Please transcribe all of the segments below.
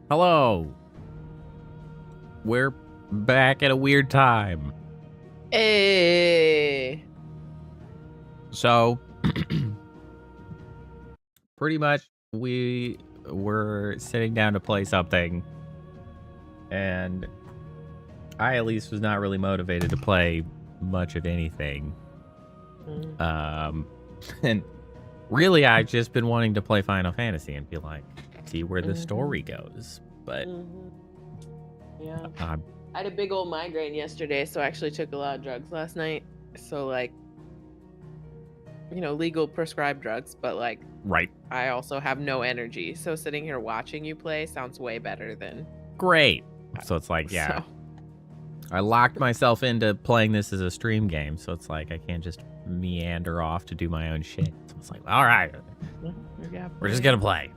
Hello. We're back at a weird time. Hey. So, pretty much we were sitting down to play something, and I at least was not really motivated to play much of anything. And really I've just been wanting to play Final Fantasy and be like, see where the story goes. But yeah, I had a big old migraine yesterday, so I actually took a lot of drugs last night. So like, you know, legal prescribed drugs, but like, right. I also have no energy. So sitting here watching you play sounds way better than great. So it's like, yeah. So. I locked myself into playing this as a stream game, so it's like I can't just meander off to do my own shit. So it's like, all right, we're just gonna play.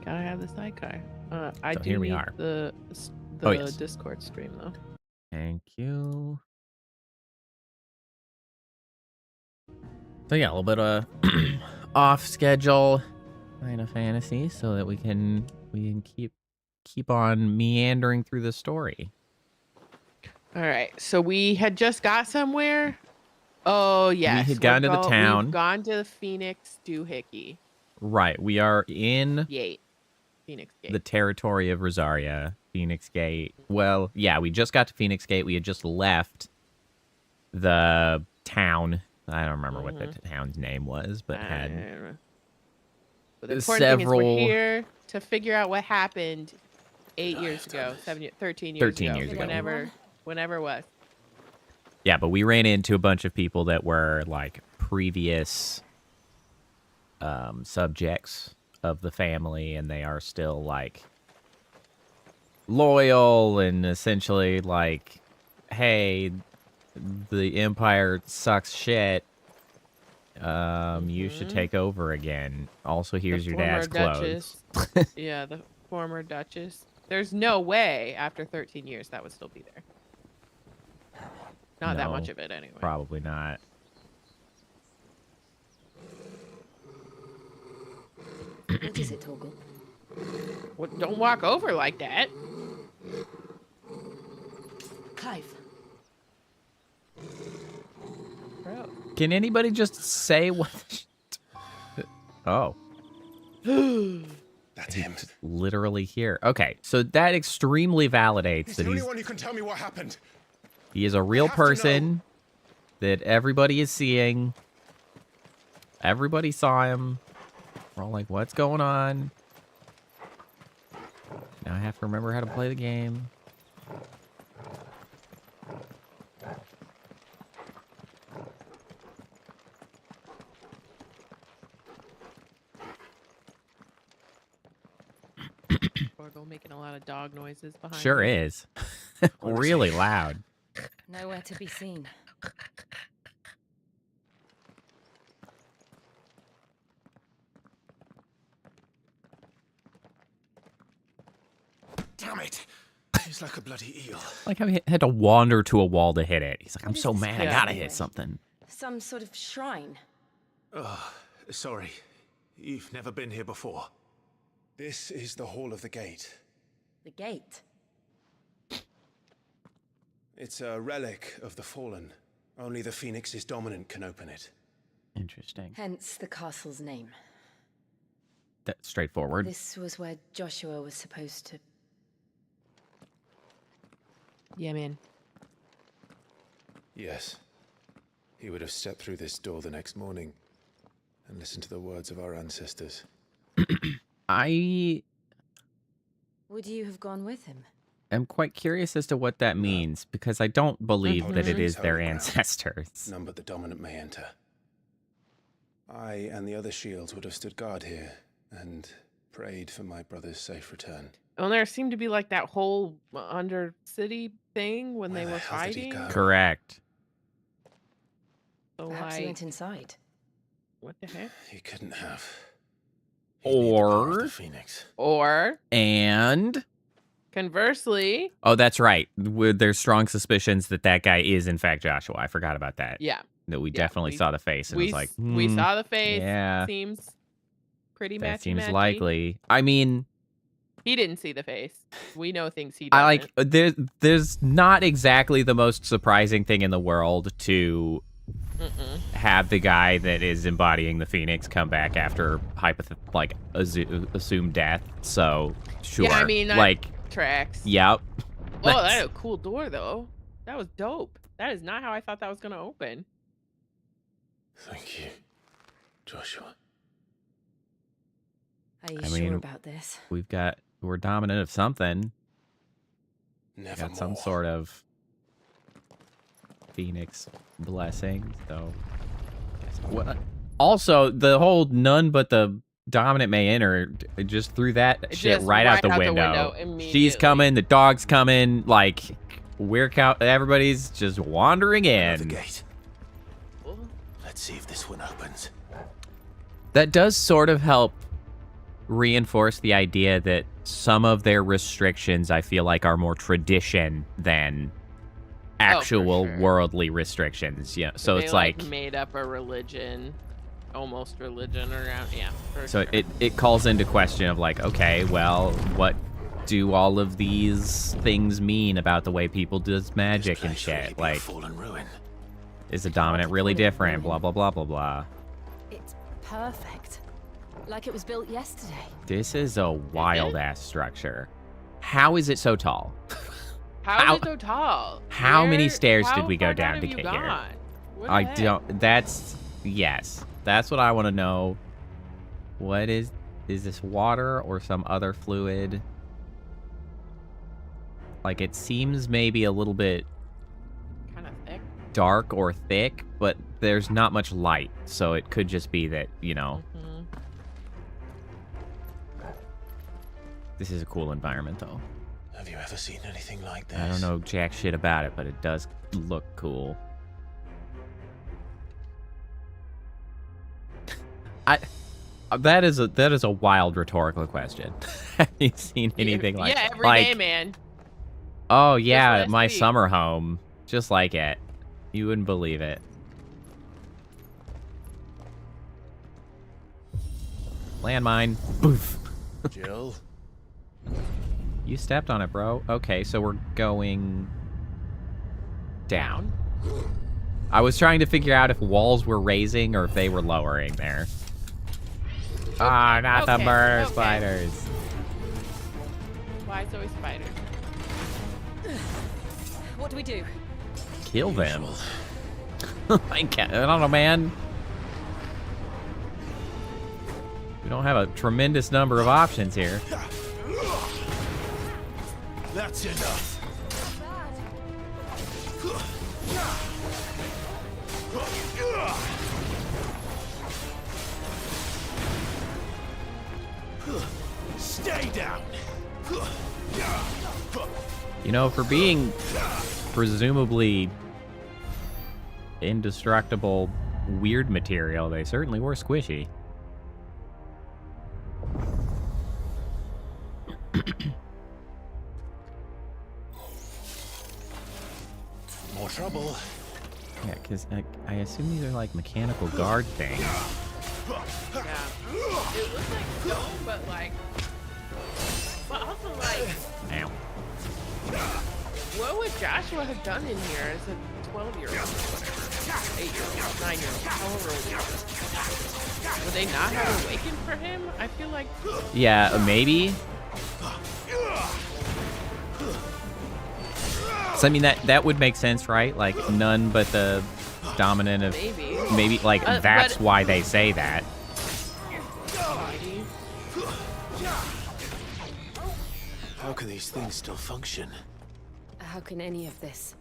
Gotta have the sidecar. I so do here we need are. the yes. Discord stream though. Thank you. So yeah, a little bit of off schedule Final Fantasy, so that we can keep on meandering through the story. All right, so we had just got somewhere. Oh yes, we had gone to the town. We've gone to Phoenix Doohickey. Right, we are in Phoenix Gate, the territory of Rosaria. Phoenix Gate. Well, yeah, we just got to Phoenix Gate. We had just left the town. I don't remember what the town's name was, but had but the important thing is we're here to figure out what happened 8 years ago, 13 years ago. Whenever it was. Yeah, but we ran into a bunch of people that were like previous subjects of the family, and they are still like loyal and essentially like, hey, the Empire sucks shit. You should take over again. Also, here's your dad's clothes. Yeah, the former Duchess. There's no way after 13 years that would still be there. Not that much of it anyway. Probably not. What is it, Torgal? Well, don't walk over like that. Clive. Bro. Can anybody just say what? Oh. That's him. Literally here. Okay, so that extremely validates he's that the only one who can tell me what happened. He is a real person that everybody is seeing. Everybody saw him. We're all like, what's going on? Now I have to remember how to play the game. Torgal making a lot of dog noises behind Sure you. is. Really loud. Nowhere to be seen. Damn it. He's like a bloody eel. Like I had to wander to a wall to hit it. He's like, I'm so mad, I gotta anyway? hit something. Some sort of shrine. Oh, sorry. You've never been here before. This is the Hall of the Gate. The gate. It's a relic of the Fallen. Only the Phoenix's dominant can open it. Interesting. Hence the castle's name. That's straightforward. This was where Joshua was supposed to... Yeah, man. Yes. He would have stepped through this door the next morning and listened to the words of our ancestors. I Would you have gone with him? am quite curious as to what that means, because I don't believe that it is their ancestors. None but the dominant may enter. I and the other shields would have stood guard here and prayed for my brother's safe return. Well, there seemed to be like that whole undercity thing when Where they the were hell did he fighting. go? Correct. So Perhaps he like, went inside. what the heck? He couldn't have. Or Phoenix. Or and conversely, that's right. There's strong suspicions that that guy is in fact Joshua. I forgot about that. yeah, That we definitely saw the face and we was like, we saw the face. yeah, Seems pretty that matchy seems matchy. likely. I mean, He didn't see the face. We know things he doesn't. I like there's not exactly the most surprising thing in the world to have the guy that is embodying the Phoenix come back after assumed death. So sure. Yeah, I mean, like tracks. Yep. Oh, that's a cool door though. That was dope. That is not how I thought that was gonna open. Thank you, Joshua. Are you sure about this? We're dominant of something. Never Got some sort of Phoenix blessing, so. What? Also, the whole none but the dominant may enter just threw that shit right out the window. She's coming, the dog's coming, like everybody's just wandering in. Another gate. Let's see if this one opens. That does sort of help reinforce the idea that some of their restrictions I feel like are more tradition than actual worldly restrictions. Yeah, so it's like made up a religion, almost religion around. Yeah. So it calls into question of like, okay, well, what do all of these things mean about the way people does magic and shit? Like, is the dominant really different? Blah blah blah blah blah. It's perfect. Like it was built yesterday. This is a wild-ass structure. How is it so tall? How is it so tall? How many stairs did we go down to get here? I don't... Yes. That's what I want to know. What is this water or some other fluid? Like, it seems maybe a little bit... kind of thick? Dark or thick, but there's not much light. So it could just be that, you know... This is a cool environment, though. Have you ever seen anything like this? I don't know jack shit about it, but it does look cool. That is a wild rhetorical question. Have you seen anything like that? Yeah, every day, man. Oh yeah, my summer home, just like it. You wouldn't believe it. Landmine. Boof. Jill. You stepped on it, bro. Okay, so we're going down. I was trying to figure out if walls were raising or if they were lowering there. Ah, not the murder spiders. Why is always spiders? What do we do? Kill them. I don't know, man. We don't have a tremendous number of options here. That's enough. Stay down. You know, for being presumably indestructible weird material, they certainly were squishy. More trouble. Yeah, because I assume these are like mechanical guard things. Yeah. It looks like stone, but like... But also like... Ow. What would Joshua have done in here as a 12-year-old or whatever? 8-year-old, 9-year-old, however old he was. Would they not have awakened for him? I feel like... Yeah, maybe. So I mean that would make sense, right? Like none but the dominant of maybe like that's why they say that. How can these things still function? How can any of this?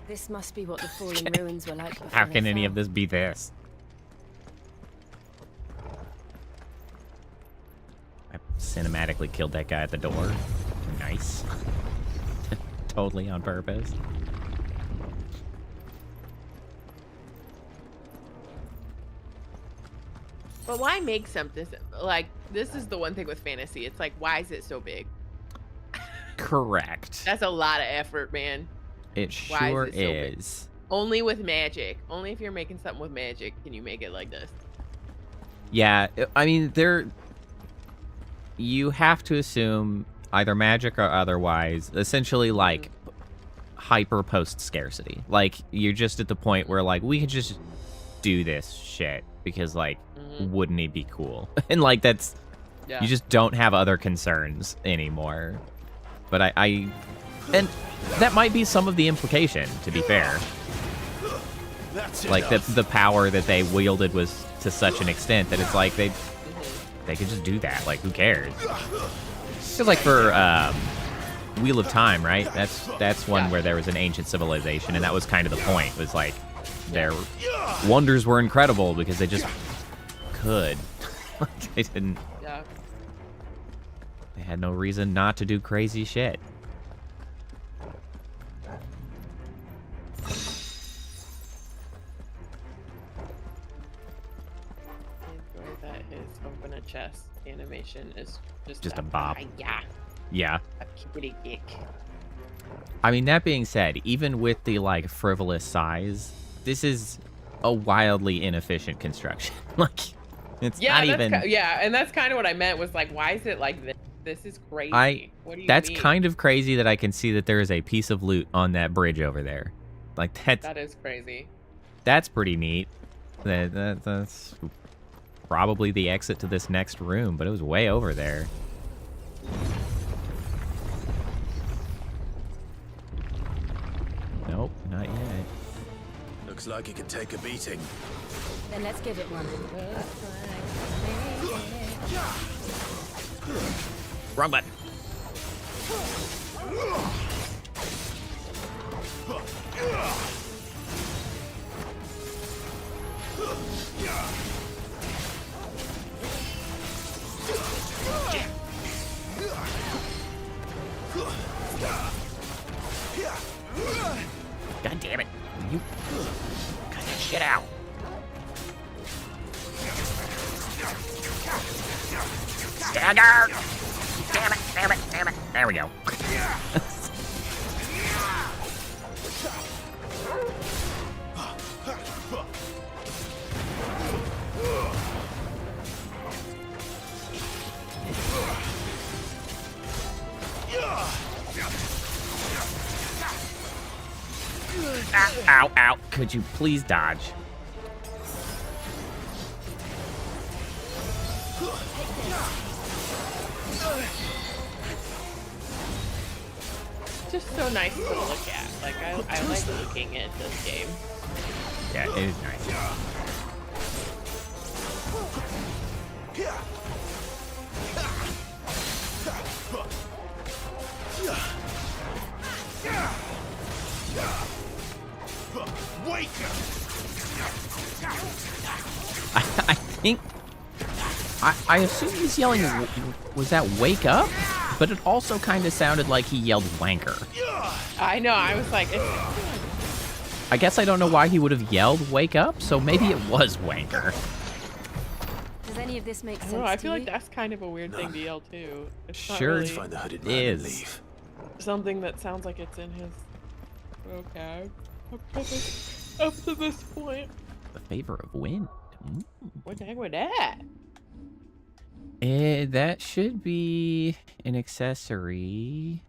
This must be what the fallen ruins were like before. How can any of this be this? I cinematically killed that guy at the door. Nice. Totally on purpose. But why make something like this? Is the one thing with fantasy. It's like, why is it so big? Correct. That's a lot of effort, man. It sure is. Only with magic. Only if you're making something with magic can you make it like this. Yeah, I mean, you have to assume either magic or otherwise, essentially like hyper post scarcity. Like you're just at the point where like we could just do this shit because like wouldn't it be cool? And like that's you just don't have other concerns anymore. But I and that might be some of the implication, to be fair. Like the power that they wielded was to such an extent that it's like they could just do that. Like who cares? Because like for Wheel of Time, right? That's one where there was an ancient civilization, and that was kind of the point. Was like their wonders were incredible because they just could. Like they didn't. Yeah. They had no reason not to do crazy shit. That his open a chest animation is just a bop. Yeah. Yeah. A kitty kick. I mean, that being said, even with the like frivolous size, this is a wildly inefficient construction. Like, it's not even. And that's kind of what I meant was like, why is it like this? This is crazy. What do you That's mean? kind of crazy that I can see that there is a piece of loot on that bridge over there. Like that is crazy. That's pretty neat. That's probably the exit to this next room, but it was way over there. Nope, not yet. Looks like it could take a beating. Then let's give it one. Wrong button. God damn it. You cut that shit out. Stagger! Damn it, damn it, damn it. There we go. Ow, ow. Could you please dodge? Just so nice to look at. Like I like looking at this game. Yeah, it is nice. I think I assume he's yelling. Was that wake up? But it also kind of sounded like he yelled wanker. I know. I was like, I guess I don't know why he would have yelled wake up. So maybe it was wanker. Does any of this make sense? I feel like that's kind of a weird thing to yell too. It's Sure, not really Find the hooded man and is. leave. something that sounds like it's in his vocab up to this point. The favor of wind. What the heck was that? That should be an accessory.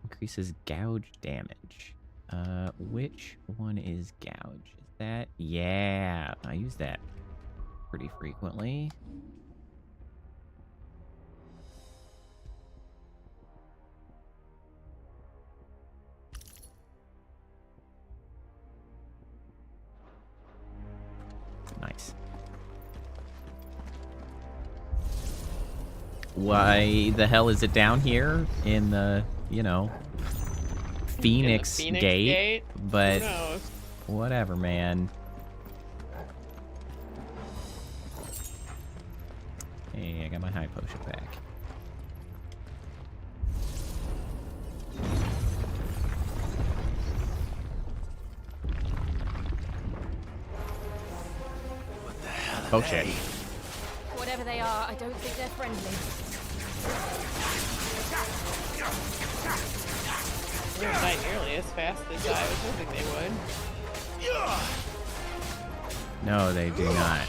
Increases gouge damage. Which one is gouge? Is that? Yeah, I use that pretty frequently. Nice. Why the hell is it down here in the, you know, Phoenix Gate? But whatever, man. Hey, I got my high potion back. What the hell? Oh shit. Whatever they are, I don't think they're friendly. They don't die nearly as fast as I was hoping they would. No, they do not.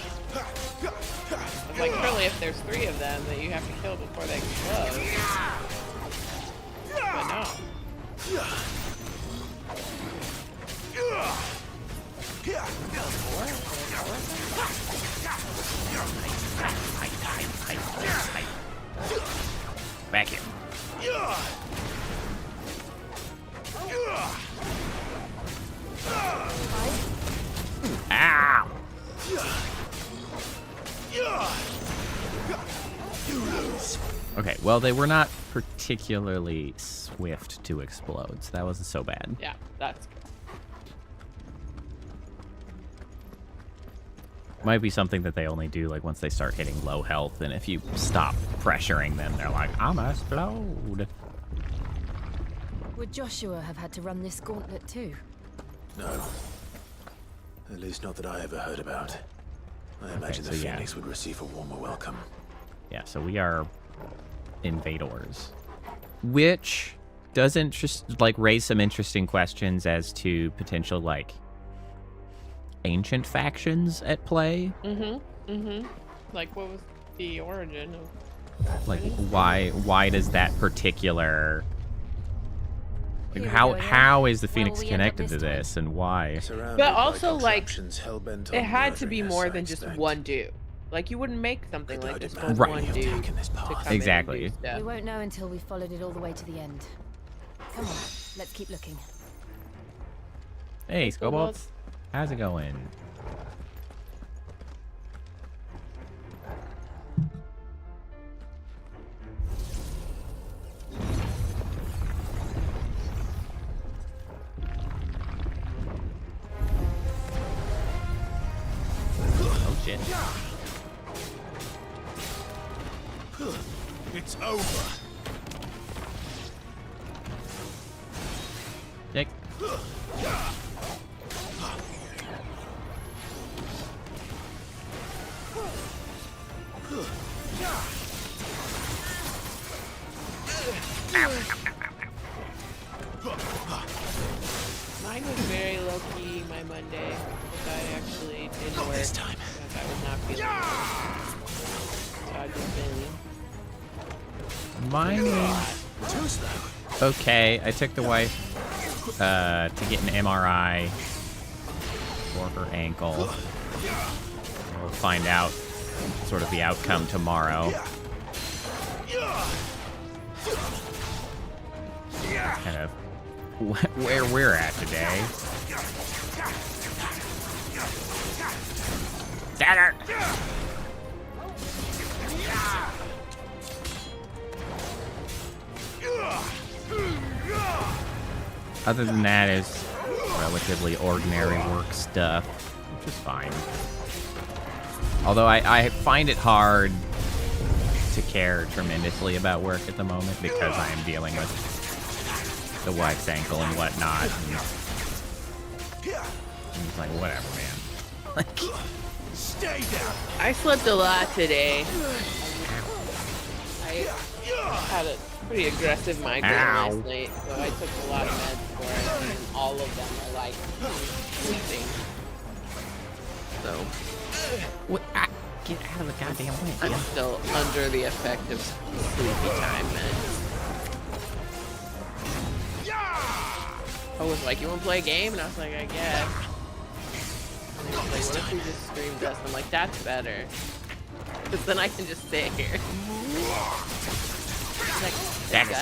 like surely if there's 3 of them that you have to kill before they explode. But no. Back here. Ow! Okay, well, they were not particularly swift to explode, so that wasn't so bad. Yeah, that's good. Might be something that they only do like once they start hitting low health, and if you stop pressuring them, they're like, I'm gonna explode. Would Joshua have had to run this gauntlet too? No. At least not that I ever heard about. I imagine the Phoenix would receive a warmer welcome. Yeah, so we are invaders. Which doesn't just like raise some interesting questions as to potential like ancient factions at play. Like, what was the origin of? Like, why does that particular? Like, how is the Phoenix connected to this, and why? But also, like, it had to be more than just one dude. Like, you wouldn't make something like this for one dude to come exactly. in and do stuff. We won't know until we followed it all the way to the end. Come on, let's keep looking. Hey, Scobolts. How's it going? Oh shit. It's over. Nick. Mine was very low-key my Monday, because I actually did work This time. because I was not feeling good. So I've just been... Mine Too slow. okay. I took the wife to get an MRI for her ankle. We'll find out sort of the outcome tomorrow. Kind of where we're at today. Dagger! Other than that is relatively ordinary work stuff, which is fine. Although I find it hard to care tremendously about work at the moment because I am dealing with the wife's ankle and whatnot. And it's like, whatever, man. Like, Stay down. I slept a lot today. I had a pretty aggressive migraine last night, so I took a lot of meds for it, and all of them are like sleeping. So, get out of the goddamn way. I'm still under the effect of sleepy time meds. I was like, you want to play a game? And I was like, I guess. And they was like, what if we just stream this? I'm like, that's better. Because then I can just sit here. Like, Stagger.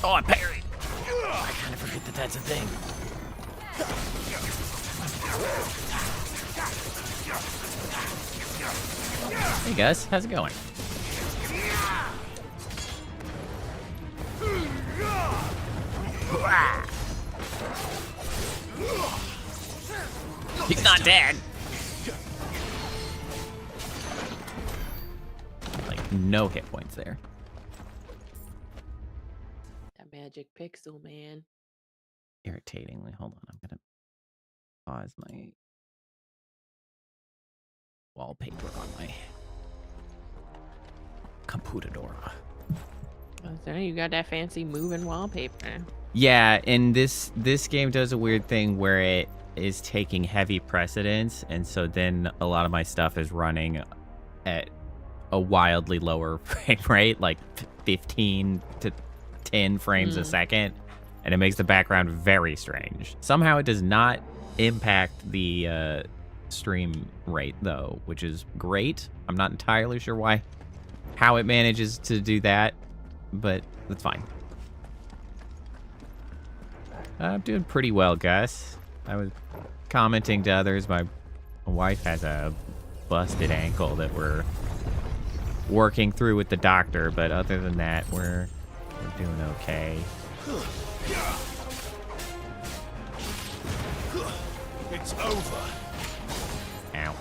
Oh, I parried. I kind of forget that that's a thing. Hey guys, how's it going? He's not dead. Like, no hit points there. that magic pixel, man. Irritatingly. Hold on, I'm gonna pause my wallpaper on my computadora. You got that fancy moving wallpaper. Yeah, and this game does a weird thing where it is taking heavy precedence, and so then a lot of my stuff is running at a wildly lower frame rate, like 15 to 10 frames a second, and it makes the background very strange. Somehow it does not impact the stream rate, though, which is great. I'm not entirely sure how it manages to do that, but that's fine. I'm doing pretty well, Gus. I was commenting to others. My wife has a busted ankle that we're working through with the doctor, but other than that, we're doing okay. It's over. Ow.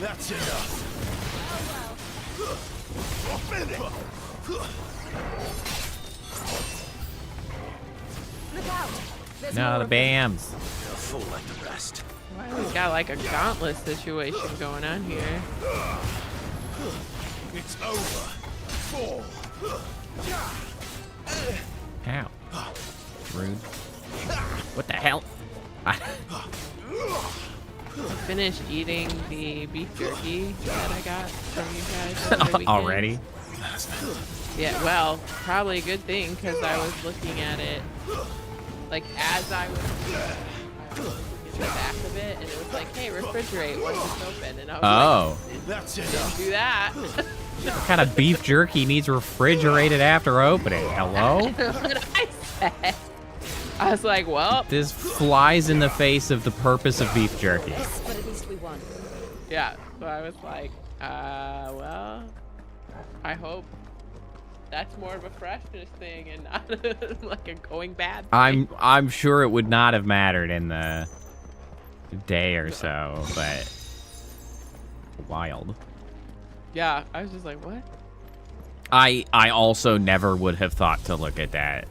That's enough. Look out! There's No, more the of them. BAMs. They'll fall like the rest. Why we got like a gauntlet situation going on here? It's over. Fall. Ow. Rude. What the hell? I finished eating the beef jerky that I got from you guys over the weekend. Already? Yeah, well, probably a good thing because I was looking at it like as I was looking at the back of it, and it was like, hey, refrigerate once it's open, and I was like, That's don't enough. do that. What kind of beef jerky needs refrigerated after opening? Hello? What I said. I was like, well, This flies in the face of the purpose of beef jerky. Yes, but at least we won. yeah. So I was like, well, I hope that's more of a freshness thing and not like a going bad thing. I'm sure it would not have mattered in the day or so, but wild. Yeah, I was just like, what? I also never would have thought to look at that.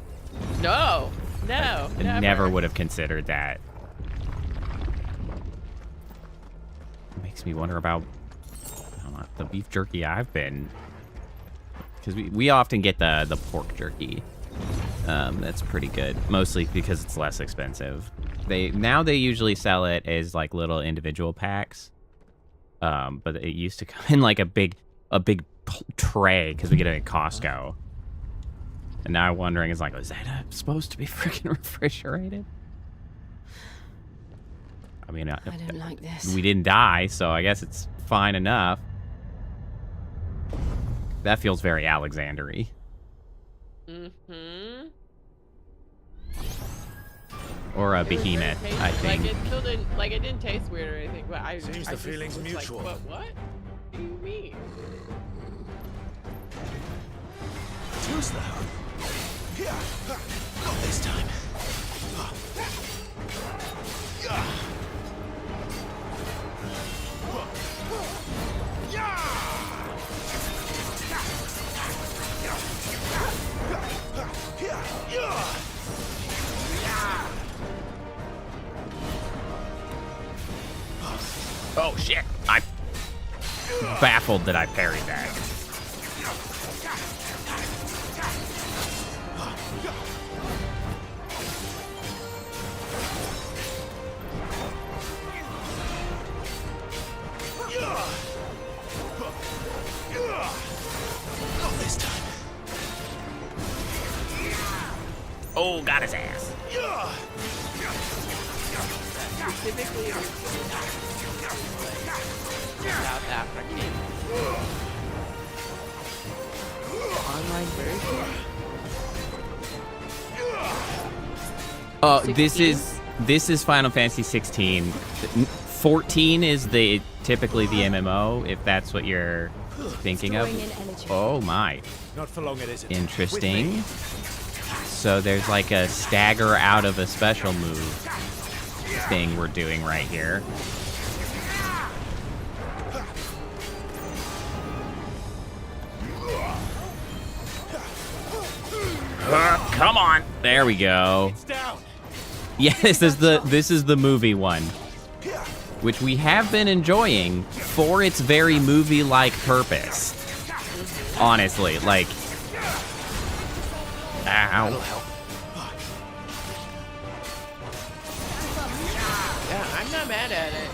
No, Never would have considered that. Makes me wonder about the beef jerky I've been, because we often get the pork jerky. That's pretty good, mostly because it's less expensive. They usually sell it as like little individual packs, but it used to come in like a big tray because we get it at Costco. And now I'm wondering, is that supposed to be freaking refrigerated? I mean, I don't like this. we didn't die, so I guess it's fine enough. That feels very Alexander-y. Mm-hmm. Or a behemoth, I think. Like it still didn't, like it didn't taste weird or anything, but Seems the feeling's was mutual. Like, what do you mean? Who's that? Not this time. Oh shit! I'm baffled that I parried that. Not this time. Oh, got his ass. Typically, it was South African online version. This is Final Fantasy 16. 14 is typically the MMO, if that's what you're thinking of. Storing in energy. Oh my. Not for long, it isn't. Interesting. So there's like a stagger out of a special move thing we're doing right here. Come on. There we go. It's down. Yeah, this is the movie one, which we have been enjoying for its very movie-like purpose. Honestly, like... Ow. Yeah, I'm not mad at it.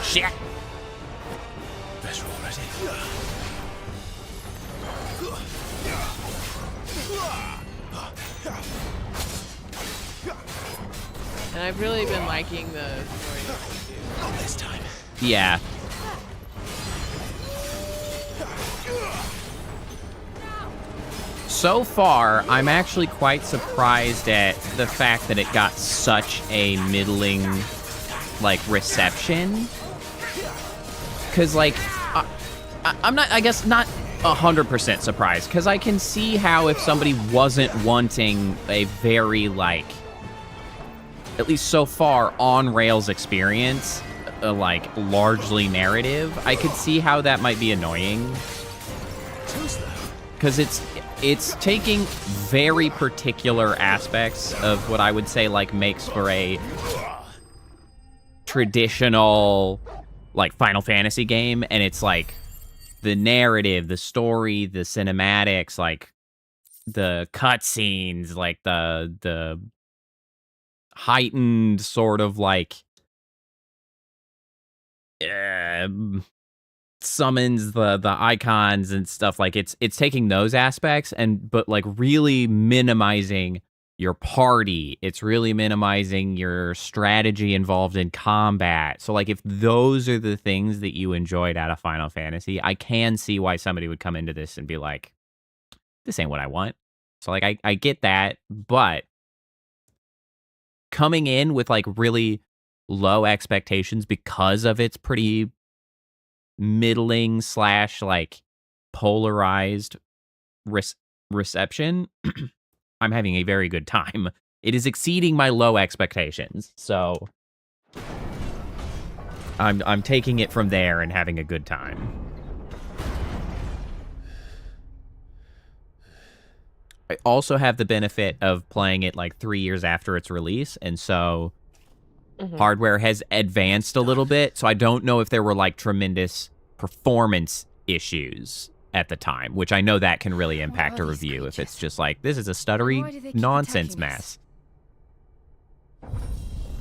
Shit. Better already. And I've really been liking the story. Not this time. Yeah. So far, I'm actually quite surprised at the fact that it got such a middling, like, reception. Because, like, I'm not, I guess, not 100% surprised. Because I can see how if somebody wasn't wanting a very, like, at least so far, on-rails experience, like, largely narrative, I could see how that might be annoying. Because it's taking very particular aspects of what I would say, like, makes for a traditional, like, Final Fantasy game, and it's, like, the narrative, the story, the cinematics, like, the cutscenes, like, the heightened sort of, like, summons, the icons and stuff. Like, it's taking those aspects but like really minimizing your party. It's really minimizing your strategy involved in combat. So, like, if those are the things that you enjoyed out of Final Fantasy, I can see why somebody would come into this and be like, this ain't what I want. So, like, I get that, but coming in with, like, really low expectations because of its pretty middling / like polarized reception, I'm having a very good time. It is exceeding my low expectations, so I'm taking it from there and having a good time. I also have the benefit of playing it like 3 years after its release, and so hardware has advanced a little bit, so I don't know if there were like tremendous performance issues at the time, which I know that can really impact a review if it's just like, this is a stuttery nonsense mess.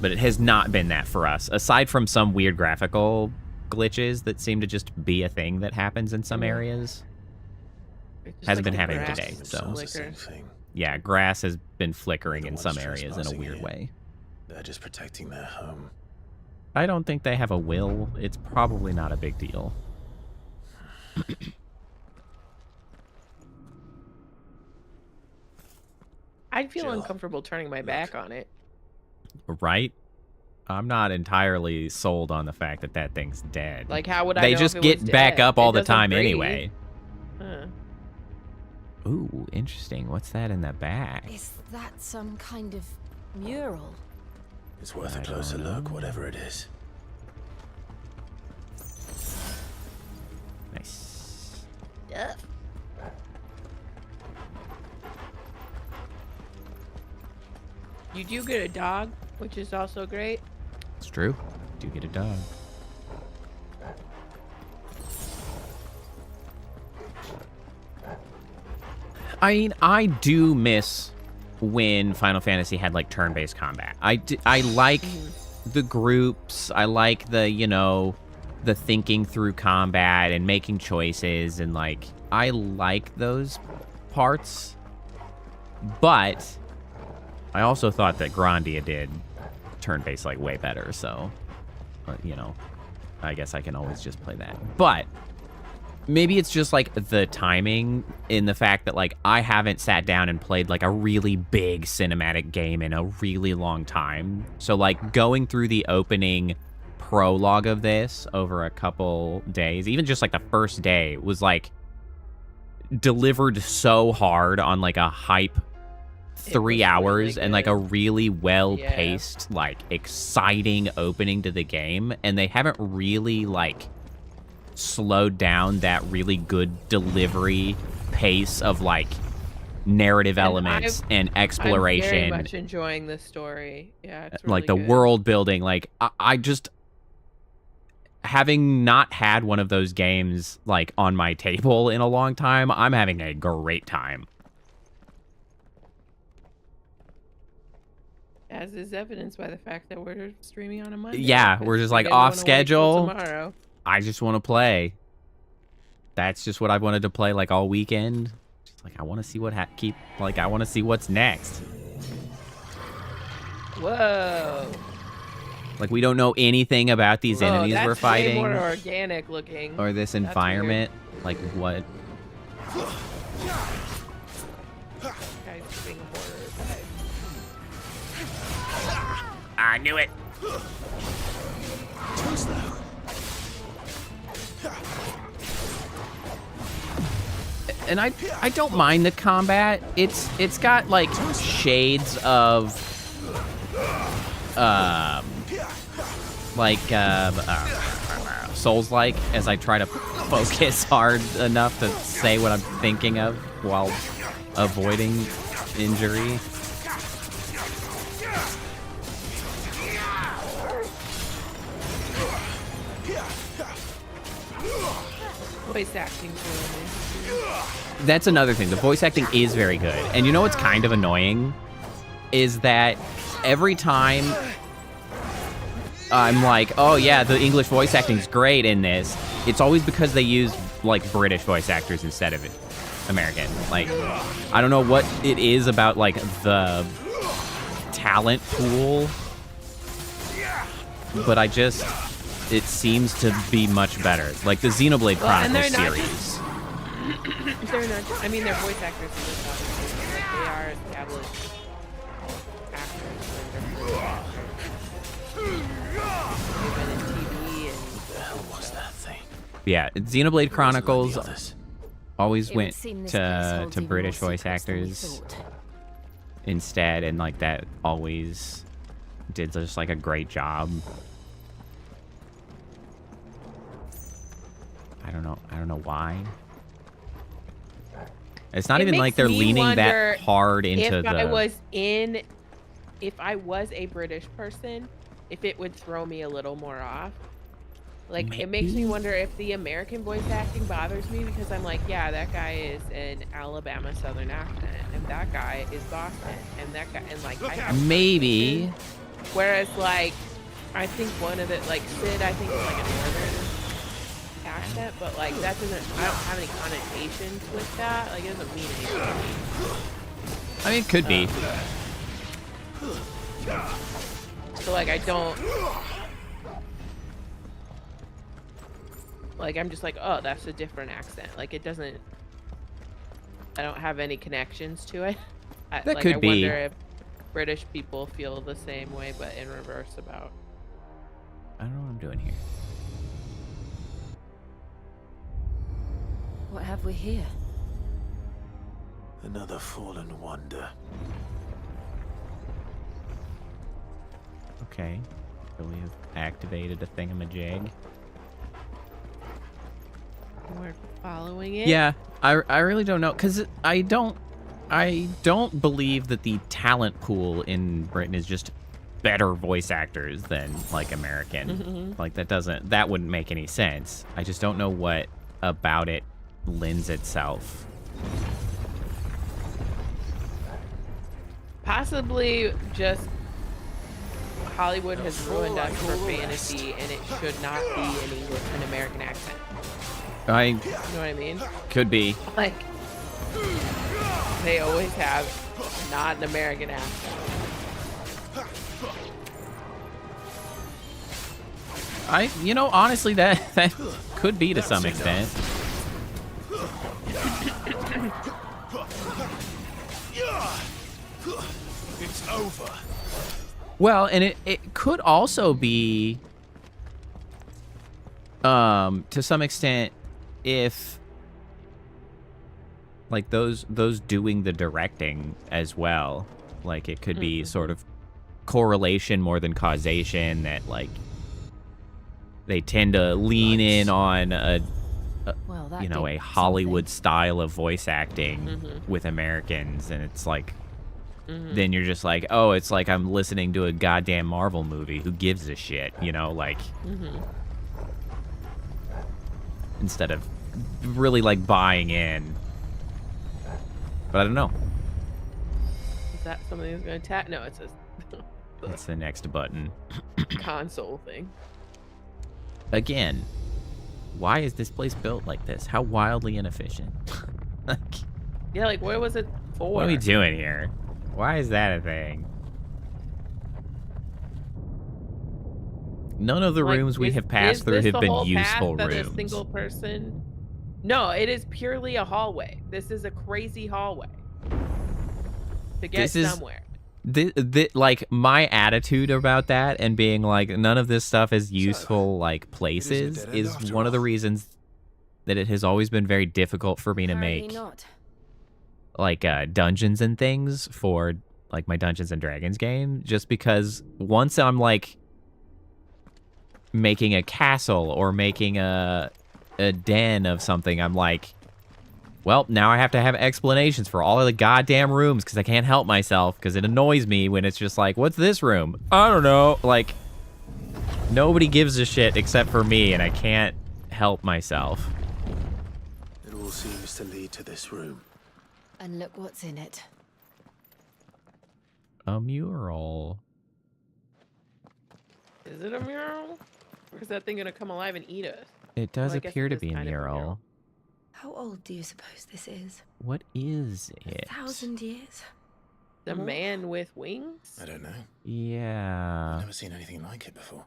But it has not been that for us, aside from some weird graphical glitches that seem to just be a thing that happens in some areas. Hasn't been happening today, so yeah, grass has been flickering in some areas in a weird way. They're just protecting their home. I don't think they have a will. It's probably not a big deal. I'd feel uncomfortable turning my back on it. Right? I'm not entirely sold on the fact that that thing's dead. Like, how would I They know just if it get was back dead? up all It the doesn't time breathe. anyway. Huh. Ooh, interesting. What's that in the back? Is that some kind of mural? It's worth a closer look, whatever it is. Nice. Yep. You do get a dog, which is also great. It's true. Do get a dog. I mean, I do miss when Final Fantasy had, like, turn-based combat. I like the groups. I like the, you know, the thinking through combat and making choices. And, like, I like those parts. But I also thought that Grandia did turn-based, like, way better. So, you know, I guess I can always just play that. But maybe it's just, like, the timing in the fact that, like, I haven't sat down and played, like, a really big cinematic game in a really long time. So, like, going through the opening prologue of this over a couple days, even just, like, the first day, was, like, delivered so hard on, like, a hype 3 hours and, like, a really well-paced, like, exciting opening to the game. And they haven't really, like, slowed down that really good delivery pace of like narrative elements and exploration. I'm very much enjoying this story. Yeah, it's really like the good. world building. Like I just, having not had one of those games like on my table in a long time, I'm having a great time. As is evidenced by the fact that we're streaming on a Monday. Yeah, we're just like didn't off wanna wait till schedule. tomorrow. I just want to play. That's just what I wanted to play like all weekend. Just like I want to see what I want to see what's next. Whoa. Like we don't know anything about these enemies we're fighting. Way more organic looking. Or this environment. Like what? Guys being horror. I knew it. Too slow. And I don't mind the combat. It's got like shades of Souls-like as I try to focus hard enough to say what I'm thinking of while avoiding injury. Voice acting really. That's another thing. The voice acting is very good. And you know what's kind of annoying? Is that every time I'm like, oh yeah, the English voice acting's great in this, it's always because they use like British voice actors instead of American. Like, I don't know what it is about like the talent pool, but it seems to be much better. Like the Xenoblade Chronicles series. They're not just, I mean, they're voice actors in this, obviously. Like, they are established actors. They've been in TV and... What the hell was that thing? Yeah, Xenoblade Chronicles Others. always It went would seem this to place holds even British more voice secrets than we actors thought. instead, and like that always did just like a great job. I don't know why. It's not It even like makes they're me leaning that wonder hard into if I was a British person, if it would throw me a little more off. Like, it makes me wonder if the American voice acting bothers me, because I'm like, yeah, that guy is an Alabama Southern accent, and that guy is Boston, and that guy, and like, I have maybe. Whereas, like, I think one of the, like, Sid, I think is like a northern accent, but like that doesn't, I don't have any connotations with that. Like, it doesn't mean anything to me. I mean, it could be. So like, I don't, like, I'm just like, oh, that's a different accent. Like, it doesn't, I don't have any connections to it. That could be. I wonder if British people feel the same way, but in reverse about. I don't know what I'm doing here. What have we here? Another fallen wonder. Okay. So we have activated a thingamajig. We're following it. Yeah, I really don't know, because I don't believe that the talent pool in Britain is just better voice actors than like American. Like that wouldn't make any sense. I just don't know what about it lends itself. Possibly just Hollywood has ruined us for fantasy, and it should not be an American accent. You know what I mean? Could be. Like, they always have not an American accent. Honestly, that could be to some extent. It's over. Well, and it could also be, to some extent, if like those doing the directing as well, like it could be sort of correlation more than causation, that like they tend to lean in on Well, that you know, did a Hollywood something. style of voice acting with Americans, and it's like, then you're just like, oh, it's like I'm listening to a goddamn Marvel movie. Who gives a shit, you know, like, instead of really like buying in. But I don't know. Is that something that's going to attack? No, it's a It's the next button. console thing. Again, why is this place built like this? How wildly inefficient. Like, Yeah, like what was it for? what are we doing here? Why is that a thing? None of the Like, rooms we is- have passed is through this have the been whole useful path that rooms. A single person. No, it is purely a hallway. This is a crazy hallway to get This is- somewhere. Like, my attitude about that and being like, none of this stuff is useful, like, places, dead end is after one of the all. reasons that it has always been very difficult for me to Apparently make, not. like, dungeons and things for, like, my Dungeons and Dragons game, just because once I'm, like, making a castle or making a den of something, I'm like, well, now I have to have explanations for all of the goddamn rooms because I can't help myself because it annoys me when it's just like, what's this room? I don't know. Like, nobody gives a shit except for me, and I can't help myself. It all seems to lead to this room. And look what's in it. A mural. Is it a mural? Or is that thing gonna come alive and eat us? It does Well, I guess appear it to is be a kind of a mural. mural. How old do you suppose this is? What is it? 1,000 years? The More? man with wings? I don't know. Yeah. Never seen anything like it before.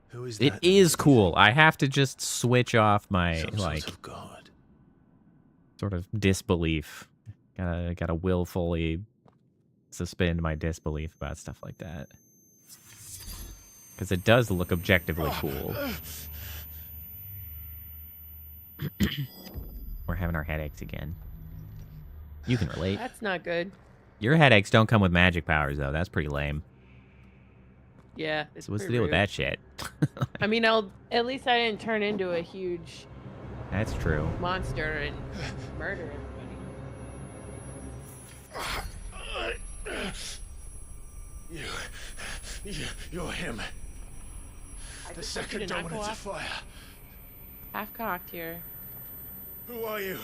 Who is It that? is cool. I have to just switch off my, Some like, sort of god. sort of disbelief. Gotta willfully suspend my disbelief about stuff like that. Because it does look objectively cool. We're having our headaches again. You can relate. That's not good. Your headaches don't come with magic powers, though. That's pretty lame. Yeah. It's So what's the pretty deal with rude. that shit? I mean, at least I didn't turn into a huge That's true. monster and murder everybody. You're him. I The just want you second to not go dominant of off fire. half cocked here. Who are you?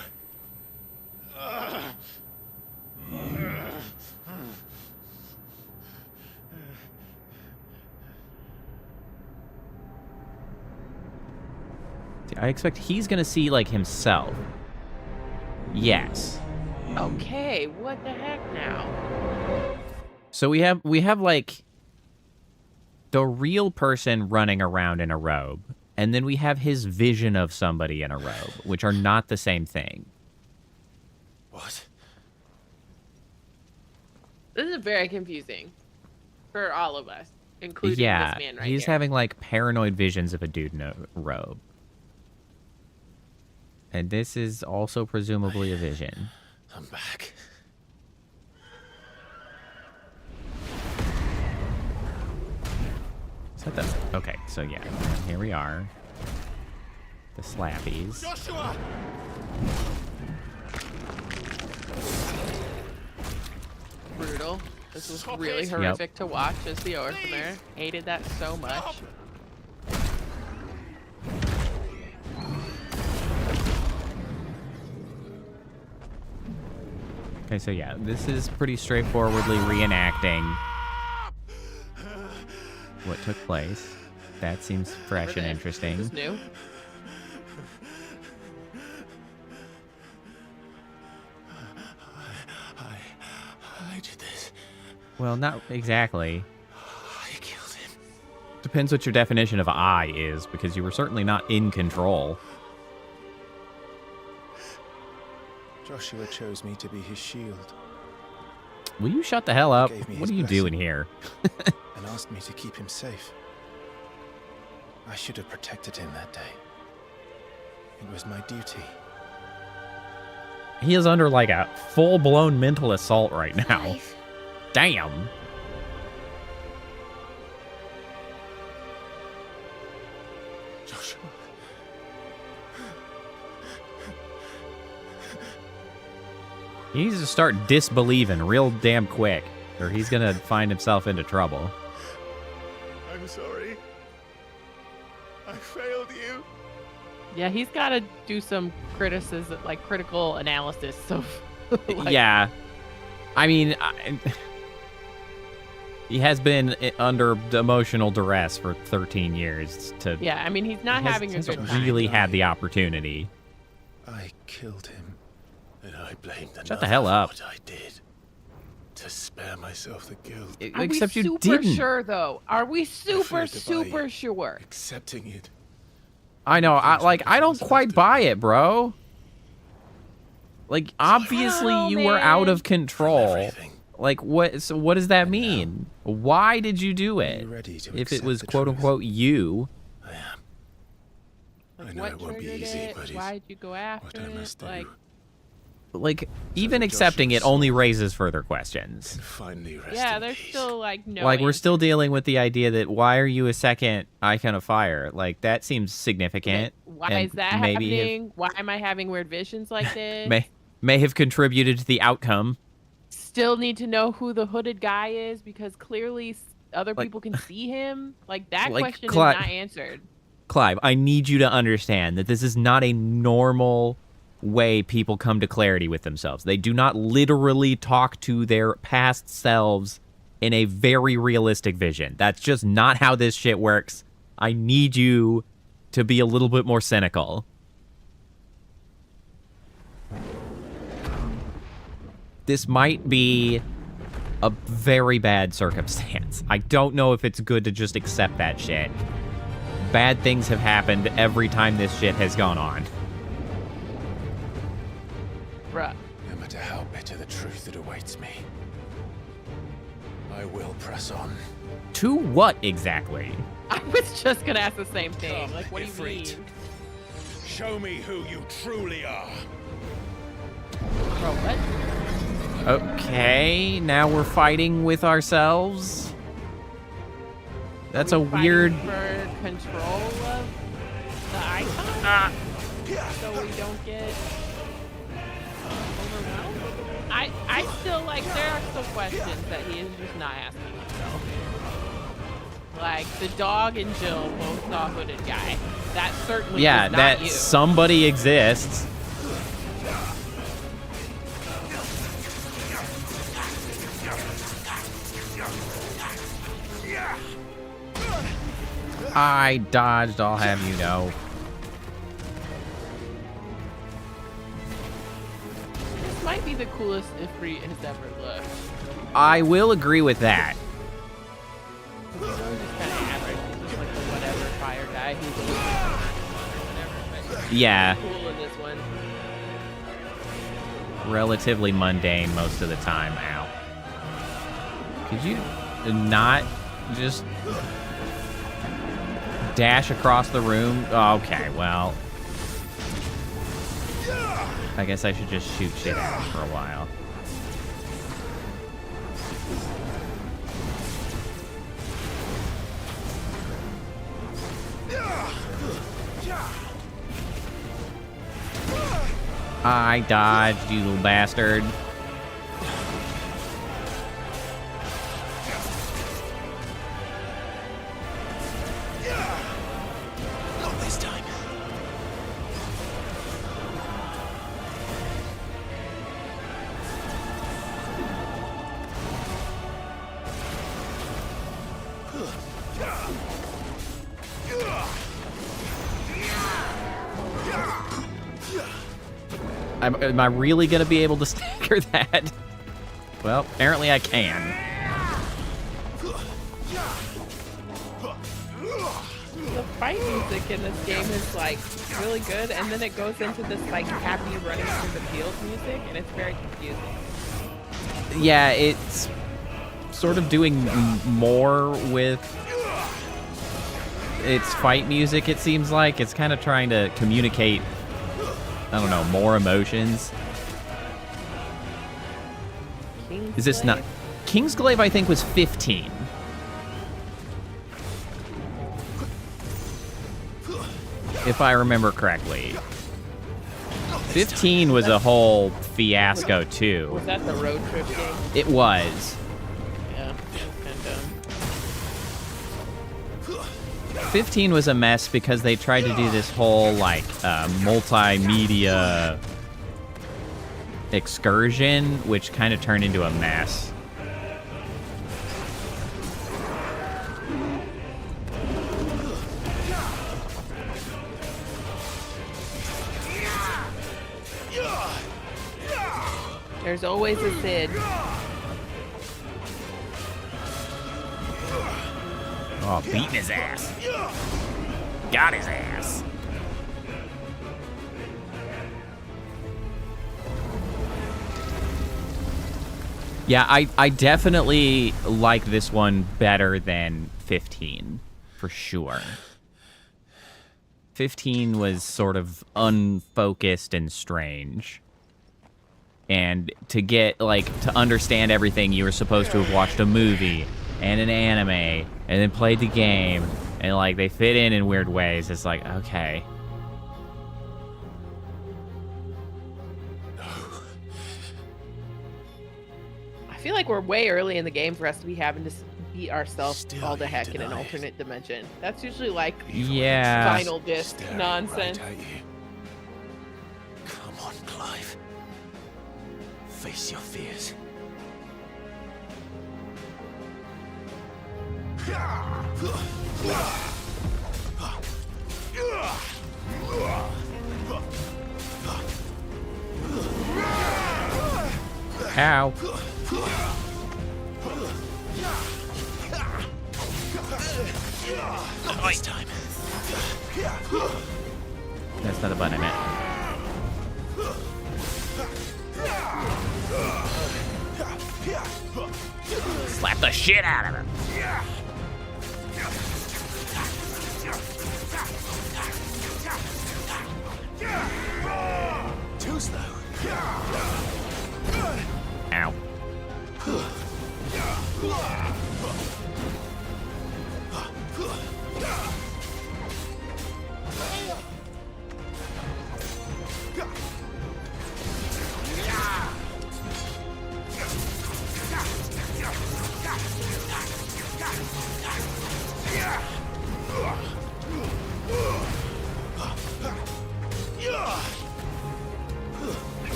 See, I expect he's gonna see, like, himself. Yes. Okay, what the heck now? So we have like the real person running around in a robe, and then we have his vision of somebody in a robe, which are not the same thing. What? This is very confusing for all of us, including Yeah, this man right he's here. having like paranoid visions of a dude in a robe. And this is also presumably a vision. I'm back. Is that the... Okay, so yeah, here we are. The slappies. Joshua! Brutal. This was Stop really it. horrific to watch as the orphaner. Hated that so much. Okay, so yeah, this is pretty straightforwardly reenacting what took place. That seems fresh and interesting. This is new. I did this. Well, not exactly. I killed him. Depends what your definition of I is, because you were certainly not in control. Joshua chose me to be his shield Will you shut the hell up? Gave me What his are you doing blessing. here? and asked me to keep him safe. I should have protected him that day. It was my duty. He is under like a full-blown mental assault right now. Life. Damn. He needs to start disbelieving real damn quick, or he's gonna find himself into trouble. I'm sorry. I failed you. Yeah, he's got to do some criticism, like critical analysis of. Like, Yeah. I mean, he has been under emotional duress for 13 years. Yeah, I mean, he's not having a good time. Really had the opportunity. I killed him. And I blamed Shut the hell up. what I did. To spare myself the guilt. Except Are we you super didn't. sure, though? Are we super Afraid to sure? Accepting it. I know. I don't quite buy it, bro. Like, obviously you were out of control. Everything. Like, what? So what does that mean? Why did you do it? you ready to If it accept was the quote truth? unquote you. I am. Like, I know what it won't be triggered easy, it? but Why'd you go after what I must it? do. Like, Like, even that accepting it Joshua's only raises further questions. Can finally rest yeah, in there's peace. still like no. Like, we're answer. still dealing with the idea that why are you a second icon of fire? Like, that seems significant. Why and is that maybe happening? Why am I having weird visions like this? may have contributed to the outcome. Still need to know who the hooded guy is because clearly other Like- people can see him. Like that Like, question Cla- is not answered. Clive, I need you to understand that this is not a normal way people come to clarity with themselves. They do not literally talk to their past selves in a very realistic vision. That's just not how this shit works. I need you to be a little bit more cynical. This might be a very bad circumstance. I don't know if it's good to just accept that shit. Bad things have happened every time this shit has gone on. Bruh. No matter how bitter the truth that awaits me, I will press on. To what exactly? I was just gonna ask the same thing. Like, what do you Ifrit. mean? Show me who you truly are. Bro, what? Okay, now we're fighting with ourselves. That's a Fighting weird... for control of the icon? So we don't get overwhelmed? I still, like, there are still questions that he is just not asking himself. Like, the dog and Jill both saw hooded guy. That certainly Yeah, was not that you. somebody exists. I dodged, I'll have you know. This might be the coolest Ifrit has ever looked. I will agree with that. He's always just kind of average. He's just like the whatever fire guy who's always whatever. But Yeah, cool in this one. relatively mundane most of the time. Ow. Could you not just dash across the room? Oh, okay, well. I guess I should just shoot shit at him for a while. I dodged, you little bastard. Not this time. Am I really gonna be able to stagger that? Well, apparently I can. The fight music in this game is like really good, and then it goes into this like happy running through the field music, and it's very confusing. Yeah, it's sort of doing more with its fight music, it seems like. It's kind of trying to communicate, I don't know, more emotions. Is this not... Kingsglaive, I think, was 15. If I remember correctly. 15 was a whole fiasco too. Was that the road trip game? It was. Yeah, that was kind of dumb. 15 was a mess because they tried to do this whole like multimedia excursion, which kind of turned into a mess. There's always a Sid. Oh, beating his ass. Got his ass. Yeah, I definitely like this one better than 15, for sure. 15 was sort of unfocused and strange. And to get, like, to understand everything, you were supposed to have watched a movie and an anime and then played the game. And, like, they fit in weird ways. It's like, okay. I feel like we're way early in the game for us to be having to beat ourselves Still all the you heck in an deny it. alternate dimension. That's usually like Yeah. final disc Staring nonsense. right at you. Come on, Clive. Face your fears. Ow. Not this time. That's not a button I meant. Slap the shit out of him. Too slow. Ow.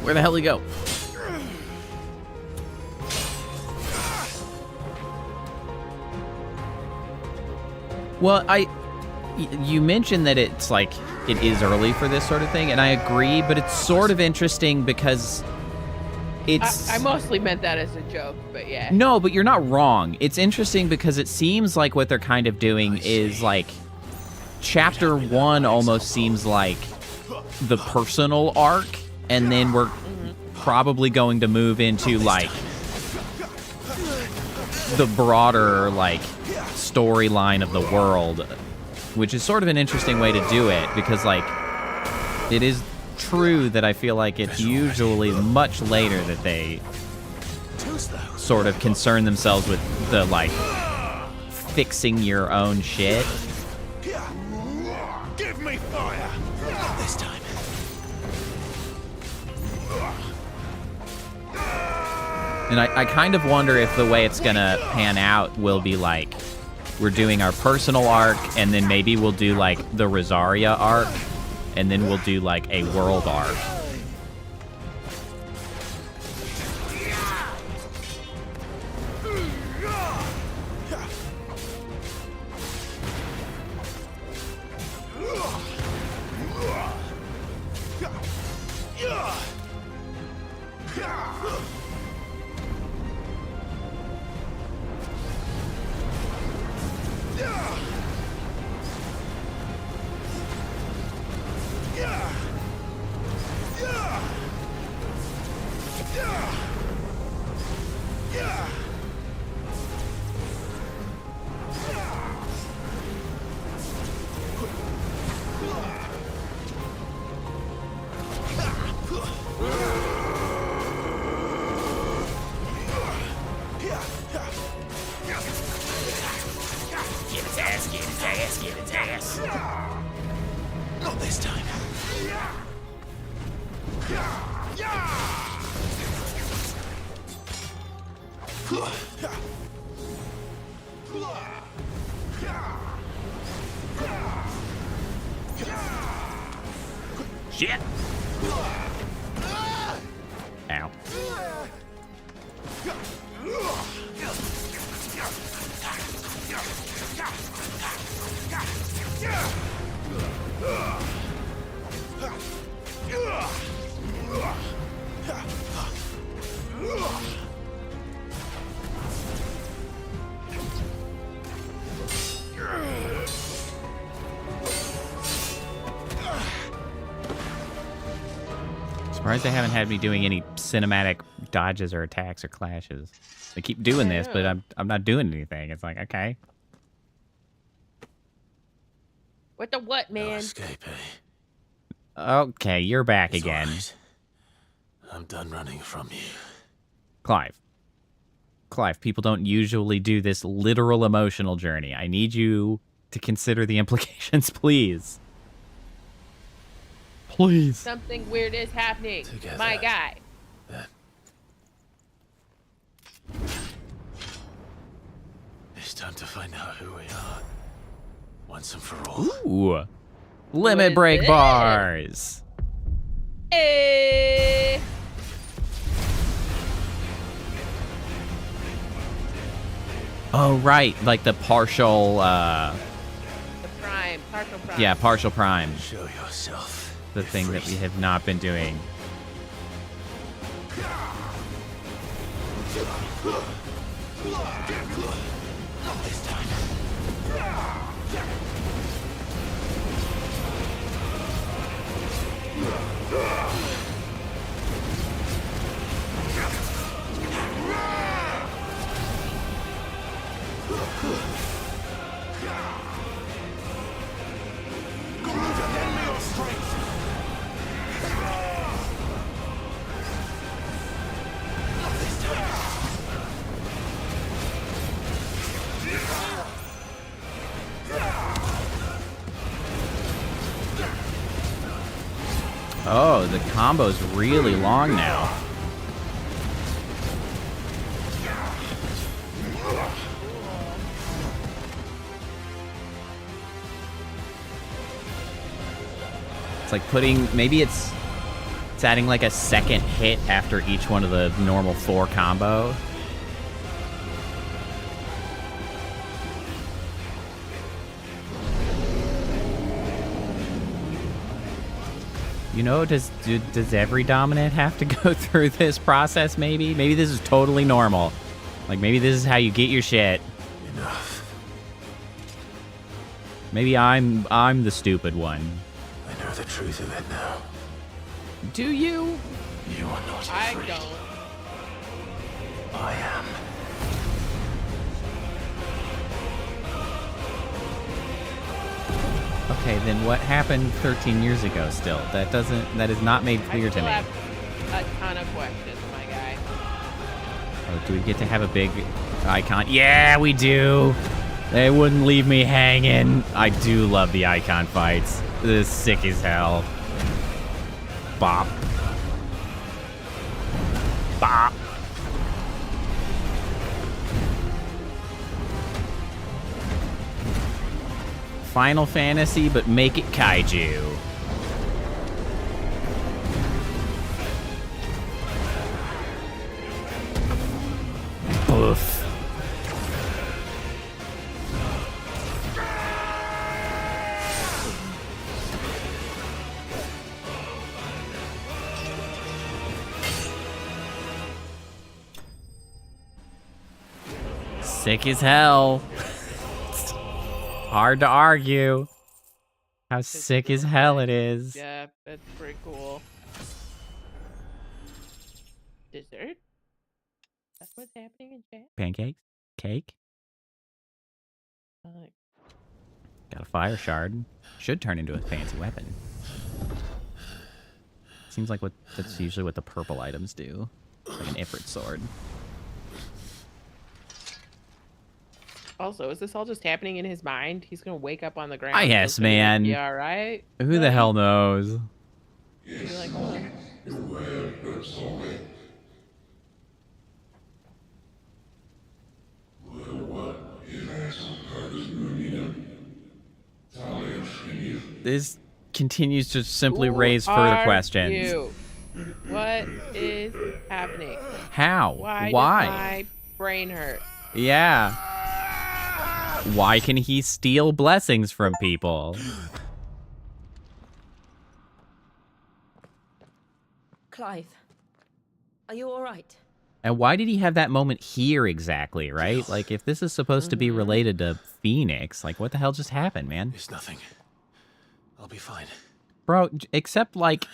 Where the hell did he go? Well, you mentioned that it's like, it is early for this sort of thing, and I agree, but it's sort of interesting because it's... I mostly meant that as a joke, but yeah. No, but you're not wrong. It's interesting because it seems like what they're kind of doing is like, chapter 1 almost seems like the personal arc, and then we're probably going to move into like the broader like storyline of the world, which is sort of an interesting way to do it, because like it is true that I feel like it's usually much later that they sort of concern themselves with the like fixing your own shit. Give me fire. Not this time. And I kind of wonder if the way it's gonna pan out will be like, we're doing our personal arc, and then maybe we'll do like the Rosaria arc, and then we'll do like a world arc. Not this time. Shit! Ow. Surprised they haven't had me doing any cinematic dodges or attacks or clashes. They keep doing this, but I'm not doing anything. It's like, okay. What the what, No man? escape, eh? Okay, you're back It's again. all right. I'm done running from you. Clive, people don't usually do this literal emotional journey. I need you to consider the implications, please. Please. Something weird is happening. Together. My guy. It's time to find out who we are. Once and for all. Ooh. Limit break this? bars. Hey. Oh, right. Like the partial, The prime. Partial prime. yeah, partial prime. Show yourself. The thing that we have not been doing. This time. Oh, the combo's really long now. It's like putting, maybe it's adding like a second hit after each one of the normal 4 combo. You know, does every dominant have to go through this process, maybe? Maybe this is totally normal. Like, maybe this is how you get your shit. Enough. Maybe I'm the stupid one. I know the truth of it now. Do you? You are not I afraid. don't. I am. Okay, then what happened 13 years ago still? That is not made clear I to still me. have a ton of questions, my guy. Oh, do we get to have a big icon? Yeah, we do. They wouldn't leave me hanging. I do love the icon fights. This is sick as hell. Bop. Bop. Final Fantasy, but make it kaiju. Boof. Sick as hell. Hard to argue how sick as hell it is. Yeah, that's pretty cool. Dessert? That's what's happening in chat? Pancakes? Cake? Like, Got a fire shard. Should turn into a fancy weapon. Seems like that's usually what the purple items do. Like an Ifrit sword. also, is this all just happening in his mind? He's gonna wake up on the ground. Ah, yes, man. Yeah, right. Who the hell knows? You're like, oh, This continues to simply Who raise further are questions. you? What is happening? How? Why? Does Why? my brain hurt? Yeah. Why can he steal blessings from people? Clive, are you all right? And why did he have that moment here exactly, right? Like, if this is supposed to be related to Phoenix, like, what the hell just happened, man? It's nothing. I'll be fine. Bro, except, like,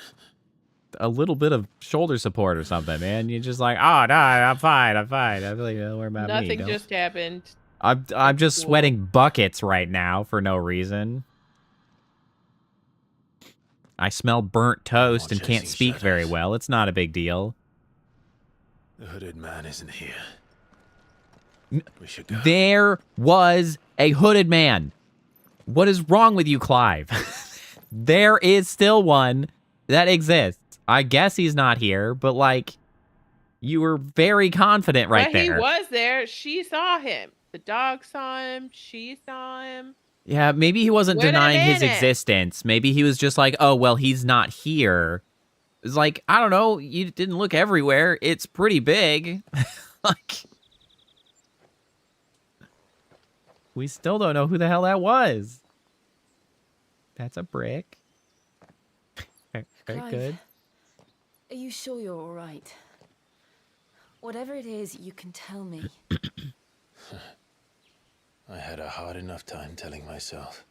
a little bit of shoulder support or something, man. You're just like, oh, no, I'm fine. I feel like, don't worry about me. Nothing just happened. I'm just sweating buckets right now for no reason. I smell burnt toast and can't speak very well. It's not a big deal. The hooded man isn't here. We should go. There was a hooded man. What is wrong with you, Clive? There is still one that exists. I guess he's not here, but, like, you were very confident right there. He was there. She saw him. The dog saw him. She saw him. Yeah, maybe he wasn't Wait a denying his minute. existence. Maybe he was just like, oh, well, he's not here. It's like, I don't know. You didn't look everywhere. It's pretty big. Like, we still don't know who the hell that was. That's a brick. Very Clive, good. Are you sure you're all right? Whatever it is, you can tell me. I had a hard enough time telling myself.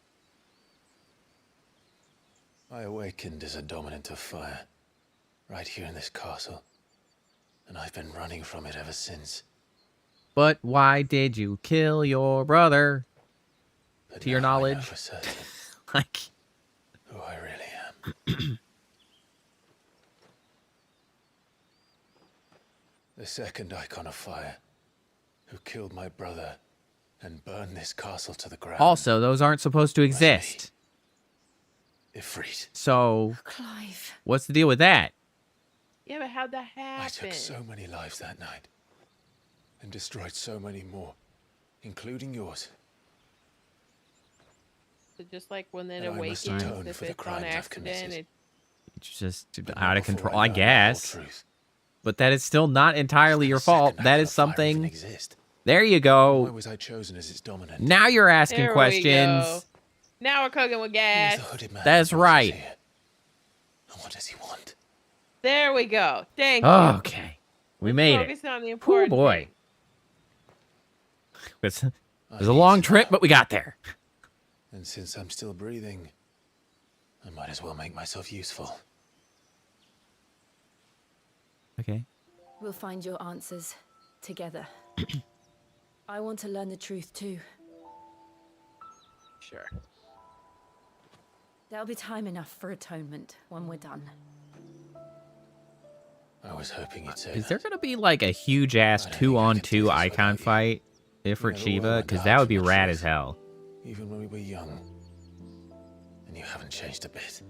I awakened as a dominant of fire, right here in this castle, and I've been running from it ever since. But why did you kill your brother? But To your now I know knowledge. for certain Like, who I really am. The second icon of fire, who killed my brother and burned this castle to the ground. also, those aren't supposed to exist. Ifrit. So, Clive. what's the deal with that? Yeah, but how'd that happen? I took so many lives that night, and destroyed so many more, including yours. So just like when it And I must awakens, atone if for the it's on crimes I've accident, committed. It's just But out not of before control, I learn the whole guess. truth. But that is still not entirely your The second fault. That icon is of fire even something. exist. There you Why go. was I chosen as its dominant? Now you're asking there we go. questions. Now we're cooking with Who is gas. the hooded man That's who brought us right. here? And what does he want? There we go. Thank you. Okay. We made it. Focus on the Oh important boy. thing. It I was a need long to trip, know. but we got there. And since I'm still breathing, I might as well make myself useful. Okay. We'll find your answers together. I want to learn the truth too. Sure. There'll be time enough for atonement when we're done. I was hoping you'd say Is there that. going to be like a huge ass I don't think I can do 2-on-2 this icon without you. fight? You Ifrit know, the world Shiva? went Because dark that would for be my rad truth. as hell. Even when we were young. And you haven't changed a bit.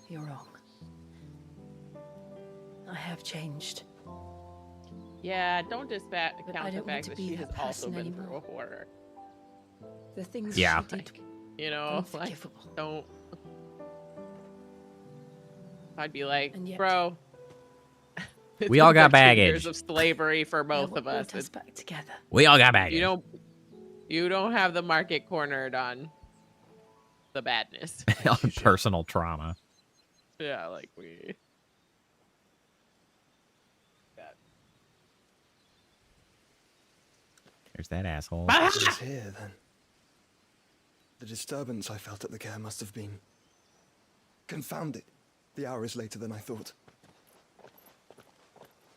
You're wrong. I have changed. Yeah, don't discount But the I don't want fact to that be she that has also person been through anymore. a horror. The things Yeah. she did, You know, like, unforgivable. don't. I'd be like, And yet- bro. it's We all been got 13 baggage. years of slavery for They're both what of us. brought us back together. We all got back. You don't have the market cornered on the badness. Personal trauma. Yeah, like we. There's that asshole. Ah! It was here, then. The disturbance I felt at the care must have been confounded. The hour is later than I thought.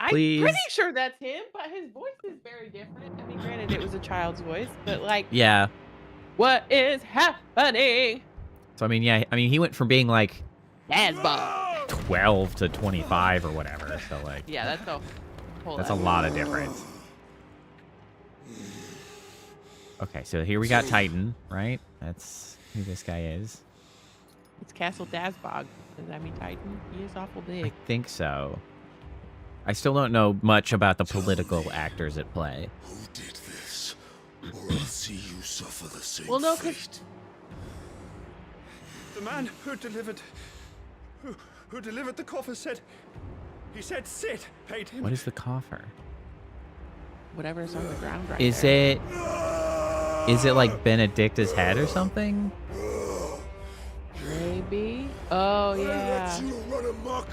I'm Please. pretty sure that's him, but his voice is very different. I mean, granted, it was a child's voice, but like, Yeah. what is happening? So, I mean, yeah. I mean, he went from being like Asbog. 12 to 25 or whatever. So, like, Yeah, that's a whole. that's a lot of difference. Okay, so here we got Titan, right? That's who this guy is. It's Castle Dazbog. Does that mean Titan? He is awful big. I think so. I still don't know much about the political actors at play. Who did this? Or I'll see you suffer the same Well, no, 'cause- fate. The man who delivered the coffer said, he said Sid paid him. What is the coffer? Whatever's on the ground right Is there. Is it like Benedicta's head or something? Maybe. Oh, I yeah. let you run amok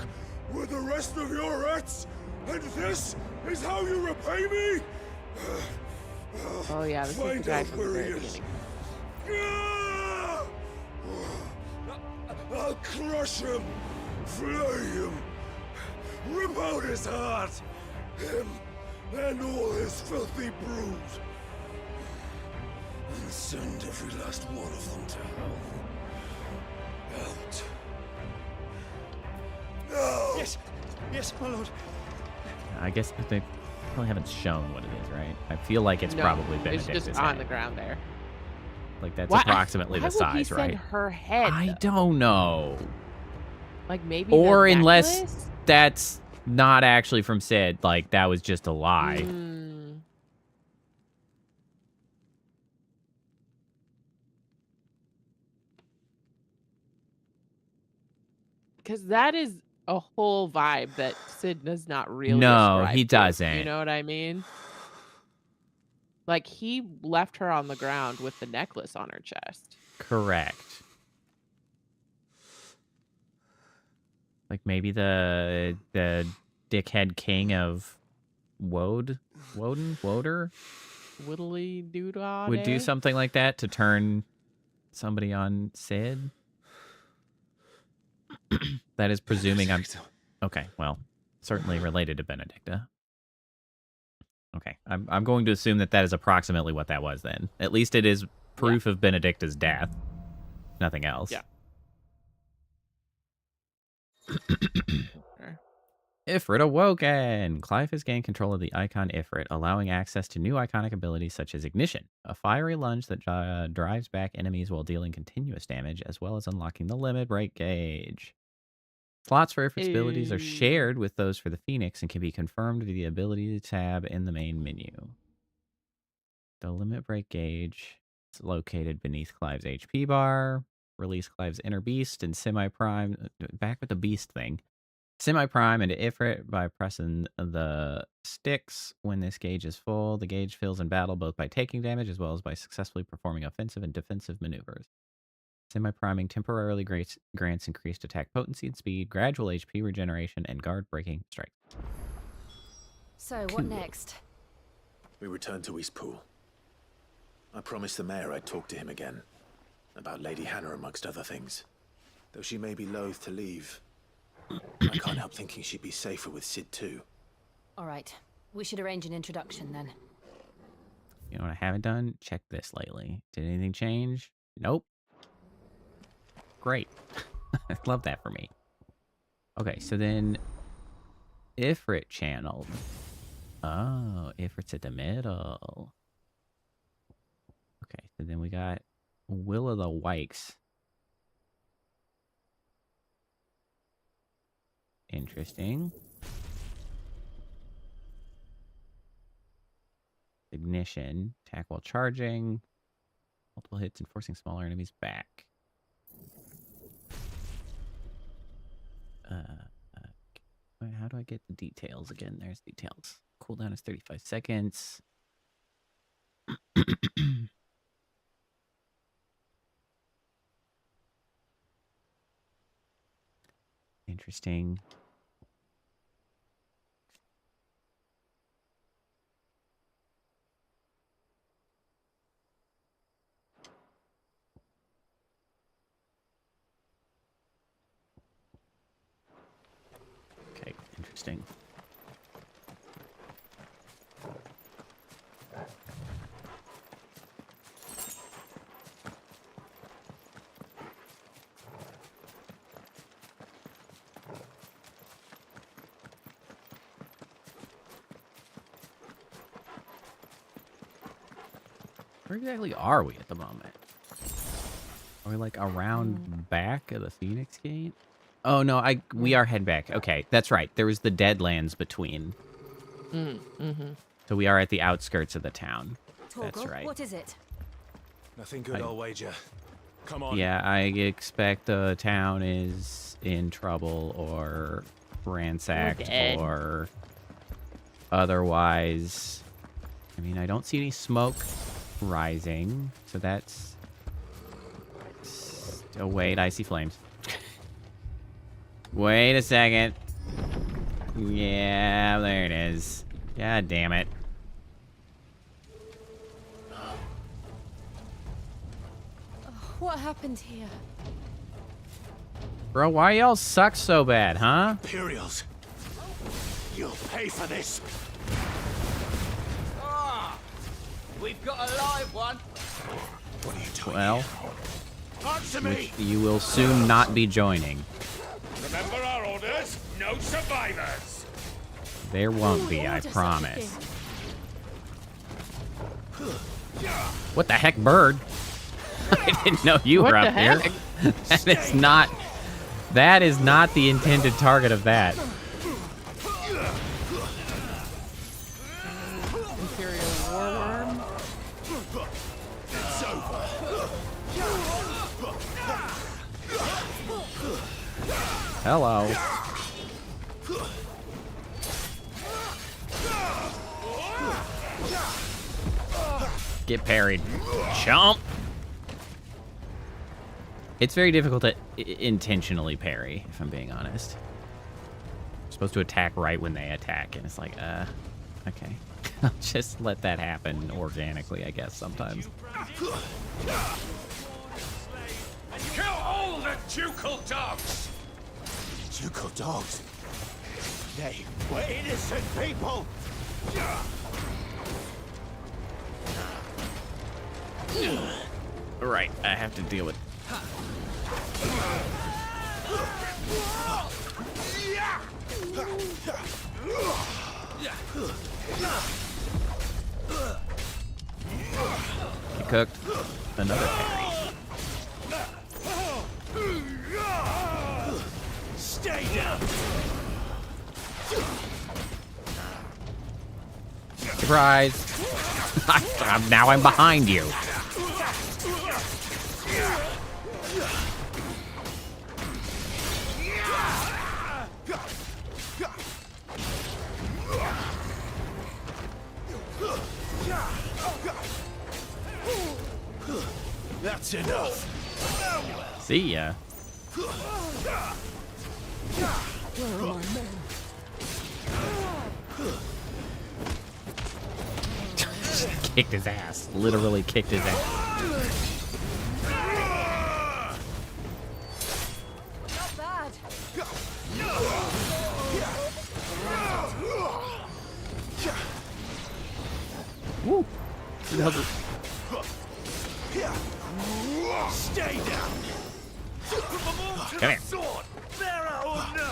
with the rest of your rats, and this is how you repay me? Oh, yeah. This is the Find guy out from the where very he is. beginning. I'll crush him, flay him, rip out his heart, him and all his filthy brood, and send every last one of them to hell. Out. No! Yes, my lord. I guess they probably haven't shown what it is, right? I feel like it's No, probably it's Benedicta's just on head. the ground there. Like that's Why- approximately why the would he size, send right? her head. I though? don't know. Like maybe. Or the unless necklace? that's not actually from Sid, like that was just a lie. Because that is a whole vibe that Sid does not really. No, ascribe he to. doesn't. You know what I mean? Like he left her on the ground with the necklace on her chest. Correct. Like maybe the dickhead king of Woder Whittly doodah would do something like that to turn somebody on Sid. That is presuming I'm okay. Well, certainly related to Benedicta. Okay, I'm going to assume that is approximately what that was then. At least it is proof of Benedicta's death. Nothing else. Yeah. Ifrit awoken! Clive has gained control of the icon Ifrit, allowing access to new iconic abilities such as Ignition, a fiery lunge that drives back enemies while dealing continuous damage, as well as unlocking the limit break gauge. Slots for Ifrit's abilities are shared with those for the Phoenix and can be confirmed via the ability tab in the main menu. The limit break gauge is located beneath Clive's HP bar. Release Clive's inner beast and semi-prime. Back with the beast thing. Semi-prime into Ifrit by pressing the sticks. When this gauge is full, the gauge fills in battle both by taking damage as well as by successfully performing offensive and defensive maneuvers. Semi-priming temporarily grants increased attack potency and speed, gradual HP regeneration, and guard-breaking strike. So, what next? We return to Eastpool. I promised the mayor I'd talk to him again. About Lady Hannah, amongst other things. Though she may be loath to leave, I can't help thinking she'd be safer with Sid too. All right. We should arrange an introduction then. You know what I haven't done? Check this lately. Did anything change? Nope. Great. I love that for me. Okay, so then Ifrit channeled. Oh, Ifrit's at the middle. Okay, so then we got Will of the Wikes. Interesting. Ignition. Attack while charging. Multiple hits and forcing smaller enemies back. How do I get the details again? There's details. Cooldown is 35 seconds. Interesting. Okay, interesting. Where exactly are we at the moment? Are we like around back of the Phoenix Gate? Oh no, we are head back. Okay, that's right. There was the Deadlands between. So we are at the outskirts of the town. That's Torgal, right. what is it? Nothing good, I'll wager. Come on. Yeah, I expect the town is in trouble or ransacked or otherwise. I mean, I don't see any smoke rising, so that's... Oh, wait, I see flames. Wait a second. Yeah, there it is. God damn it. What happened here? Bro, why y'all suck so bad, huh? Imperials. You'll pay for this. We've got a live one. What are you doing? Well, Answer me! you will soon not be joining. Remember our orders? No survivors! There won't be, I Order such a promise. thing. What the heck, bird? I didn't know you What were the up here. heck? That is not the intended target of that. Imperial Warworm. It's over. Hello. Get parried. Chomp. It's very difficult to intentionally parry, if I'm being honest. You're supposed to attack right when they attack, and it's like, okay. I'll just let that happen organically, I guess, sometimes. Kill all the ducal dogs! Ducal dogs. They were innocent people. Right, I have to deal with... You cooked. Another parry. Stay down! Surprise! Now I'm behind you. That's enough. See ya. Kicked his ass. Literally kicked his ass. Not bad. Woo. Stay down! Come here. Sword! Bearer or no?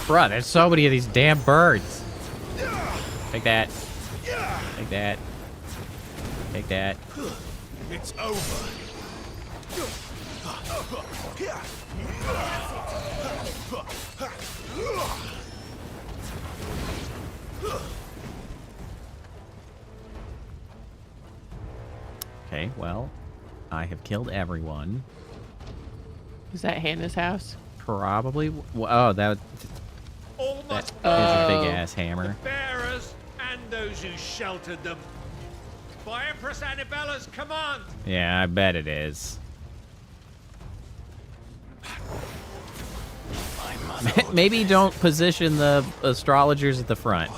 Bruh, there's so many of these damn birds. Take that. Take that. Take that. It's over. Okay, well, I have killed everyone. Is that Hannah's house? Probably. Oh, that All is must a big ass hammer. bearers and those who sheltered them. By Empress Annabella's command! Yeah, I bet it is. Maybe don't position the astrologers at the front.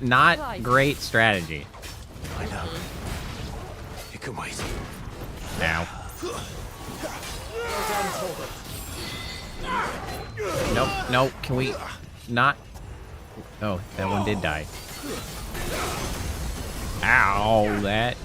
Not great strategy. I know. You can wait. Now. Nope, nope. Can we not? Oh, that one did die. Ow, that.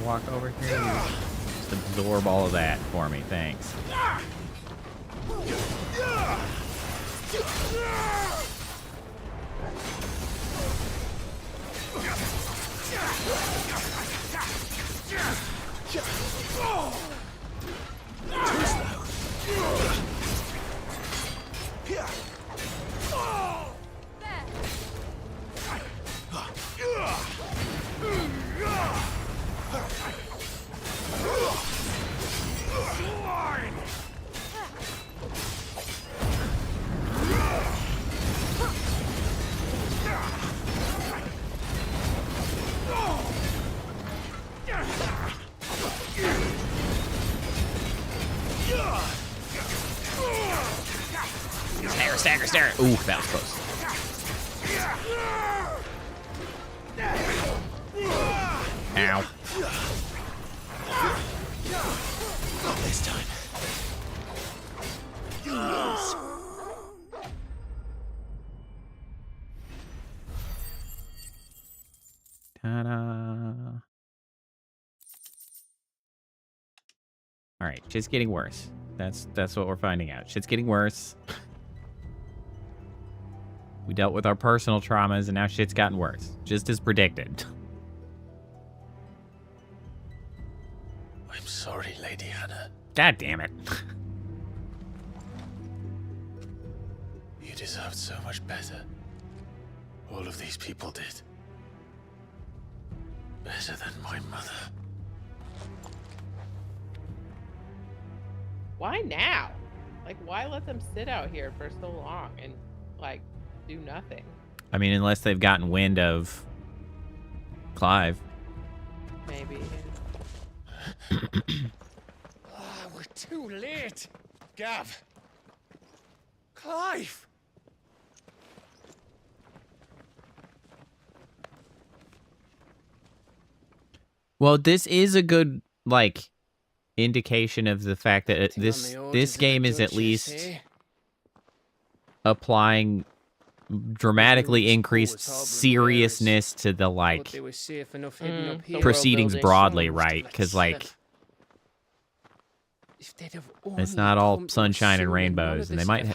walk over here? Just absorb all of that for me, thanks. Stagger. Ooh, that was close. Ow. Not this time. Ta-da. All right, shit's getting worse. That's what we're finding out. Shit's getting worse. We dealt with our personal traumas, and now shit's gotten worse. Just as predicted. I'm sorry, Lady Hannah. God damn it. You deserved so much better. All of these people did. Better than my mother. Why now? Like, why let them sit out here for so long and, like, do nothing? I mean, unless they've gotten wind of Clive. Maybe. We're too late. Gav. Clive. Well, this is a good, like, indication of the fact that this game is at least applying dramatically increased seriousness to the, like, proceedings broadly, right? Because, like, it's not all sunshine and rainbows, and they might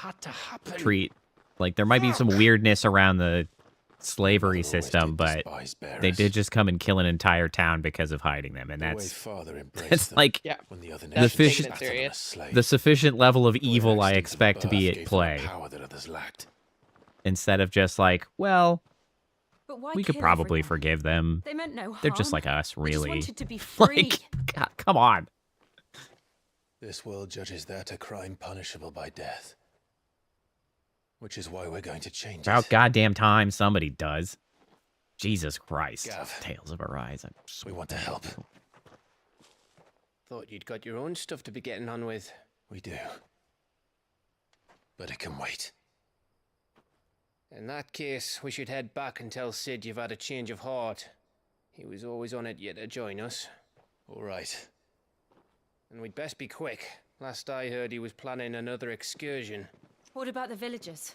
treat, like, there might be some weirdness around the slavery system, but they did just come and kill an entire town because of hiding them, and that's like the sufficient level of evil I expect to be at play, instead of just like, well, we could probably forgive them. They meant no harm. They're just like us, They just really. wanted to be free. Like, God, come on. This world judges that a crime punishable by death. Which is why we're going to change About it. goddamn time somebody does. Jesus Christ. Gav. Tales of Arise. We want to help. Thought you'd got your own stuff to be getting on with. We do. But it can wait. In that case, we should head back and tell Sid you've had a change of heart. He was always on it yet to join us. All right. And we'd best be quick. Last I heard, he was planning another excursion. What about the villagers?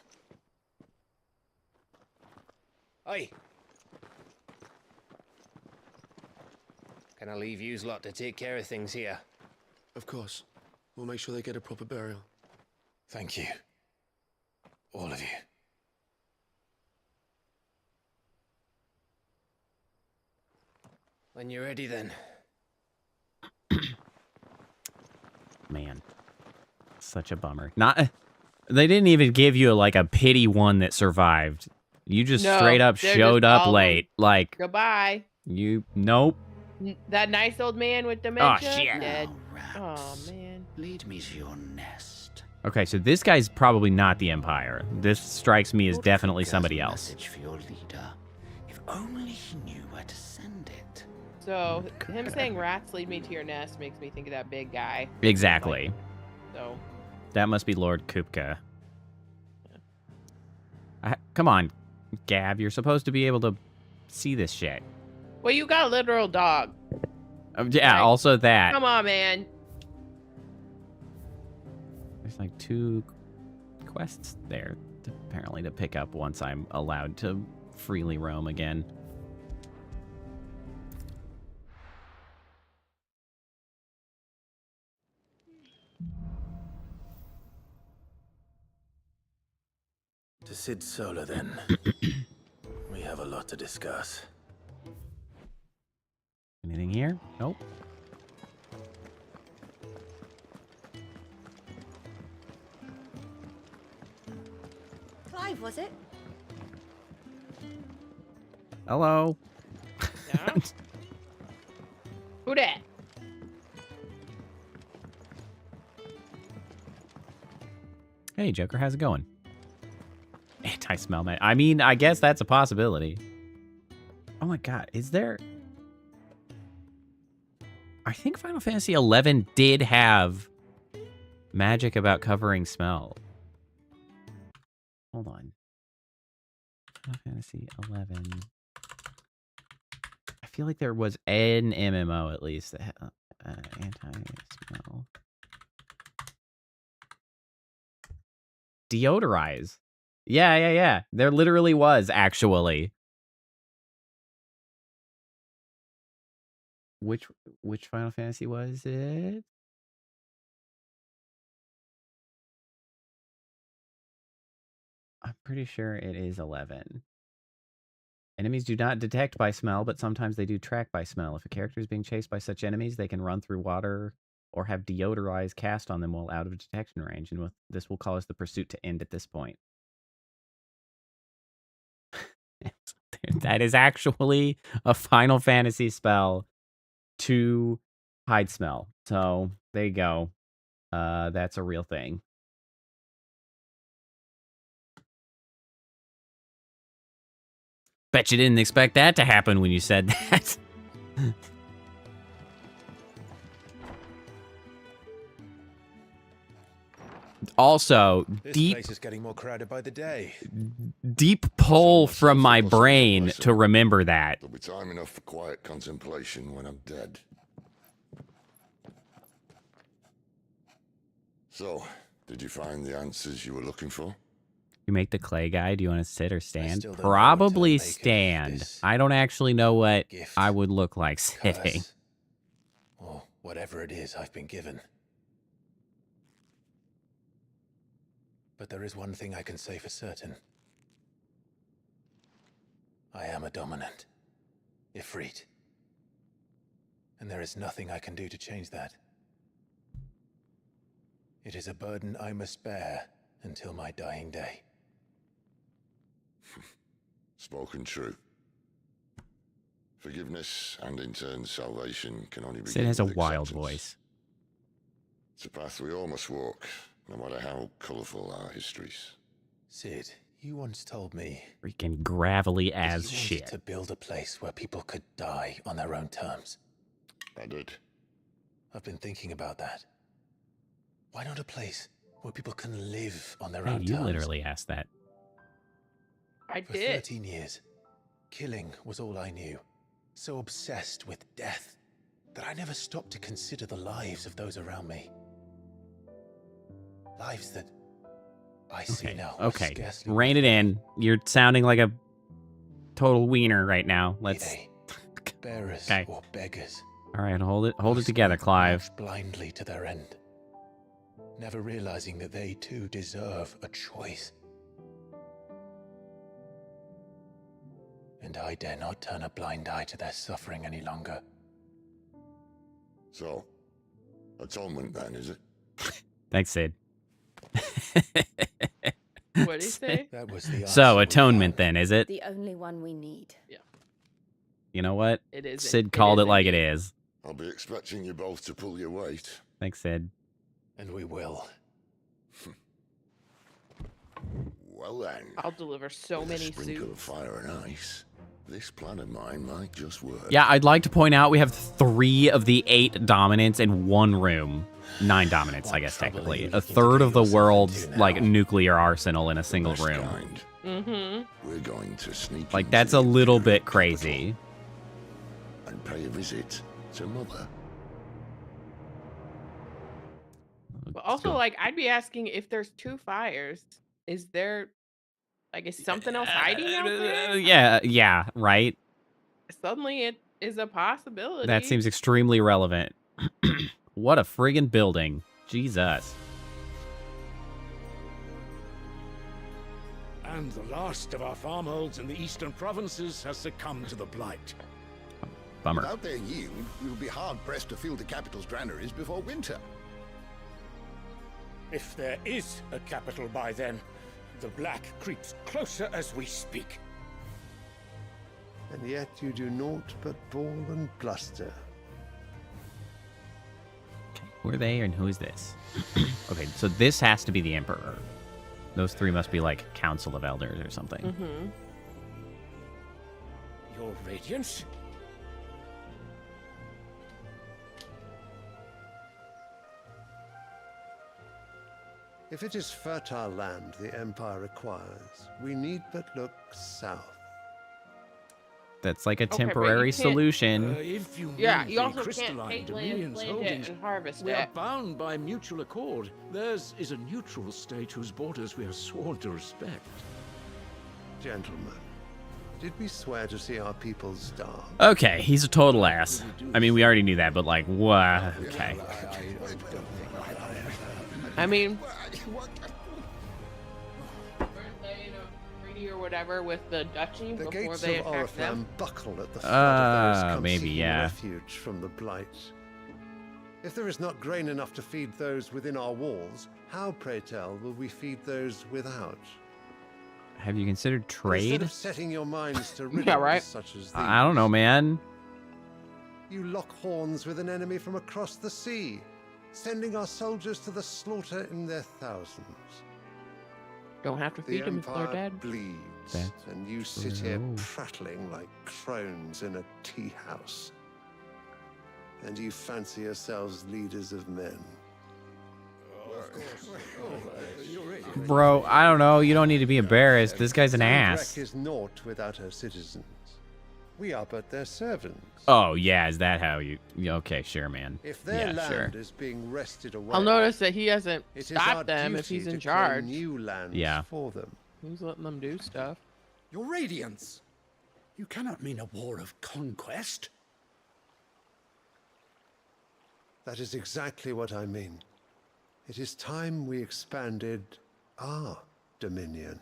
Aye. Can I leave yous lot to take care of things here? Of course. We'll make sure they get a proper burial. Thank you. All of you. When you're ready, then. Man. Such a bummer. They didn't even give you like a pity one that survived. You just straight up showed up late. Like, goodbye. Nope. That nice old man with dementia. Oh, shit. Dead. Now, Oh man. lead me to your nest. Okay, so this guy's probably not the Empire. This strikes me as What definitely figures somebody a else. Message for your leader. If only he knew where to send it. So him saying rats lead me to your nest makes me think of that big guy. Exactly. So That must be Lord Kupka. Come on, Gab. You're supposed to be able to see this shit. well, you got a literal dog. Yeah, Right. also that. Come on, man. There's like 2 quests there, apparently, to pick up once I'm allowed to freely roam again. Sid Solar, then. We have a lot to discuss. Anything here? Nope. Clive, was it? Hello. Yeah. Who dat? Hey, Joker, how's it going? Anti-smell man. I mean, I guess that's a possibility. Oh my god, is there... I think Final Fantasy XI did have magic about covering smell. Hold on. Final Fantasy XI. I feel like there was an MMO at least that had anti-smell. Deodorize. Yeah. There literally was, actually. Which Final Fantasy was it? I'm pretty sure it is 11. Enemies do not detect by smell, but sometimes they do track by smell. If a character is being chased by such enemies, they can run through water or have deodorize cast on them while out of detection range, and this will cause the pursuit to end at this point. That is actually a Final Fantasy spell to hide smell. So there you go. That's a real thing. Bet you didn't expect that to happen when you said that. Also, This place is getting more crowded by the day. Deep pull from my brain to remember that. There'll be time enough for quiet contemplation when I'm dead. So, did you find the answers you were looking for? You make the clay guy. Do you want to sit or stand? still don't know what to Probably make of stand. this I don't actually know what gift, I would look like sitting. Curse, or whatever it is I've been given. But there is one thing I can say for certain. I am a dominant. Ifrit. And there is nothing I can do to change that. It is a burden I must bear until my dying day. Spoken true. Forgiveness and in turn salvation can only be. Sid has a wild voice. It's a path we all must walk, no matter how colourful our histories. Sid, you once told me Freaking gravelly that as you shit. wanted to build a place where people could die on their own terms. I did. I've been thinking about that. Why not a place where people can live on their Hey, own you terms? literally asked that. I For did. 13 years, killing was all I knew. So obsessed with death that I never stopped to consider the lives of those around me. Lives that I see now. are Okay. scarcely Rein it in. You're sounding like a total wiener right now. be Let's. they bearers Okay. or beggars. All right, hold it Most together, Clive. march blindly to their end, never realizing that they too deserve a choice. And I dare not turn a blind eye to their suffering any longer. So, atonement then, is it? Thanks, Sid. What did he say? That was the So, answer we atonement found. then, is it? The only one we need. You know what? It is. Sid called it like it is. I'll be expecting you both to pull your weight. Thanks, Sid. And we will. Well then. I'll deliver so with many a sprinkle of suits. fire and ice, this plan of mine might just work. Yeah, I'd like to point out we have 3 of the 8 dominants in one room. 9 dominants, I guess, Trouble technically. you A looking to third do of the yourself world's, into like, now? nuclear arsenal in a single Best room. kind. Mm-hmm. We're going to sneak Like, into that's the a little Imperial bit crazy. capital and pay a visit to Mother. But also, like, I'd be asking if there's 2 fires. Is there, like, is something else hiding out there? Yeah, right? Suddenly, it is a possibility. That seems extremely relevant. What a friggin' building. Jesus. And the last of our farmholds in the eastern provinces has succumbed to the blight. Bummer. Without their yield, we will be hard-pressed to fill the capital's granaries before winter. If there is a capital by then, the black creeps closer as we speak. And yet you do naught but bawl and bluster. Who are they and who is this? Okay, so this has to be the Emperor. Those three must be like Council of Elders or something. Mm-hmm. Your Radiance? If it is fertile land the Empire requires, we need but look south. That's like a Okay, but you temporary can't- solution. If you Yeah, move you the also can't crystalline take Dominion's land holdings, it and harvest we it. are bound by mutual accord. Theirs is a neutral state whose borders we are sworn to respect. Gentlemen, did we swear to see our people starve? Okay, he's a total ass. I mean, we already knew that, but like, what? Okay. I mean, weren't they in a treaty or whatever with the duchy The before gates they of attacked them? Oriflamme buckle at the thought of those come maybe, seeking yeah. refuge from the blight. If there is not grain enough to feed those within our walls, how, pray tell, will we feed those without? Have you considered Instead trade? of setting your minds to Yeah, riddles right. such as these, I don't know, man. you lock horns with an enemy from across the sea, sending our soldiers to the slaughter in their thousands. Don't have to The feed them if they're Empire dead. bleeds, That's and you sit here true. prattling like crones in a tea house. And you fancy yourselves leaders of men. Bro, I don't know. You don't need to be embarrassed. This guy's an ass. Sanbreque is naught without her citizens. We are but their servants. Oh, yeah. Is that how you... yeah, okay, sure, man. If their Yeah, land sure. is being wrested away, I'll notice that he hasn't it is our stopped them if duty he's to in claim charge. new lands Yeah. for them. He's letting them do stuff. Your Radiance! You cannot mean a war of conquest. That is exactly what I mean. It is time we expanded our dominion.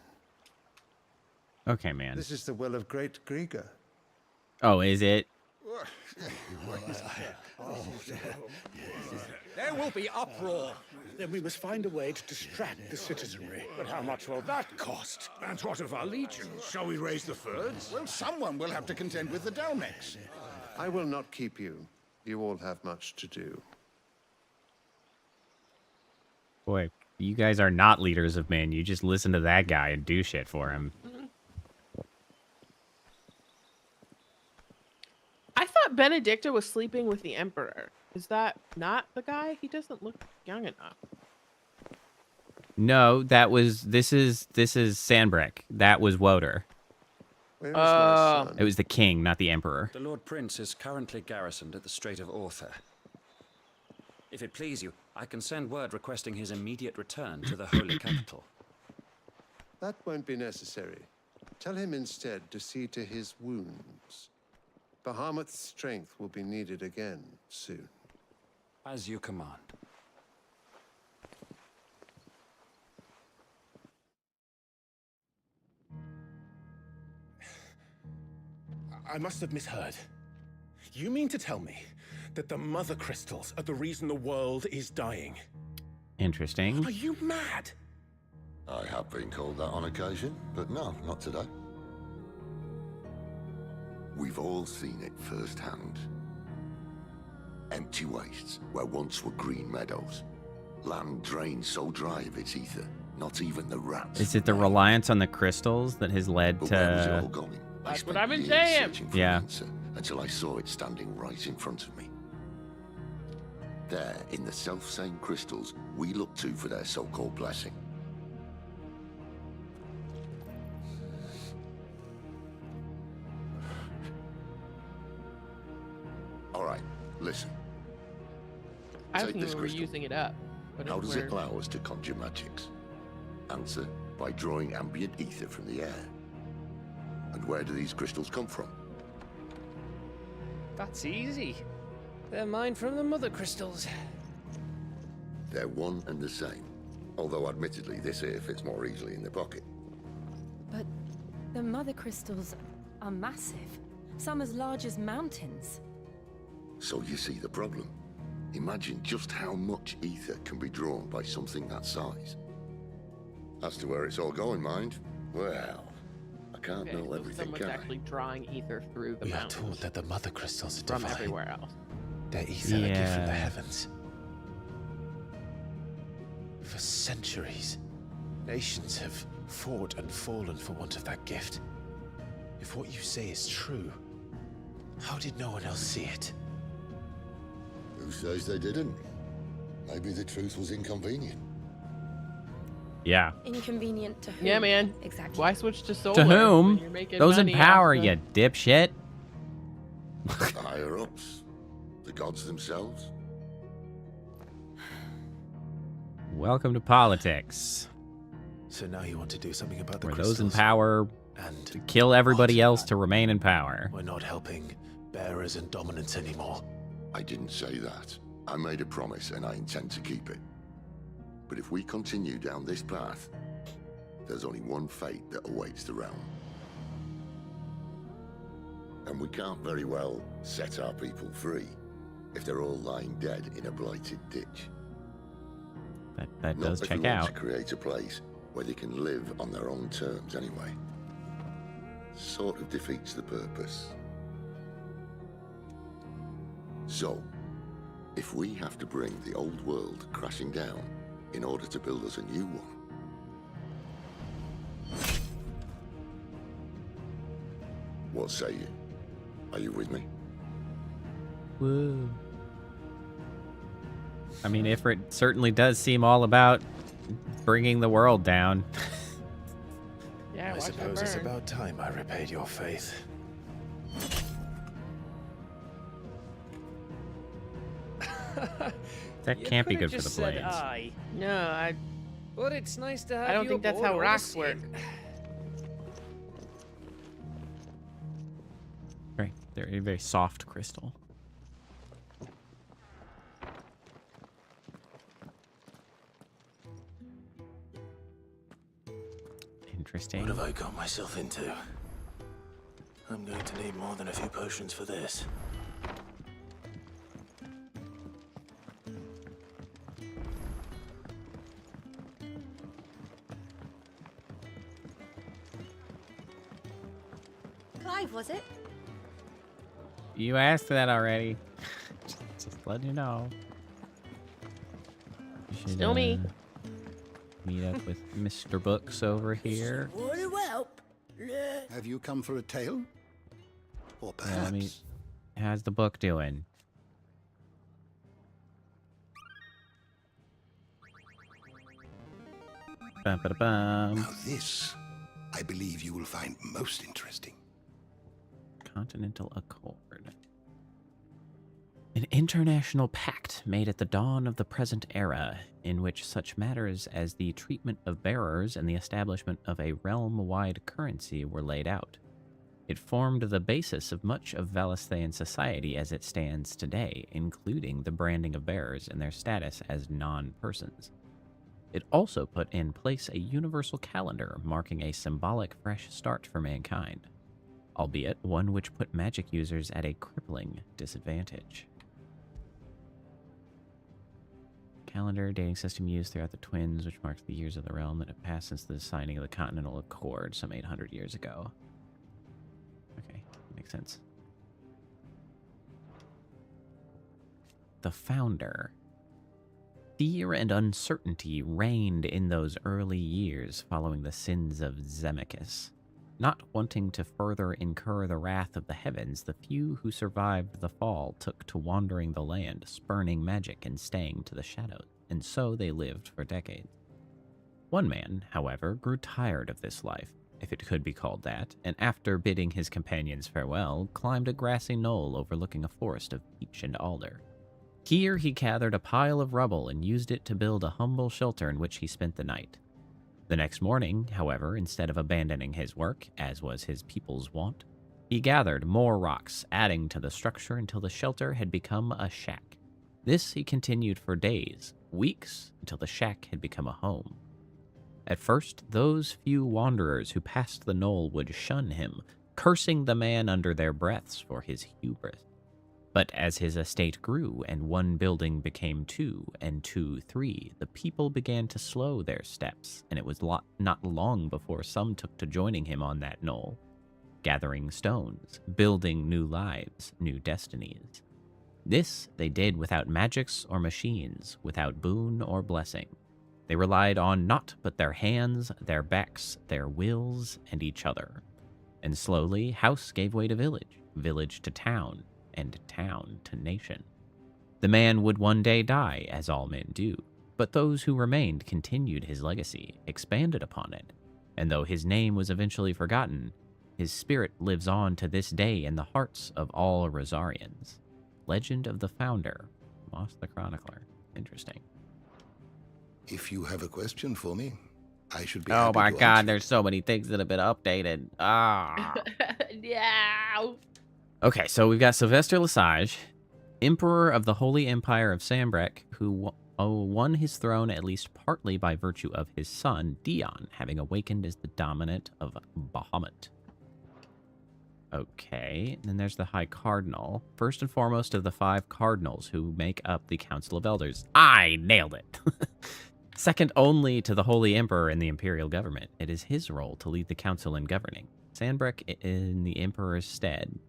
Okay, man. This is the will of great Grieger. Oh, is it? There will be uproar. Then we must find a way to distract the citizenry. But how much will that cost? And what of our legions? Shall we raise the thirds? Well, someone will have to contend with the Dalmex. I will not keep you. You all have much to do. Boy, you guys are not leaders of men. You just listen to that guy and do shit for him. I thought Benedicta was sleeping with the Emperor. Is that not the guy? He doesn't look young enough. No, that was... This is Sanbreque. That was Woder. Where is my son? It was the king, not the emperor. The Lord Prince is currently garrisoned at the Strait of Orther. If it please you, I can send word requesting his immediate return to the Holy Capital. That won't be necessary. Tell him instead to see to his wounds. Bahamut's strength will be needed again soon. As you command. I must have misheard. You mean to tell me that the mother crystals are the reason the world is dying? Interesting. Are you mad? I have been called that on occasion, but no, not today. We've all seen it firsthand. Empty wastes where once were green meadows. Land drained so dry of its ether, not even the rats. Is it the reliance on the crystals that has led But where was it all to... going? That's I what spent I've been years saying. searching for Yeah. an answer until I saw it standing right in front of me. There, in the self-same crystals we look to for their so-called blessing. All right, listen. I Take think this we were crystal. using it up. But How it's does it weird. allow us to conjure magics? Answer, by drawing ambient ether from the air. And where do these crystals come from? That's easy. They're mine from the mother crystals. They're one and the same. Although admittedly this here fits more easily in the pocket. The mother crystals are massive. Some as large as mountains. So you see the problem. Imagine just how much ether can be drawn by something that size. As to where it's all going, mind, well, I can't know everything, someone's can I? actually drawing ether through the We are mountains taught that the mother crystals are from divine. everywhere else. They're ether, a gift from the Yeah. heavens. For centuries, nations have fought and fallen for want of that gift. If what you say is true, how did no one else see it? Who says they didn't? Maybe the truth was inconvenient. Yeah. Inconvenient to whom? Yeah, man. Exactly. Why switch to solar? To when whom? you're making Those in money power, off you dipshit. The higher-ups, the gods themselves. Welcome to politics, So now you want to do something about the where crystals? those in power And kill everybody what? else to remain in power. We're not helping bearers and dominance anymore. I didn't say that. I made a promise and I intend to keep it. But if we continue down this path, there's only one fate that awaits the realm. And we can't very well set our people free if they're all lying dead in a blighted ditch. That does Not if check we want out. to create a place where they can live on their own terms anyway. Sort of defeats the purpose. So, if we have to bring the old world crashing down in order to build us a new one, what say you? Are you with me? Woo. I mean, Ifrit certainly does seem all about bringing the world down. Yeah, I watch it suppose it's burn. about time I repaid your faith. That You can't be coulda good for the just said blades. aye. No, But it's nice to have I don't you think that's aboard how all the rocks work. same. Right, they're a very soft crystal. Interesting. What have I got myself into? I'm going to need more than a few potions for this. Clive, was it? You asked that already. Just letting you know. You should, Still me. Meet up with Mr. Books over here. Have you come for a tale? Or Yeah, perhaps... I mean, how's the book doing? Bum. Now this, I believe you will find most interesting. Continental Accord. An international pact made at the dawn of the present era, in which such matters as the treatment of bearers and the establishment of a realm-wide currency were laid out. It formed the basis of much of Valisthaean society as it stands today, including the branding of bearers and their status as non-persons. It also put in place a universal calendar marking a symbolic fresh start for mankind, albeit one which put magic users at a crippling disadvantage. Calendar, dating system used throughout the Twins, which marks the years of the realm that have passed since the signing of the Continental Accord some 800 years ago. Okay, makes sense. The Founder. Fear and uncertainty reigned in those early years following the sins of Zemachus. Not wanting to further incur the wrath of the heavens, the few who survived the fall took to wandering the land, spurning magic and staying to the shadows, and so they lived for decades. One man, however, grew tired of this life, if it could be called that, and after bidding his companions farewell, climbed a grassy knoll overlooking a forest of beech and alder. Here he gathered a pile of rubble and used it to build a humble shelter in which he spent the night. The next morning, however, instead of abandoning his work, as was his people's wont, he gathered more rocks, adding to the structure until the shelter had become a shack. This he continued for days, weeks, until the shack had become a home. At first, those few wanderers who passed the knoll would shun him, cursing the man under their breaths for his hubris. But as his estate grew and one building became 2 and 2 3, the people began to slow their steps, and it was not long before some took to joining him on that knoll, gathering stones, building new lives, new destinies. This they did without magics or machines, without boon or blessing. They relied on naught but their hands, their backs, their wills, and each other. And slowly, house gave way to village, village to town, and town to nation. The man would one day die, as all men do, but those who remained continued his legacy, expanded upon it, and though his name was eventually forgotten, his spirit lives on to this day in the hearts of all Rosarians. Legend of the Founder, Moss the Chronicler. Interesting. If you have a question for me, I should be Oh happy my to god, answer. there's so many things that have been updated. Ah. Yeah. Okay, so we've got Sylvester Lesage, Emperor of the Holy Empire of Sambrek, who won his throne at least partly by virtue of his son, Dion, having awakened as the dominant of Bahamut. Okay, and then there's the High Cardinal, first and foremost of the 5 cardinals who make up the Council of Elders. I nailed it! Second only to the Holy Emperor in the Imperial government, it is his role to lead the council in governing. Sandbrek in the Emperor's stead.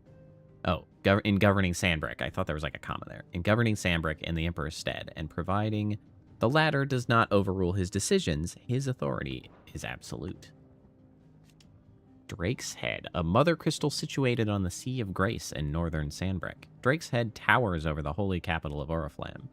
Oh, in governing Sandbrek. I thought there was like a comma there. In governing Sandbrek in the Emperor's stead, and providing the latter does not overrule his decisions, his authority is absolute. Drake's Head, a mother crystal situated on the Sea of Grace in northern Sandbrek. Drake's Head towers over the holy capital of Oriflamme.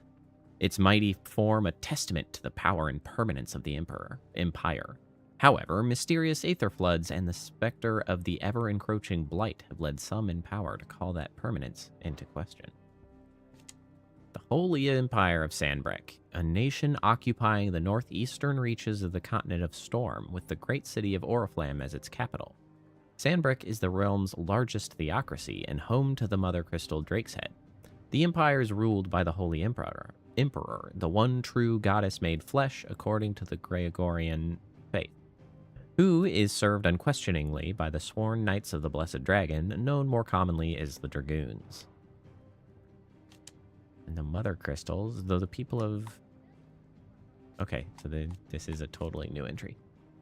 Its mighty form a testament to the power and permanence of the empire. However, mysterious aether floods and the specter of the ever-encroaching blight have led some in power to call that permanence into question. The Holy Empire of Sandbrek, a nation occupying the northeastern reaches of the continent of Storm, with the great city of Oriflamme as its capital. Sandbrek is the realm's largest theocracy and home to the Mother Crystal Drake's Head. The empire is ruled by the Holy Emperor, the one true goddess made flesh according to the Gregorian faith, who is served unquestioningly by the sworn Knights of the Blessed Dragon, known more commonly as the Dragoons. And the Mother Crystals, though the people of... Okay, so this is a totally new entry.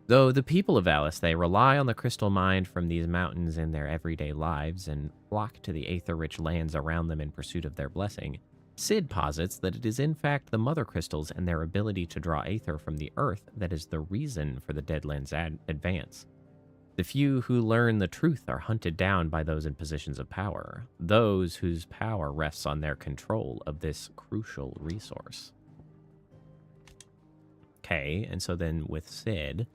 Though the people of Alice, they rely on the crystal mined from these mountains in their everyday lives and flock to the aether-rich lands around them in pursuit of their blessing, Sid posits that it is in fact the Mother Crystals and their ability to draw aether from the earth that is the reason for the Deadlands' advance. The few who learn the truth are hunted down by those in positions of power, those whose power rests on their control of this crucial resource. Okay, and so then with Sid,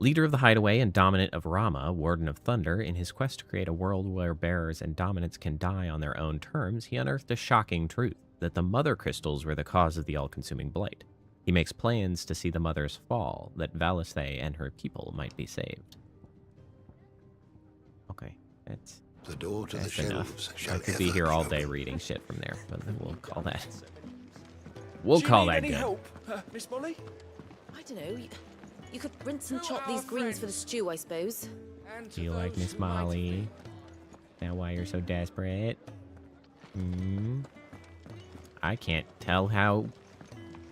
leader of the Hideaway and dominant of Rama, Warden of Thunder, in his quest to create a world where bearers and dominants can die on their own terms, he unearthed a shocking truth, that the Mother Crystals were the cause of the all-consuming blight. He makes plans to see the Mothers fall, that Valisthae and her people might be saved. Okay, that's The door to the enough. shelves I shall could be ever here all open. day reading shit from there, but we'll call that. We'll call that good. help, Miss Molly? I don't know. You could rinse and chop these greens for the stew, I suppose. Do you like Miss Molly? Now why you're so desperate? I can't tell how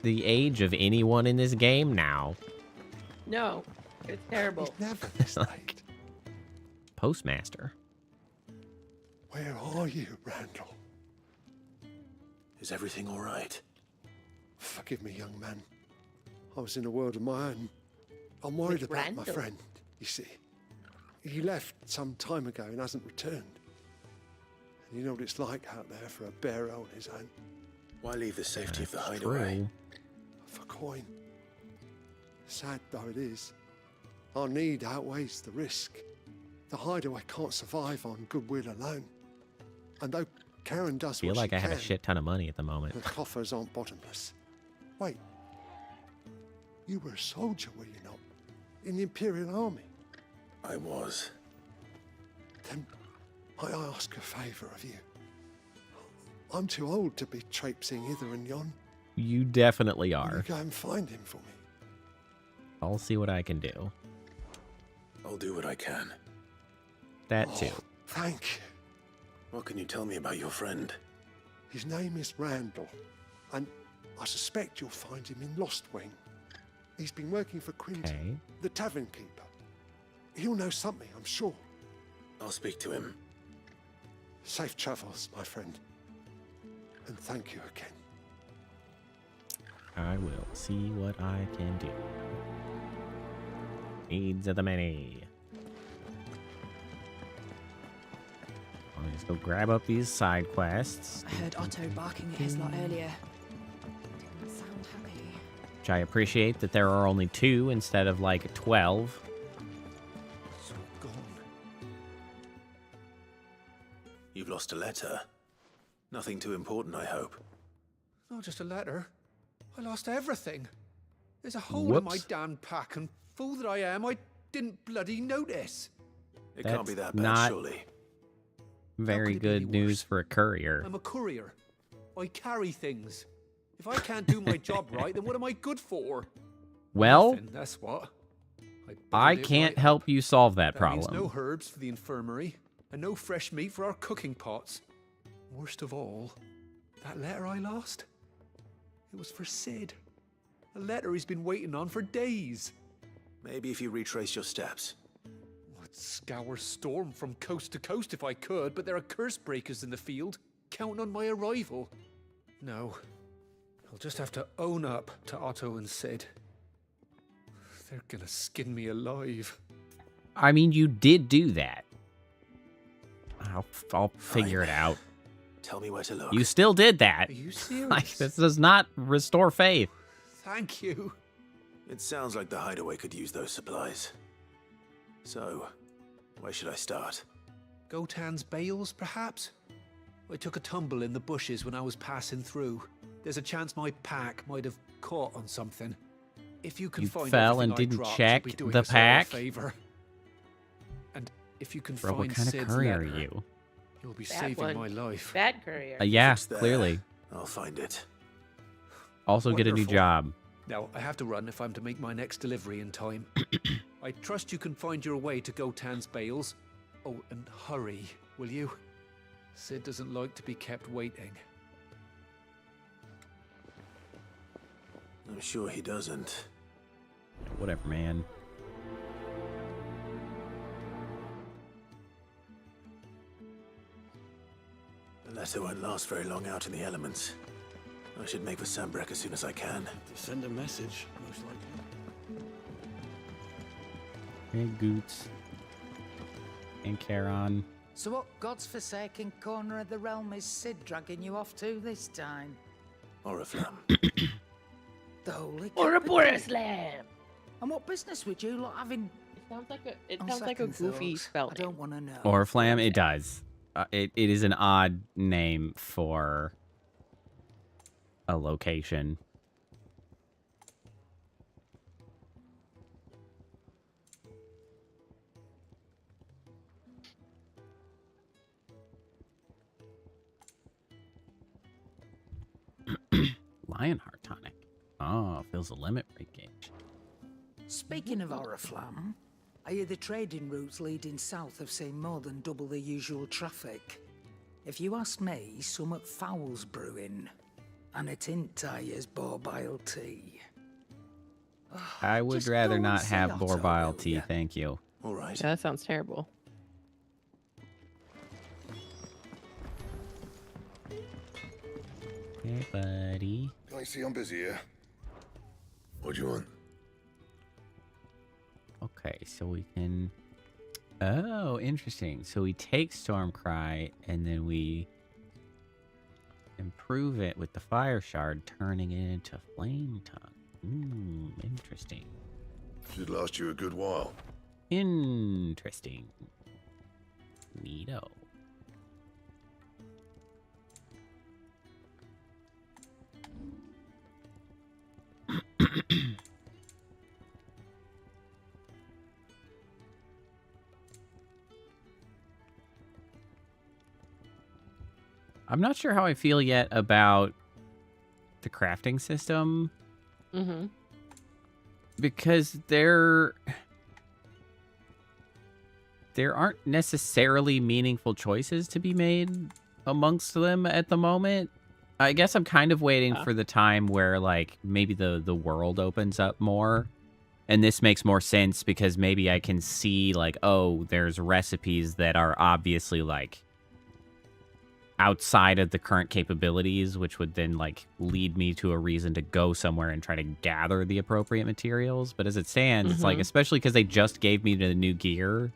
the age of anyone in this game now. No, it's terrible. Never Like, Postmaster. Where are you, Randall? Is everything all right? Forgive me, young man. I was in a world of my own. I'm worried With about my Randall? friend, you see. He left some time ago and hasn't returned. And you know what it's like out there for a bearer on his own. Why leave the safety of the That's hideaway? true. For coin. Sad though it is, our need outweighs the risk. The hideaway can't survive on goodwill alone. And though Karen does I feel what like she I have a can, shit ton of money at the moment. the coffers aren't bottomless. Wait. You were a soldier, were you not? In the Imperial Army? I was. Then might I ask a favour of you? I'm too old to be traipsing hither and yon. You definitely Will are. you go and find him for me? I'll see what I can do. I'll do what I can. That too. Thank you. What can you tell me about your friend? His name is Randall, and I suspect you'll find him in Lost Wing. He's been working for Quinton, the tavern keeper. He'll know something, I'm sure. I'll speak to him. Safe travels, my friend. And thank you again. I will see what I can do. Needs of the many. I'll just go grab up these side quests. I heard Otto barking at his lot earlier. Didn't sound happy. Which I appreciate that there are only 2 instead of like 12. So gone. You've lost a letter. Nothing too important, I hope. Not just a letter. I lost everything. There's a hole in my Whoops. damn pack, and fool that I am, I didn't bloody notice. It can't be That's that bad, not surely. Very good news for a courier. I'm a courier. I carry things. If I can't do my job right, then what am I good for? Well, Nothing, that's what. I can't help you solve that Means problem. no herbs for the infirmary, and no fresh meat for our cooking pots. Worst of all, that letter I lost, it was for Sid. A letter he's been waiting on for days. Maybe if you retrace your steps. I'd scour Storm from coast to coast if I could, but there are curse breakers in the field, counting on my arrival. No, I'll just have to own up to Otto and Sid. They're gonna skin me alive. I mean, you did do that. I'll figure it out. Tell me where to look. You still did that. Are you serious? Like, this does not restore faith. Thank you. It sounds like the hideaway could use those supplies. So, where should I start? Gotan's bales, perhaps? I took a tumble in the bushes when I was passing through. There's a chance my pack might have caught on something. If you can You find fell everything and I didn't dropped, check you'll be doing the us all a pack? favor. And if you can Bro, find what kind of Sid's courier are letter, you? you'll be Bad saving one. my life. Bad courier. Yeah, It's there. clearly. I'll find it. Also get a new Wonderful. job. Now, I have to run if I'm to make my next delivery in time. I trust you can find your way to Gotan's bales. Oh, and hurry, will you? Sid doesn't like to be kept waiting. I'm sure he doesn't. Whatever, man. The letter won't last very long out in the elements. I should make for Sambrek as soon as I can. Send a message, most likely. Hey, Goots. And Charon. So what God's forsaken corner of the realm is Sid dragging you off to this time? Oriflamme. The holy Oriflamme. Slam. And what business would you lot having? It On sounds like a second goofy thought, spelling. I don't want to know. Oriflamme, it does. It is an odd name for a location. Lionheart tonic. Oh, fills a limit break gauge. Speaking of Oriflamme, I hear the trading routes leading south have seen more than double the usual traffic. If you ask me, somewhat foul's brewing. And it ain't Tyre's borbile tea. I would Just rather go and not see have Otto, borbile will tea, ya? thank you. All right. Yeah, that sounds terrible. Hey, buddy. I see I'm busy here. What do you want? Okay, so we can... Oh, interesting. So we take Stormcry, and then we improve it with the Fire Shard, turning it into Flame Tongue. Interesting. Should last you a good while. Interesting. Neato. I'm not sure how I feel yet about the crafting system. Mm-hmm. because there aren't necessarily meaningful choices to be made amongst them at the moment. I guess I'm kind of waiting for the time where, like, maybe the world opens up more. And this makes more sense because maybe I can see, like, oh, there's recipes that are obviously, like, outside of the current capabilities, which would then, like, lead me to a reason to go somewhere and try to gather the appropriate materials. But as it stands, it's like, especially because they just gave me the new gear.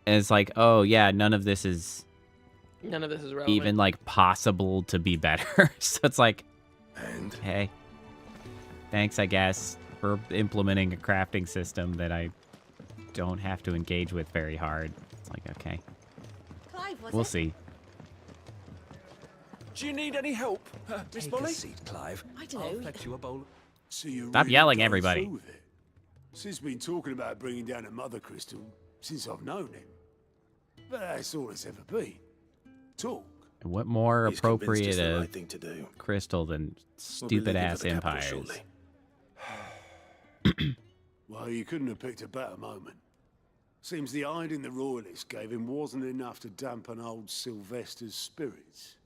And it's like, oh, yeah, none of this is relevant. even, like, possible to be better. So it's like, hey, thanks, I guess, for implementing a crafting system that I don't have to engage with very hard. It's like, okay, we'll see. Do you need any help, Miss Take Molly? a seat, Clive. I don't I'll know. fetch you a bowl. So you're Stop really yelling, going everybody. through with it? Sis been talking about bringing down a mother crystal since I've known him. But that's all it's ever been. Talk. What more He's convinced appropriate it's the a right thing to do. crystal than We'll be stupid leaving ass for the capital empires? shortly. Well, you couldn't have picked a better moment. Seems the hiding the royalists gave him wasn't enough to dampen old Sylvester's spirits.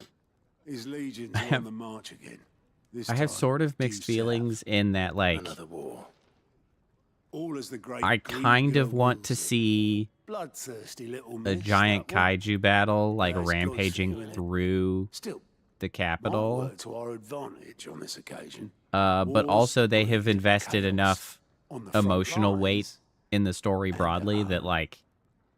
His legions are on the march again. This I have time sort of due mixed feelings in that, like, Another war. All as the great I kind of want to see bloodthirsty little a miss, giant that one. kaiju battle, like, That's good for you, rampaging innit? through Still, the might capital. work to our advantage on this occasion. But Wars also they have breed invested chaos enough on the front emotional lines. weight in the story broadly that, like,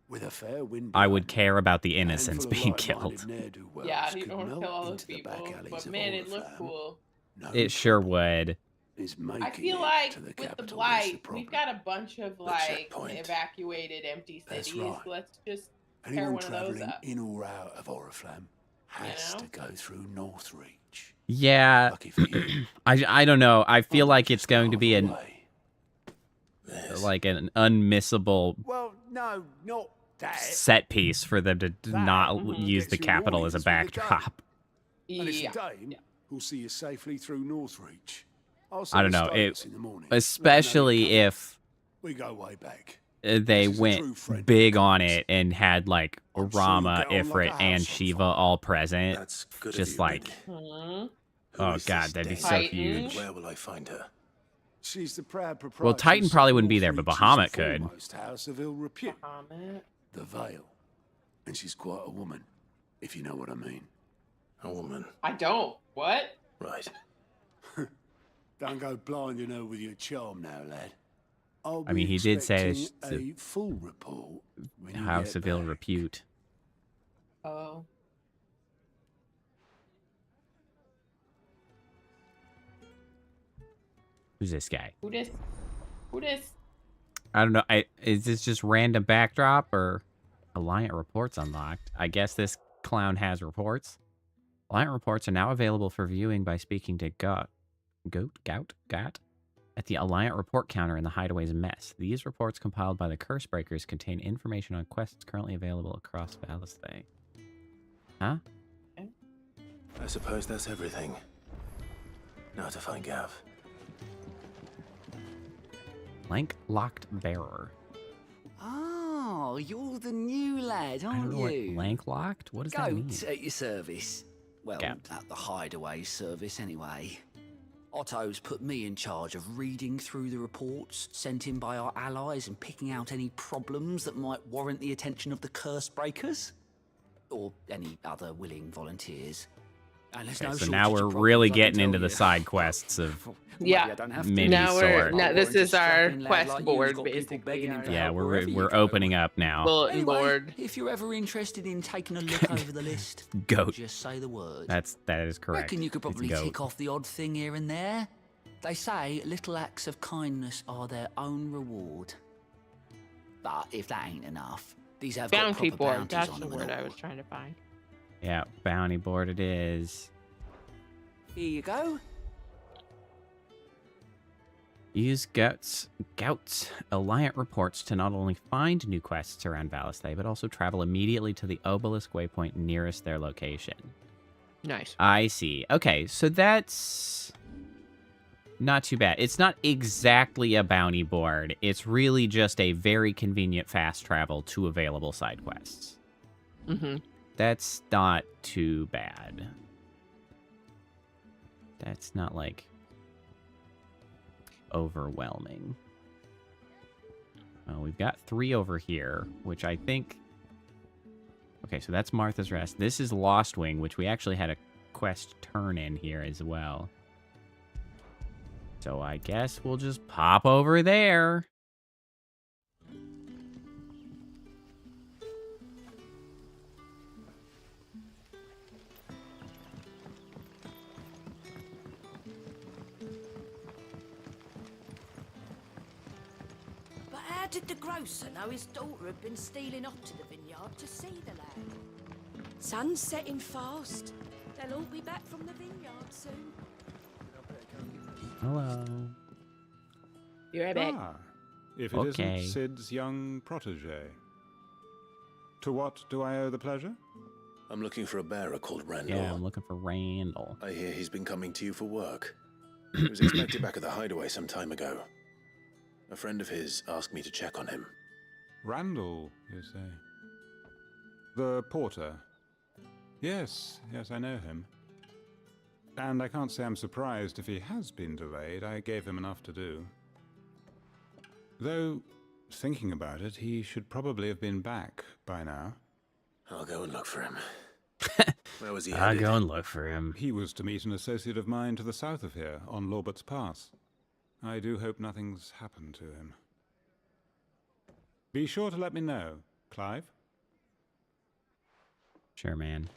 With a fair wind I would behind care about the a innocents handful of being like-minded killed. ne'er-do-wells Yeah, you could don't want to melt kill all those into the people, back alleys but of man, it Oriflamme. looked cool. No It sure would. is I making feel it like to the with the capital is the blight, problem. we've got a bunch of like checkpoint. evacuated empty That's cities. right. Let's just tear Anyone one of those travelling up. in or out of Oriflamme has know? to go through Northreach. Yeah, Lucky for you. I don't know. I feel like it's going to be Way. like an unmissable Well, no, not that. set piece for them to not use Gets the your capital as a warnings with the backdrop. And it's Yeah. the dame who'll see you safely through Northreach. I'll I don't send know. a It, status in the morning. Let me know especially you're coming. if We go way back. they This is a true went friend big on it and had like I'm sure Rama, you'll get on like Ifrit, a and house on Shiva fire. all present. That's good Just of you, like, Biddy. Hmm. Who oh is god, this that'd be dame? so Titan? huge. Where will I find her? She's the proud proprietor. Well, Titan probably wouldn't be there, but Bahamut could. Foremost house of ill repute, Bahamut. the Vale, and she's quite a woman, if you know what I mean. A woman. I don't. What? Right. Don't go blinding her with your charm now, lad. I'll I mean, be he did say expecting it's a full report when you House get of ill back. repute. Oh. Who's this guy? Who this? Who this? I don't know. Is this just random backdrop or Alliant reports unlocked? I guess this clown has reports. Alliant reports are now available for viewing by speaking to Gout at the Alliant report counter in the Hideaway's mess. These reports compiled by the Cursebreakers contain information on quests currently available across Valisthay. Huh? I suppose that's everything. Now to find Gav. Lank Locked Bearer. Oh, you're the new lad, I aren't don't know you? what Lank Locked? What does that mean? Goat at your service. Well, Goat. at the Hideaway service, anyway. Otto's put me in charge of reading through the reports sent in by our allies and picking out any problems that might warrant the attention of the Cursebreakers. Or any other willing volunteers. And there's Okay, no so shortage now of we're problems, really I can getting tell into the you. side quests of Yeah. I don't have to. mini Now sword. this is our Strapping lad quest like you's board, got people basically. begging him our for Yeah, help wherever you we're go. opening up now. bulletin Anyway, board. if you're ever interested in taking a look over the list, Goat. just say the word. That is correct. Reckon you could It's probably goat. tick off the odd thing here and there. They say little acts of kindness are their own reward. But if that ain't enough, these have Bounty got proper board. bounties That's on the them word and I all. was trying to find. Yeah, bounty board it is. Here you go. Use Gout's Alliant reports to not only find new quests around Valisthay, but also travel immediately to the obelisk waypoint nearest their location. Nice. I see. Okay, so that's Not too bad. It's not exactly a bounty board. It's really just a very convenient fast travel to available side quests. Mm-hmm. That's not too bad. That's not, like, overwhelming. We've got 3 over here, which I think... Okay, so that's Martha's Rest. This is Lost Wing, which we actually had a quest turn in here as well. So I guess we'll just pop over there. But how did the grocer know his daughter had been stealing off to the vineyard to see the lad? Sun's setting fast. They'll all be back from the vineyard soon. Hello. Be right back. Ah, if it Okay. isn't Sid's young protege. To what do I owe the pleasure? I'm looking for a bearer called Randall. Yeah, I'm looking for Randall. I hear he's been coming to you for work. He was expected back at the hideaway some time ago. A friend of his asked me to check on him. Randall, you say? The porter? Yes, I know him. And I can't say I'm surprised if he has been delayed. I gave him enough to do. Though, thinking about it, he should probably have been back by now. I'll go and look for him. Where was he I'll headed? go and look for him. He was to meet an associate of mine to the south of here, on Lorbert's Pass. I do hope nothing's happened to him. Be sure to let me know, Clive. Sure, man.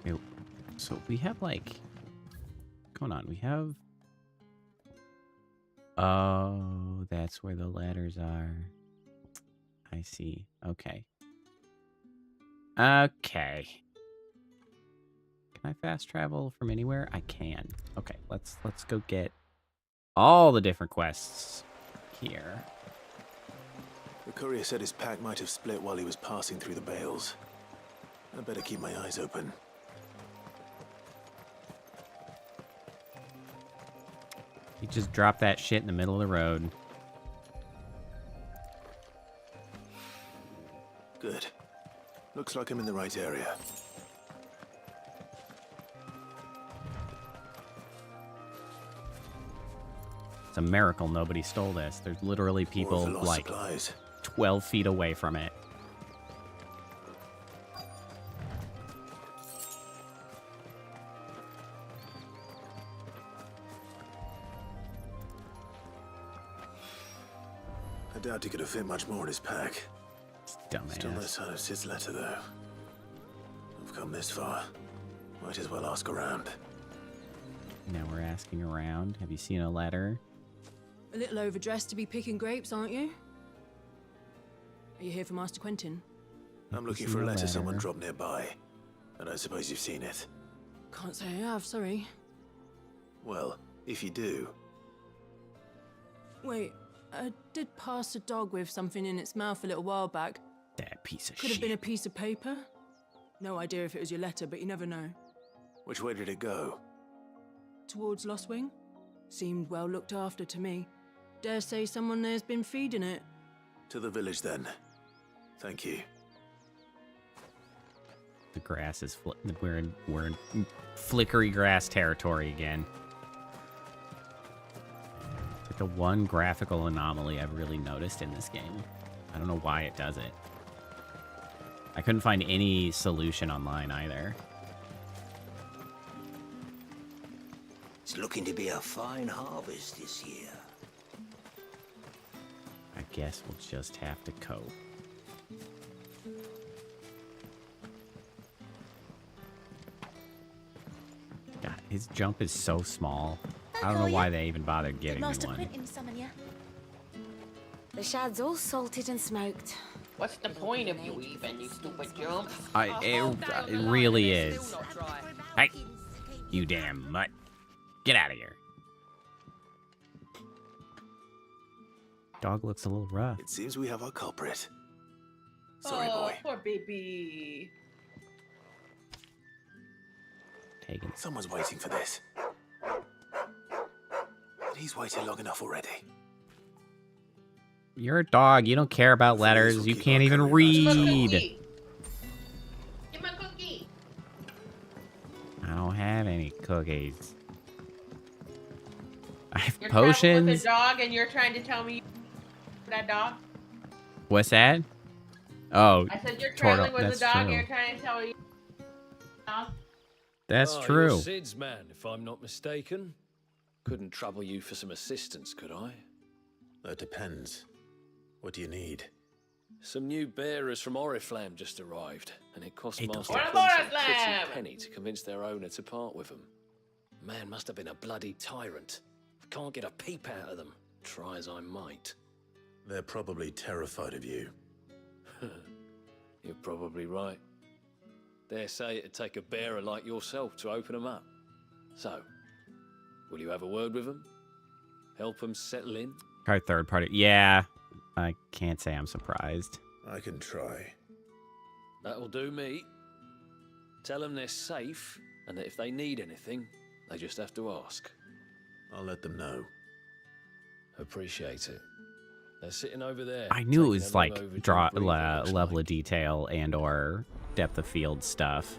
Okay, so we have, like... Hold on, we have... Oh, that's where the letters are. I see. Okay. Okay. Can I fast travel from anywhere? I can. Okay, let's go get all the different quests here. The courier said his pack might have split while he was passing through the bales. I better keep my eyes open. He just dropped that shit in the middle of the road. Good. Looks like I'm in the right area. It's a miracle nobody stole this. There's literally people like 12 feet away from it. I doubt he could have fit much more in his pack. Dumbass. Still no sign of Sid's letter, though. I've come this far. Might as well ask around. Now we're asking around. Have you seen a letter? A little overdressed to be picking grapes, aren't you? Are you here for Master Quentin? I'm looking for a letter someone dropped nearby. And I suppose you've seen it. Can't say I have, sorry. Well, if you do... Wait, I did pass a dog with something in its mouth a little while back. That piece of Could have been a piece of paper. No idea if it was your letter, but you never know. Which way did it go? Towards Lost Wing? Seemed well looked after to me. Dare say someone there's been feeding it. To the village, then. Thank you. The grass is we're in flickery grass territory again. It's like the one graphical anomaly I've really noticed in this game. I don't know why it does it. I couldn't find any solution online either. It's looking to be a fine harvest this year. I guess we'll just have to cope. God, his jump is so small. I don't know why they even bothered giving me Master one. Quentin summon ya? The shad's all salted and smoked. What's the point of you even, you stupid jump? It really is. Hey, you damn mutt. Get out of here. Dog looks a little rough. It seems we have our culprit. Sorry, boy. Poor baby. Pagan. Someone's waiting for this. But he's waited long enough already. You're a dog. You don't care about letters. You can't even read. Give me a cookie. I don't have any cookies. I have You're traveling potions. with a dog and you're trying to tell me that dog? What's that? Oh, I said you're traveling with that's a dog true. and you're trying to tell me dog? That's You're true. Sid's man, if I'm not mistaken. Couldn't trouble you for some assistance, could I? That depends. What do you need? Some new bearers from Oriflamme just arrived, and it cost Hey, Master What Quentin about a pretty Oriflamme? penny to convince their owner to part with them. Man must have been a bloody tyrant. I can't get a peep out of them, try as I might. They're probably terrified of you. You're probably right. Dare say it'd take a bearer like yourself to open them up. So, will you have a word with them? Help them settle in? Try third party. Yeah. I can't say I'm surprised. I can try. That'll do me. Tell them they're safe, and that if they need anything, they just have to ask. I'll let them know. Appreciate it. They're sitting over there. I knew it taking was a long like overdue draw breather, looks level of detail and or depth of field stuff.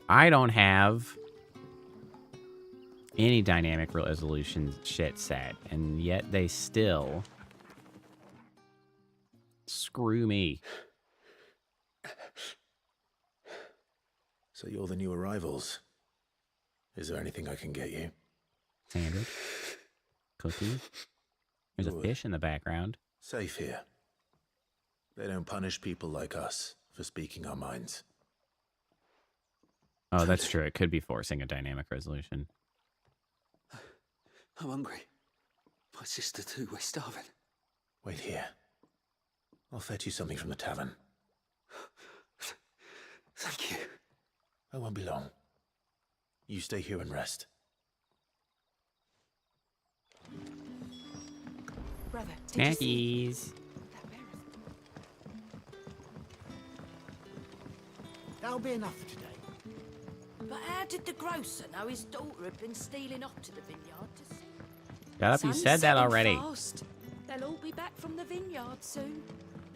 I don't have any dynamic resolution shit set, and yet they still screw me. So you're the new arrivals. Is there anything I can get you? Sandwich, cookie. There's a fish in the background. Safe here. They don't punish people like us for speaking our minds. Oh, that's true. It could be forcing a dynamic resolution. I'm hungry. My sister too, we're starving. Wait here. I'll fetch you something from the tavern. Thank you. I won't be long. You stay here and rest. Brother, did you see? Snackies. That'll be enough for today. But how did the grocer know his daughter had been stealing off to the vineyard to see? Shut up, you Sun's said that setting already. fast. They'll all be back from the vineyard soon.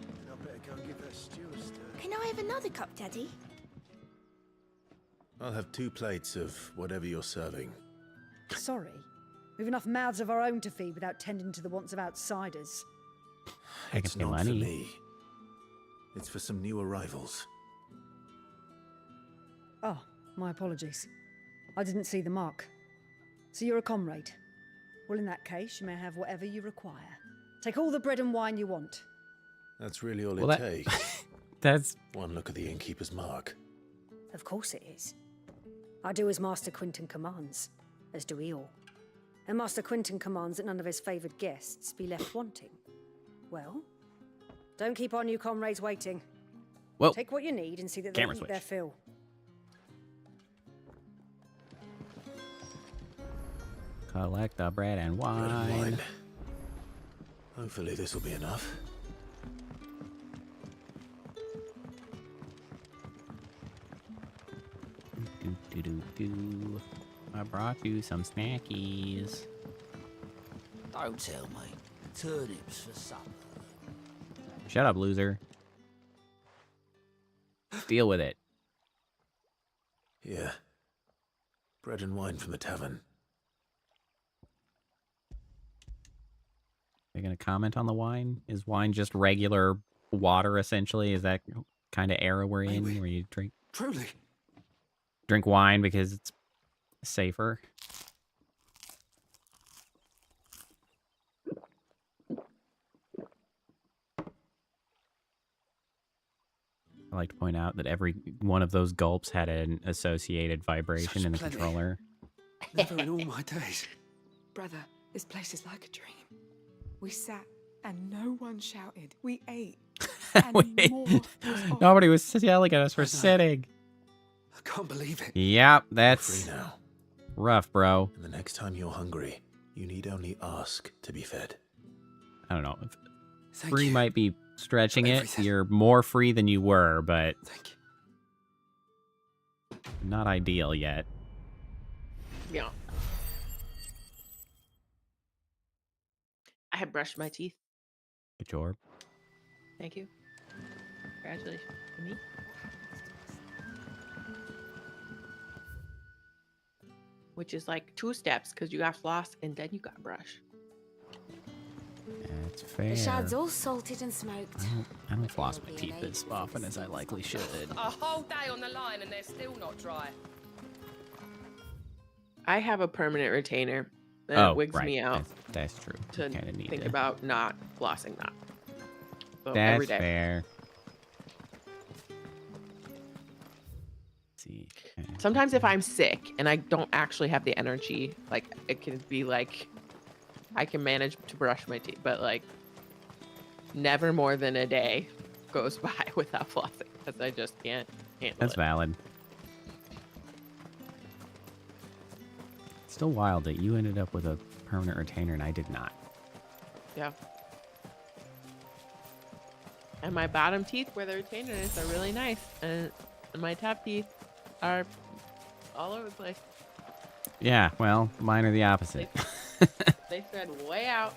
Then I better go and give her stew a stir. Can I have another cup, Daddy? I'll have 2 plates of whatever you're serving. Sorry. We've enough mouths of our own to feed without tending to the wants of outsiders. It's not for me. It's for some new arrivals. Oh, my apologies. I didn't see the mark. So you're a comrade. Well, in that case, you may have whatever you require. Take all the bread and wine you want. That's really all Well, it that- takes. That's... One look at the innkeeper's mark. Of course it is. I do as Master Quentin commands, as do we all. And Master Quentin commands that none of his favoured guests be left wanting. Well, don't keep our new comrades waiting. Whoa. Take what you need and see that they Camera eat their switch. fill. Collect the bread and Bread and wine. wine. Hopefully this will be enough. Do. I brought you some snackies. Don't tell me. Turnips for supper. Shut up, loser. Deal with it. Yeah. Bread and wine from the tavern. Are you gonna comment on the wine? Is wine just regular water, essentially? Is that kind of era we're in, where you Truly. drink wine because it's safer? I like to point out that every one of those gulps had an associated vibration in the plenty. controller. Never in all my days. Brother, this place is like a dream. We sat and no one shouted. We ate. And more was offered. Nobody was yelling at us for sitting. I can't believe it. Yep, that's Free now. rough, bro. And the next time you're hungry, you need only ask to be fed. I don't know. free might be stretching it. You're more free than you were, but not ideal yet. Yeah. I have brushed my teeth. Good job. Thank you. Congratulations to me. Which is like 2 steps because you got floss and then you got brush. That's fair. The shad's all salted and smoked. I don't floss my teeth as often as I likely should. A whole day on the line and they're still not dry. I have a permanent retainer that wigs me out. That's true. To Kinda need think to. about not flossing that. So That's every day. fair. Let's see. Okay. Sometimes if I'm sick and I don't actually have the energy, like it can be like I can manage to brush my teeth, but like never more than a day goes by without flossing because I just can't handle That's it. valid. Still wild that you ended up with a permanent retainer and I did not. Yeah. And my bottom teeth where the retainer is are really nice. And my top teeth are all over the place. Yeah, well, mine are the opposite. They thread way out.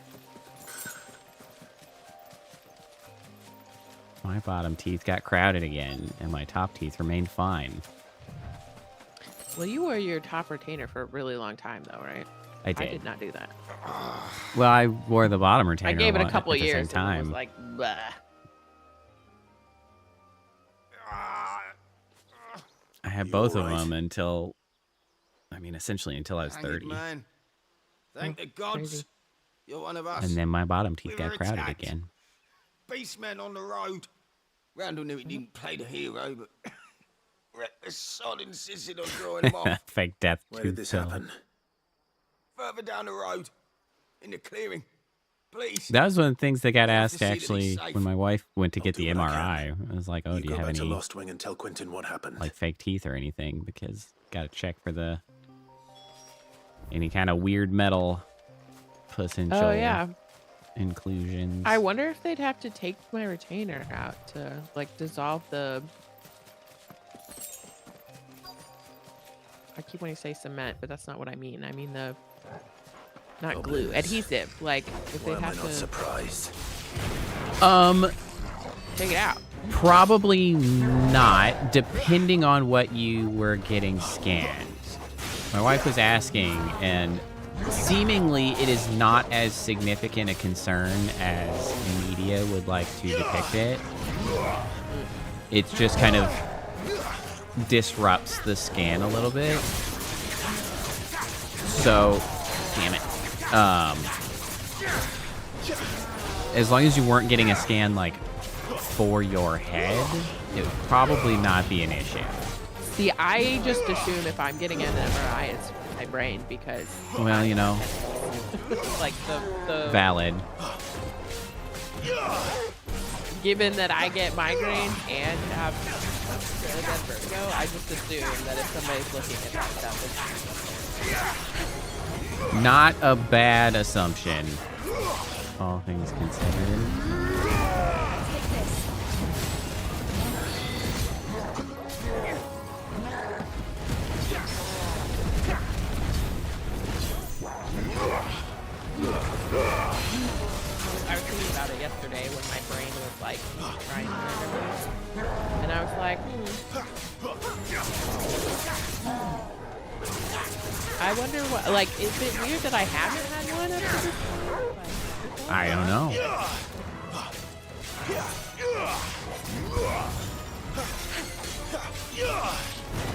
My bottom teeth got crowded again, and my top teeth remained fine. Well, you wore your top retainer for a really long time, though, right? I did. I did not do that. Well, I wore the bottom retainer. I gave it a couple at of the years same and it time. was like, bleh. I had both of them until, I mean, essentially until I was Hang it, 30. man. Thank the gods. You're one of us. And then my bottom teeth We were got crowded attacked. again. Beastmen on the road. Randall knew he didn't play the hero, but the sod insisted on drawing him off. Fake death. Where did this happen? Further down the road, in the clearing. Please. That was one of the things that got have to asked see that actually he's safe. when my wife went to get the what I MRI. I was like, oh, do you go have back to any Lost Wing and tell Quentin what happened. like fake teeth or anything? Because got to check for the any kind of weird metal potential yeah. inclusions. I wonder if they'd have to take my retainer out to like dissolve the. I keep wanting to say cement, but that's not what I mean. I mean the not glue, adhesive. Like if Why they am I have not to surprised? take it out. Probably not, depending on what you were getting scanned. My wife was asking, and seemingly it is not as significant a concern as media would like to depict it. It's just kind of disrupts the scan a little bit. So, damn it. As long as you weren't getting a scan like for your head, it would probably not be an issue. See, I just assume if I'm getting an MRI, it's my brain because. Well, you know. like the. Valid. Given that I get migraines and have really bad vertigo, I just assume that if somebody's looking at that stuff, it's. Not a bad assumption, all things considered. I was thinking about it yesterday when my brain was like trying to remember, and I was like, I wonder what. Like, is it weird that I haven't had one up to this point? I don't know.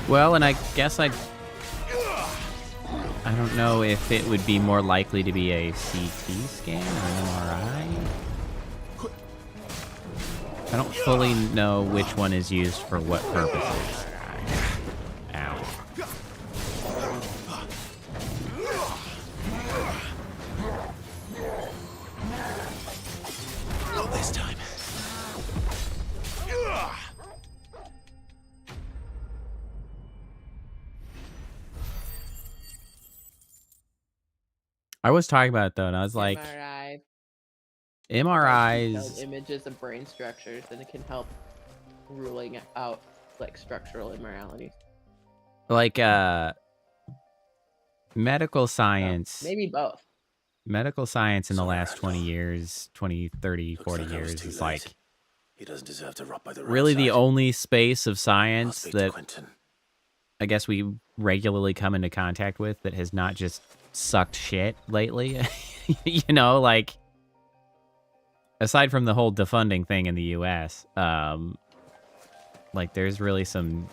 Well, and I guess I don't know if it would be more likely to be a CT scan or an MRI. I don't fully know which one is used for what purposes. Ow. Not this time. I was talking about it though, and I was like, MRI. MRIs. Images of brain structures, and it can help ruling out like structural immoralities. Like medical science. Maybe both. Medical science in the last 20 years, 20, 30, 40 like I was years too is late. like He doesn't deserve to rot by the really the roadside. only space of science speak to that Quentin. I guess we regularly come into contact with that has not just sucked shit lately. You know, like aside from the whole defunding thing in the US, like there's really some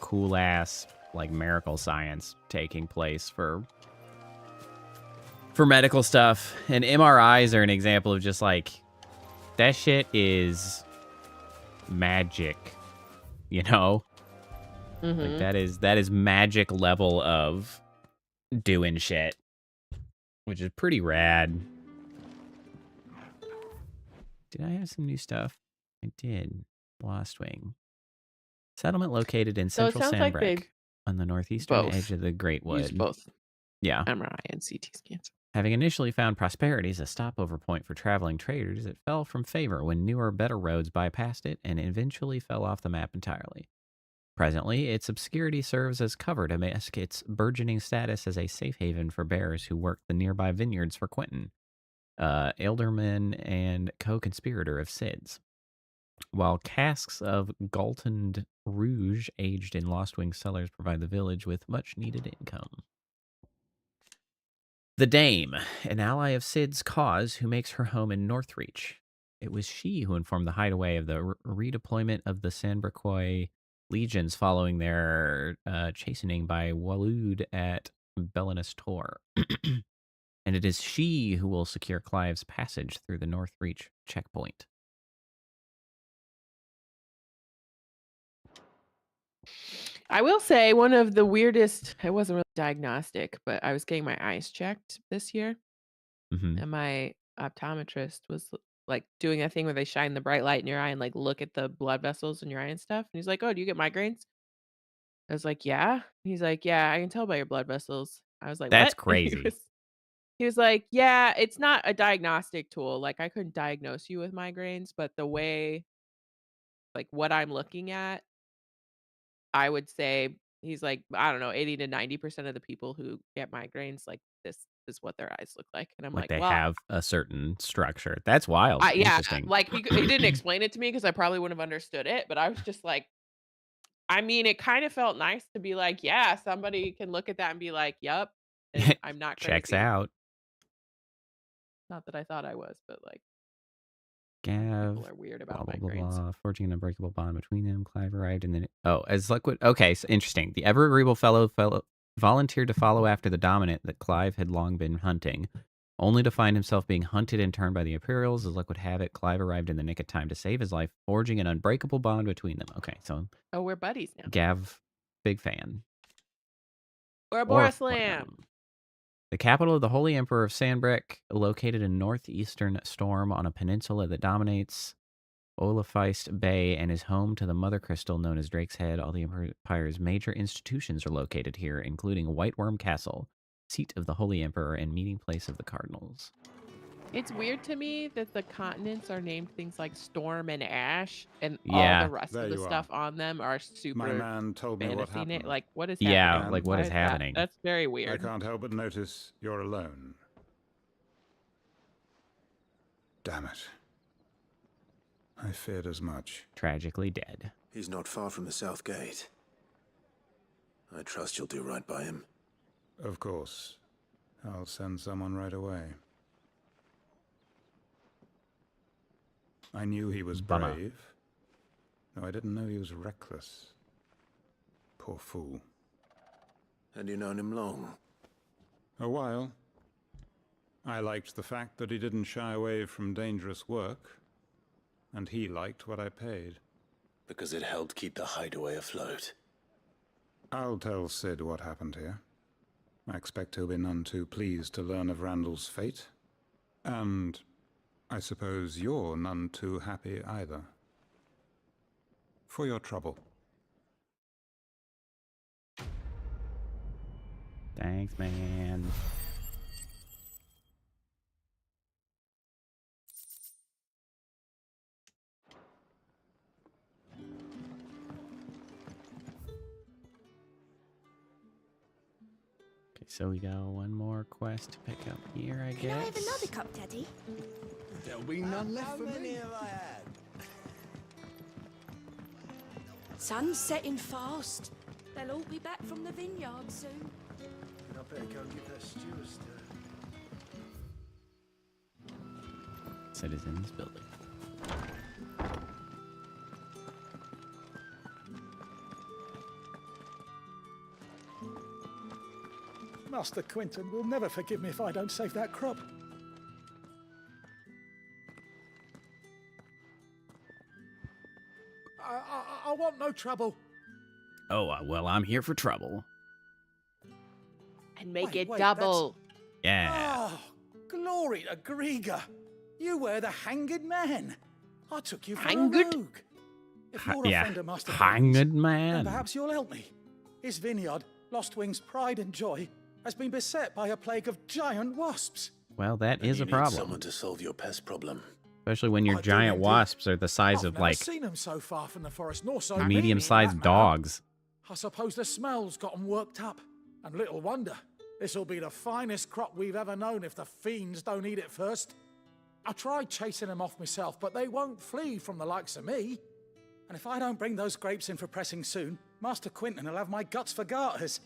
cool ass like miracle science taking place for medical stuff, and MRIs are an example of just like that shit is magic, you know? Like that is magic level of doing shit, which is pretty rad. Did I have some new stuff? I did. Lost Wing. Settlement located in So it central sounds like Sandbreak they on the northeastern both edge of the Great Wood. use both Yeah. MRI and CT scans. Having initially found prosperity as a stopover point for traveling traders, it fell from favor when newer, better roads bypassed it and eventually fell off the map entirely. Presently, its obscurity serves as cover to mask its burgeoning status as a safe haven for bearers who work the nearby vineyards for Quentin, alderman and co-conspirator of Sid's. While casks of Galton Rouge aged in Lost Wing cellars provide the village with much-needed income. The Dame, an ally of Sid's cause who makes her home in Northreach. It was she who informed the hideaway of the redeployment of the Sandbrequois legions following their chastening by Walud at Belinus Tor. And it is she who will secure Clive's passage through the Northreach checkpoint. I will say one of the weirdest, it wasn't really diagnostic, but I was getting my eyes checked this year. And my optometrist was like doing a thing where they shine the bright light in your eye and like look at the blood vessels in your eye and stuff. And he's like, "Oh, do you get migraines?" I was like, "Yeah." He's like, "Yeah, I can tell by your blood vessels." I was like, That's "What?" crazy. He was like, "Yeah, it's not a diagnostic tool. Like I couldn't diagnose you with migraines, but the way like what I'm looking at, I would say," he's like, "I don't know, 80 to 90% of the people who get migraines, like this is what their eyes look like." And I'm Like like, they "Well, have a certain structure. That's wild. yeah, Interesting. like he didn't explain it to me because I probably wouldn't have understood it, but I was just like, I mean, it kind of felt nice to be like, yeah, somebody can look at that and be like, "Yep," and I'm not crazy. Checks out. Not that I thought I was, but like Gav, people are weird blah, about blah, blah, migraines. blah. Forging an unbreakable bond between them. Clive arrived and then... as liquid... Okay, so interesting. The ever-agreeable fellow volunteered to follow after the dominant that Clive had long been hunting, only to find himself being hunted in turn by the Imperials. As luck would have it, Clive arrived in the nick of time to save his life, forging an unbreakable bond between them. Okay, so... Oh, we're buddies now. Gav, big fan. We're a Borislam. The capital of the Holy Emperor of Sandbreck, located in northeastern Storm on a peninsula that dominates Olafeist Bay and is home to the Mother Crystal known as Drake's Head. All the Empire's major institutions are located here, including White Worm Castle, seat of the Holy Emperor and meeting place of the Cardinals. It's weird to me that the continents are named things like Storm and Ash, and Yeah. all the rest There of the you are. stuff on them are super My man told me what fantasy happened. Like, what is Yeah, happening? like what Why is that? happening? That's very I weird. can't help but notice you're alone. Damn it. I feared as much. Tragically dead. He's not far from the South Gate. I trust you'll do right by him. Of course. I'll send someone right away. I knew he was Bummer. brave. No, I didn't know he was reckless. Poor fool. And you known him long? A while. I liked the fact that he didn't shy away from dangerous work, and he liked what I paid. Because it helped keep the hideaway afloat. I'll tell Sid what happened here. I expect he'll be none too pleased to learn of Randall's fate. And I suppose you're none too happy either. For your trouble. Thanks, man. so we got one more quest to pick up here, I Can I have guess. another cup, Daddy? There'll be none left for me. Sun's setting fast. They'll all be back from the vineyard soon. Then I better go and give that stew a stir. Citizens building. Master Quinton will never forgive me if I don't save that crop. I want no trouble. Oh, well, I'm here for trouble. And make Wait, it double. Yeah. Oh, glory to Grieger. You were the hanged man. I took you for Hanged? a rogue. If you're a Yeah, friend of Master hanged Quinton's, man. then perhaps you'll help me. His vineyard, Lostwing's pride and joy, has been beset by a plague of giant wasps. Well, that is a You need problem. someone to solve your pest problem. Especially when your I do giant indeed. wasps are the size I've of, never like, seen them so far from the forest, nor so medium-sized mean, dogs. I suppose the smell's got 'em worked up. And little wonder. This'll be the finest crop we've ever known if the fiends don't eat it first. I tried chasing them off myself, but they won't flee from the likes of me. And if I don't bring those grapes in for pressing soon, Master Quinton will have my guts for garters.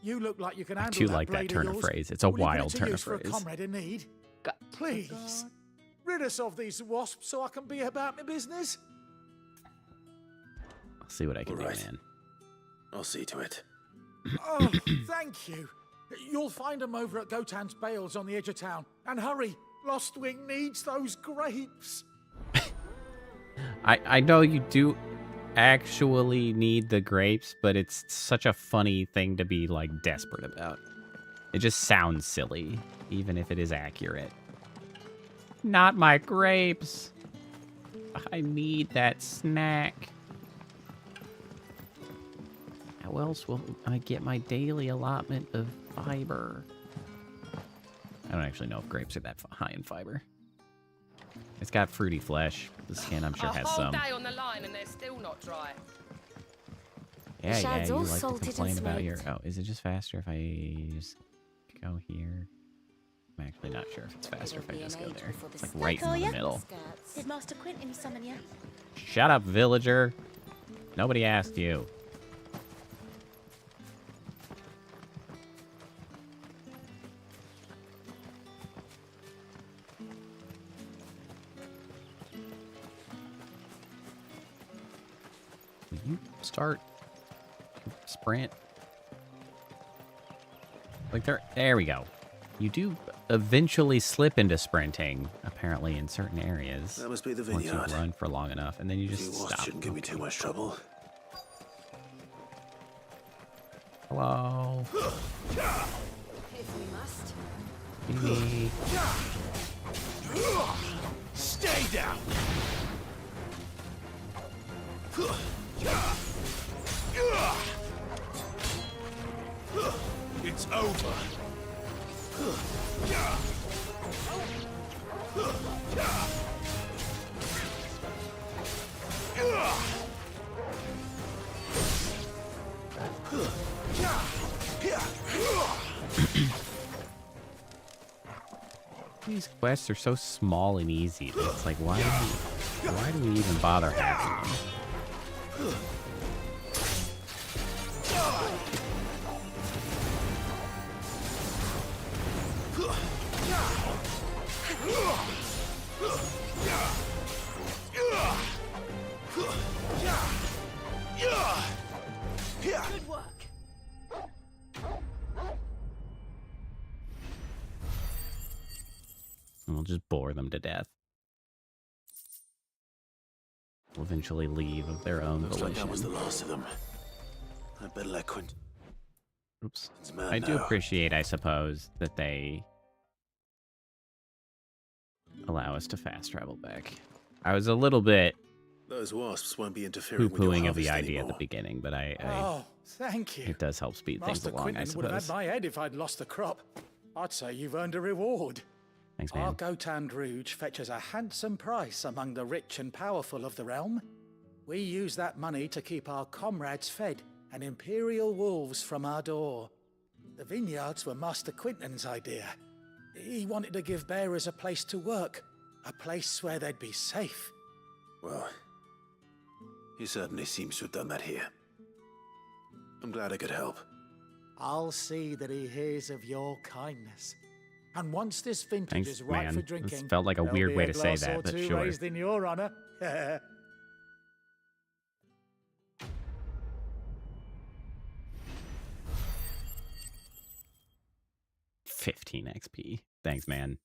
You look like you can I handle do that like that blade turn of of yours. phrase. It's a Will you put it wild to turn of use for a phrase. comrade in need? Please, rid us of these wasps so I can be about my business. I'll see what I can do, Alright. man. I'll see to it. Oh, thank you. You'll find them over at Gotan's Bales on the edge of town. And hurry, Lostwing needs those grapes. I know you do actually need the grapes, but it's such a funny thing to be, like, desperate about. It just sounds silly, even if it is accurate. Not my grapes. I need that snack. How else will I get my daily allotment of fiber? I don't actually know if grapes are that high in fiber. It's got fruity flesh. The skin, I'm sure, has A whole some. day on the line and they're still not dry. Yeah, shad's you all like to salted and complain about your... smoked. Oh, is it just faster if I just go here? I'm actually not sure if it's faster if I just go there. It's like right in the middle. Did Master Quinton summon you? Shut up, villager. Nobody asked you. Will you start sprint? Like there we go. You do eventually slip into sprinting, apparently in certain areas. That must be the Once vineyard. you run for long enough, and then you You just wasps stop. shouldn't give me too much trouble. Hello. If we must. Me. Stay down. It's over. These quests are so small and easy that it's like, why do we even bother having them? Good work. And we'll just bore them to death. We'll eventually leave of their own Looks like volition. that was the last of them. I better let Quint. Oops. It's mad I do now. appreciate, I suppose, that they allow us to fast travel back. I was a little bit Those wasps won't be interfering with your poo-pooing of the harvest idea at anymore. the beginning, but I Oh, thank you. it does help speed things Master along, I Quinton would have suppose. had my head if I'd lost the crop. I'd say you've earned a reward. Thanks, Our man. Gotan Rouge fetches a handsome price among the rich and powerful of the realm. We use that money to keep our comrades fed and imperial wolves from our door. The vineyards were Master Quinton's idea. He wanted to give bearers a place to work, a place where they'd be safe. Well, he certainly seems to have done that here. I'm glad I could help. I'll see that he hears of your kindness. And once this vintage Thanks, is right man. for This drinking, felt like a there'll weird be way a to say glass that, or but two sure. raised in your honor. 15 XP. Thanks, man.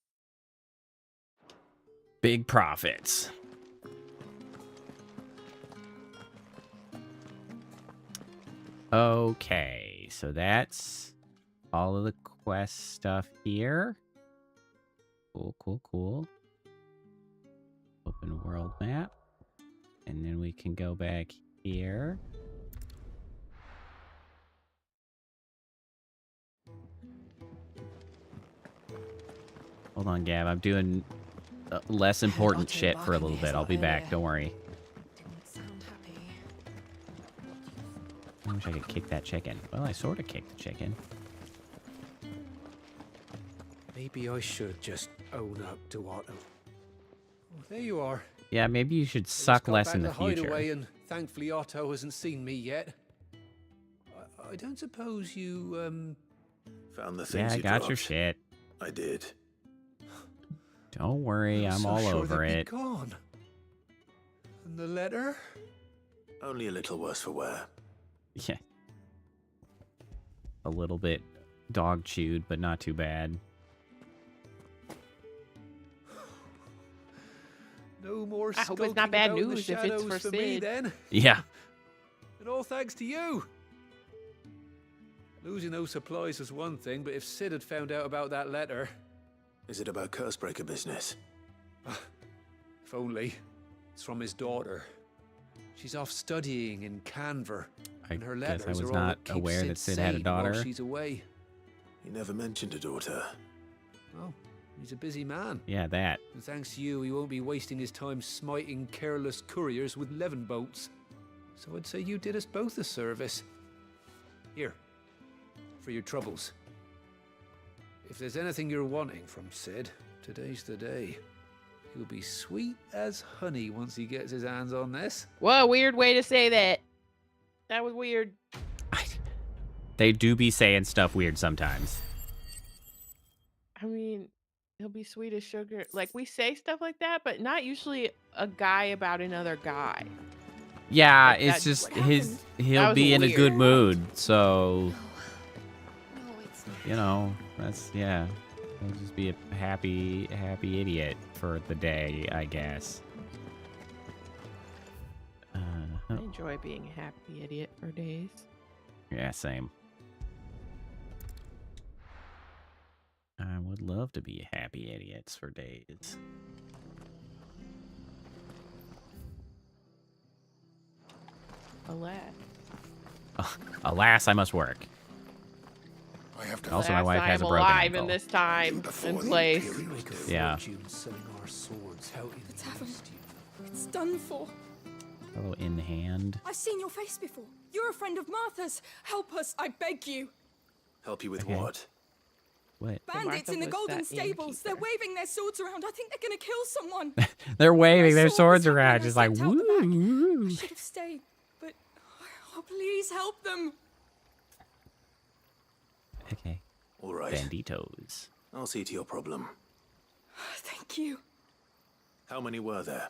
Big profits. Okay, so that's all of the quest stuff here. Cool, cool, cool. Open world map. And then we can go back here. Hold on, Gab. I'm doing less important shit for a little bit. I'll be back. Don't worry. I wish I could kick that chicken. Well, I sort of kicked the chicken. Maybe I should just own up to Otto. Oh, there you are. Yeah, maybe you should I just suck got less back in to the the hideaway future. and thankfully Otto hasn't seen me yet. I don't suppose you, Found the Yeah, things I you got your dropped. shit. I did. Don't worry, I'm so all sure over they'd be it. gone. And the letter? Only a little worse for wear. Yeah. A little bit dog chewed, but not too bad. No more I hope it's skulking not bad about in the news if it's shadows for me Sid. then. Yeah. And all thanks to you. Losing those supplies was one thing, but if Sid had found out about that letter... Is it about Cursebreaker business? If only. It's from his daughter. She's off studying in Canver. And her guess I letters was are all not that keep aware that Sid had a sane while daughter. she's away. He never mentioned a daughter. Oh, he's a busy man. Yeah, that. And thanks to you, he won't be wasting his time smiting careless couriers with levin bolts. So I'd say you did us both a service. Here, for your troubles. If there's anything you're wanting from Sid, today's the day. He'll be sweet as honey once he gets his hands on this. What a weird way to say that. That was weird. They do be saying stuff weird sometimes. I mean, he'll be sweet as sugar. Like, we say stuff like that, but not usually a guy about another guy. Yeah, Like, it's that's just what his. happened. He'll That be was in a good weird. mood, so you know that's yeah. He'll just be a happy idiot for the day, I guess. I enjoy being a happy idiot for days. Yeah, same. I would love to be happy idiots for days. Alas. Alas, I must work. I have to. Also, my wife has a I'm broken alive ankle. in this time and place. Yeah. Selling our swords out in The tavern. It's done for. Hello, in hand. I've seen your face before. You're a friend of Martha's. Help us, I beg you. Help you with Okay. what? What? Bandits in the was Golden that Stables. They're waving their swords around. I think they're gonna kill someone. They're waving their saw what's swords around, happening. just I like stepped out the back. woo. I should have stayed, but oh, please help them. Okay. All right. Banditos. I'll see to your problem. Thank you. How many were there?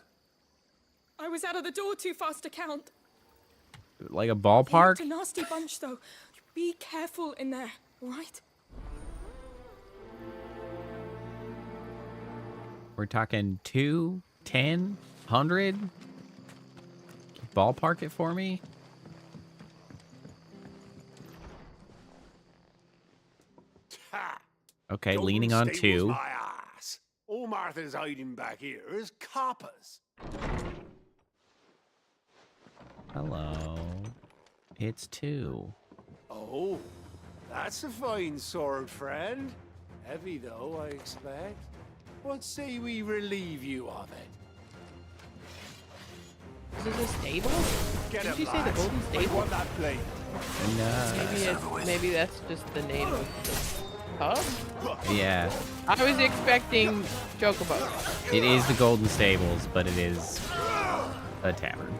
I was out of the door too fast to count. Like a They ballpark? looked a nasty bunch, though. Be careful in there, all right? We're talking 2, 10, 100? Ballpark it for me? Okay, Golden leaning on Stables 2. My ass. All Martha's hiding back here is coppers. Hello. It's 2. Oh, that's a fine sword, friend. Heavy, though, I expect. What say we relieve you of it? Is this a stable? Get Did him, you say the lads. Golden I Stable? want that blade. Maybe that's just the name of the pub. Yeah. I was expecting Chocobo. It is the Golden Stables, but it is a tavern.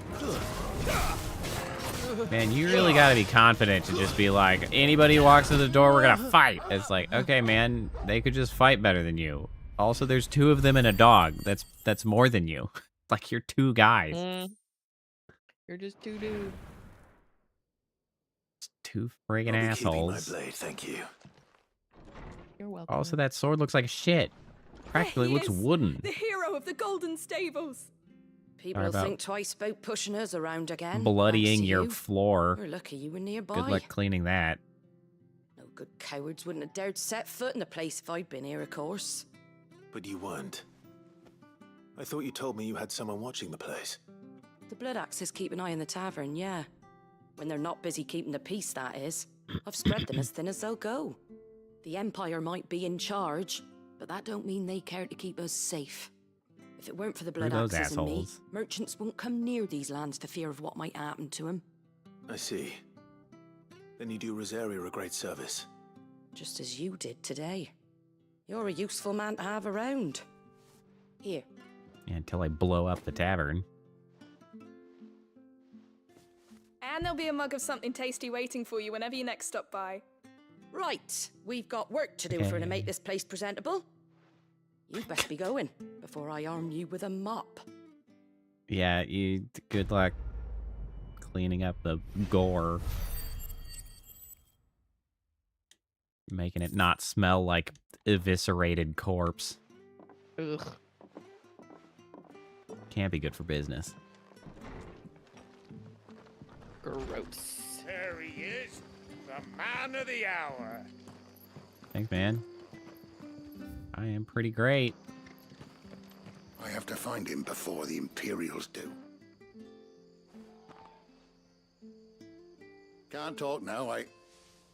Man, you really gotta be confident to just be like, anybody who walks in the door, we're gonna fight. It's like, okay, man, they could just fight better than you. Also, there's 2 of them and a dog. That's more than you. Like, you're 2 guys. You're just 2 dudes. 2 friggin' I'll be keeping my assholes. blade, thank you. You're welcome. Also, that sword looks like shit. Practically looks wooden. The hero of the Golden Stables. People Sorry about think twice about pushing us around again. Bloodying thanks to your you. floor. We're lucky you were nearby. Good luck cleaning that. No good cowards wouldn't have dared set foot in the place if I'd been here, of course. But you weren't. I thought you told me you had someone watching the place. The Blood Axes keep an eye on the tavern, yeah. When they're not busy keeping the peace, that is. I've spread them as thin as they'll go. The Empire might be in charge, but that don't mean they care to keep us safe. If it weren't for the Blood Axes and me, merchants won't come near these lands for fear of what might happen to them. I see. Then you do Rosaria a great service. Just as you did today. You're a useful man to have around. Here. Yeah, until I blow up the tavern. And there'll be a mug of something tasty waiting for you whenever you next stop by. Right, we've got work to do to make this place presentable. You'd best be going before I arm you with a mop. Yeah, good luck cleaning up the gore. Making it not smell like eviscerated corpse. Ugh. Can't be good for business. Gross. There he is, the man of the hour. Thanks, man. I am pretty great. I have to find him before the Imperials do. Can't talk now,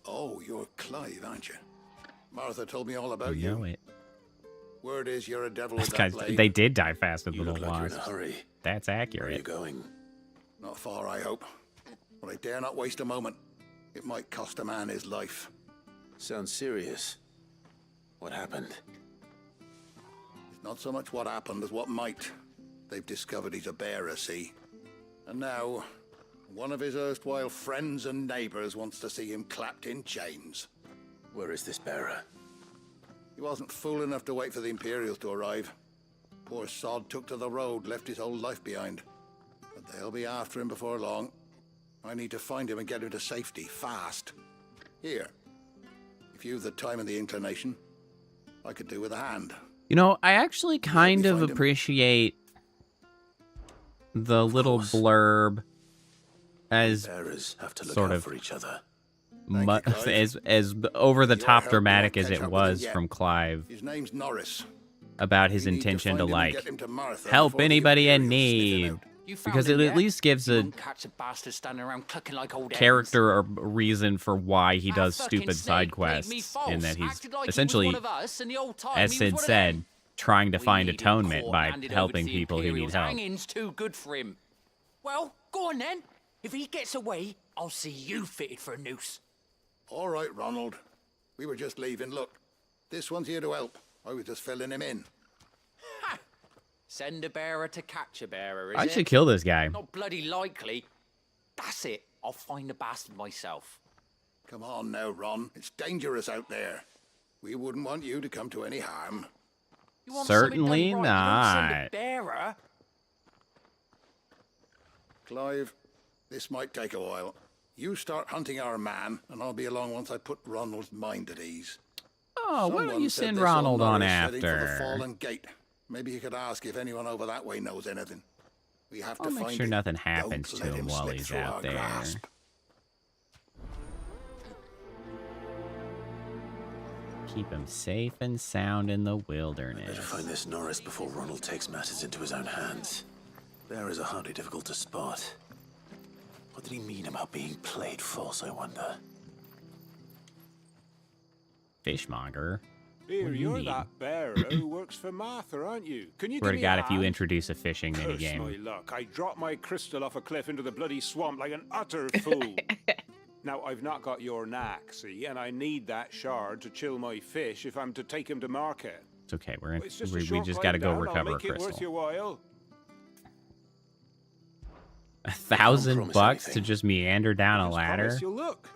Oh, you're Clive, aren't you? Martha told me all about you. Know it. Word is you're a devil Those with guys, that blade. they did die fast with You the look little like you're in a wasps. hurry. That's accurate. Where are you going? Not far, I hope. But I dare not waste a moment. It might cost a man his life. Sounds serious. What happened? It's not so much what happened as what might. They've discovered he's a bearer, see? And now, one of his erstwhile friends and neighbors wants to see him clapped in chains. Where is this bearer? He wasn't fool enough to wait for the Imperials to arrive. Poor sod took to the road, left his whole life behind. But they'll be after him before long. I need to find him and get him to safety, fast. Here, if you've the time and the inclination, I could do with a hand. You know, I actually kind of appreciate the little blurb as Bearers have to look sort out of for each other. as over the top help dramatic won't as catch it up with was him yet. from Clive His name's Norris. about his We need to intention find to him and like get him to Martha help before the anybody in Imperials sniff him need out. You found because him it yet? at least gives You a won't catch a bastard standing around clucking like old hens. character or reason for why he does fucking stupid snake side played me quests false, in that he's acted like he was essentially, one of us, and the old time as he was Sid one of said, them. trying to find We need him atonement caught by and handed over helping to the people who need Imperials. help. Hanging's too good for him. Well, go on then. If he gets away, I'll see you fitted for a noose. All right, Ronald. We were just leaving. Look, this one's here to help. I was just filling him in. Ha! Send a bearer to catch a bearer, is I it? should kill this guy. Not bloody likely. That's it. I'll find the bastard myself. Come on now, Ron. It's dangerous out there. We wouldn't want you to come to any harm. You want Certainly something done right, you don't send a not. bearer. Clive, this might take a while. You start hunting our man, and I'll be along once I put Ronald's mind at ease. Oh, why don't Someone you said send they saw Ronald on Norris heading for the after? Fallen Gate. Maybe you could ask if anyone over that way knows anything. We have I'll to make find sure him. nothing happens Don't to let him while slip he's through out our there. grasp. Keep him safe and sound in the Better wilderness. find this Norris before Ronald takes matters into his own hands. Bearers are hardly difficult to spot. What did he mean about being played false, I wonder? Fishmonger. Here, What do you you're need? that bearer who works for Martha, aren't you? Can you Swear give to me God, a if you hand? introduce a fishing Curse my minigame. luck. I dropped my crystal off a cliff into the bloody swamp like an utter fool. Now, I've not got your knack, see, and I need that shard to chill my fish if I'm to take him to market. It's okay. It's just a we short just climb got to go down. recover I'll a make it worth crystal. your while. $1,000 to just meander down a ladder? You'll look.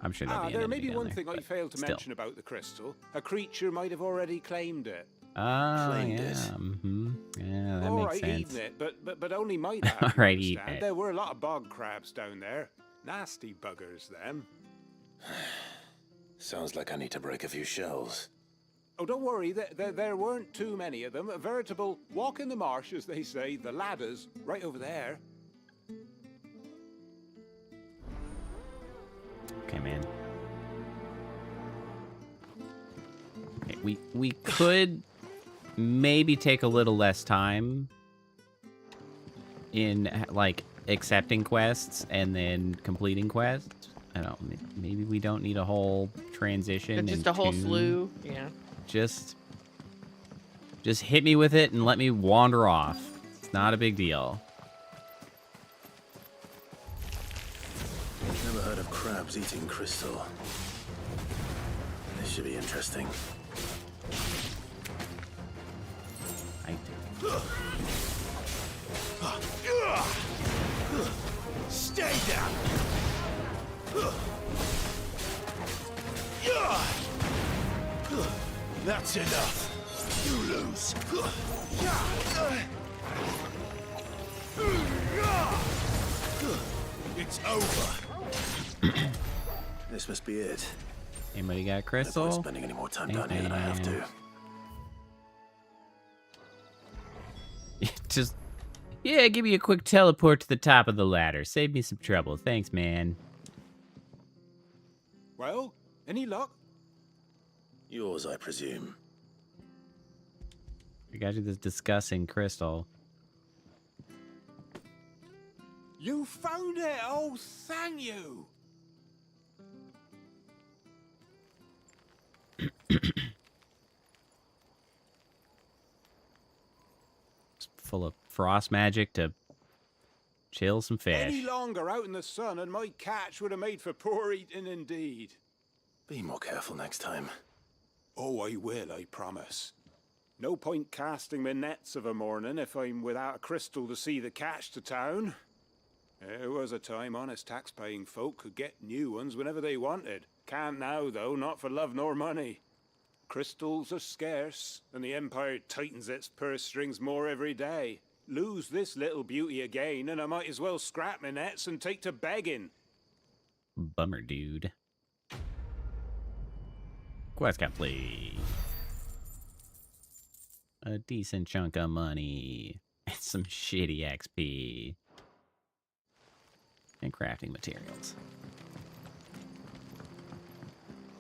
I'm sure there'll be an there may enemy be down one there, thing I but failed to still. mention about the crystal. A creature might have already claimed it. Oh, yeah. Claimed it. Mm-hmm. Yeah, that All makes right, sense. eating it, but only might have. All you right, eating understand. it. There were a lot of bog crabs down there. Nasty buggers, them. Sounds like I need to break a few shells. Oh, don't worry, there weren't too many of them. A veritable walk in the marsh, as they say, the ladders, right over there. Okay, man. Okay, we could maybe take a little less time in, like, accepting quests and then completing quests. I don't, maybe we don't need a whole transition. Just a whole slew, yeah. Just hit me with it and let me wander off. It's not a big deal. Never heard of crabs eating crystal. This should be interesting. Stay down. That's enough. You lose. It's over. This must be it. Anybody got No crystal? point spending any more time down here than I have to. Just, yeah, give me a quick teleport to the top of the ladder. Save me some trouble. Thanks, man. Well, any luck? Yours, I presume. I got you this discussing crystal. You found it! Oh, thank you! It's full of frost magic to chill some fish. Any longer out in the sun and my catch would have made for poor eating indeed. Be more careful next time. Oh, I will, I promise. No point casting my nets of a morning if I'm without a crystal to see the catch to town. There was a time honest tax-paying folk could get new ones whenever they wanted. Can't now, though, not for love nor money. Crystals are scarce, and the Empire tightens its purse strings more every day. Lose this little beauty again, and I might as well scrap my nets and take to begging. Bummer, dude. Quest complete. A decent chunk of money. And some shitty XP. And crafting materials.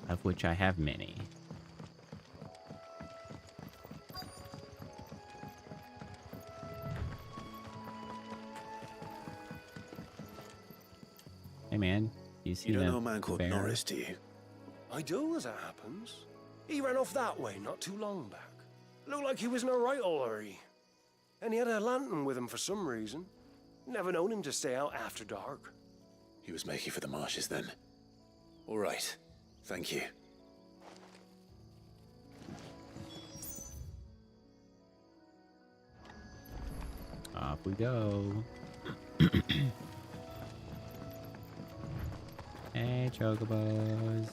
Of which I have many. Hey man, you see You don't that know a man called bear? Norris, do you? I do, as it happens. He ran off that way not too long back. Looked like he was in a right old hurry. And he had a lantern with him for some reason. Never known him to stay out after dark. He was making for the marshes then. All right. Thank you. Off we go. Hey, chocobos.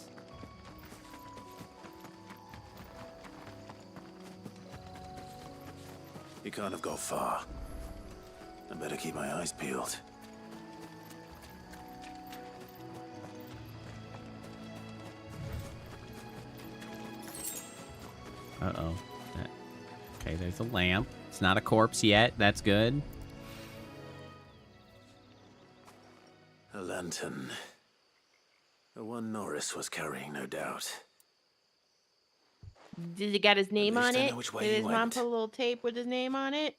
He can't have got far. I better keep my eyes peeled. Uh-oh. Okay, there's a lamp. It's not a corpse yet. That's good. A lantern. The one Norris was carrying, no doubt. Does he got his name least on I it? know which way Did he his mom went. put a little tape with his name on it?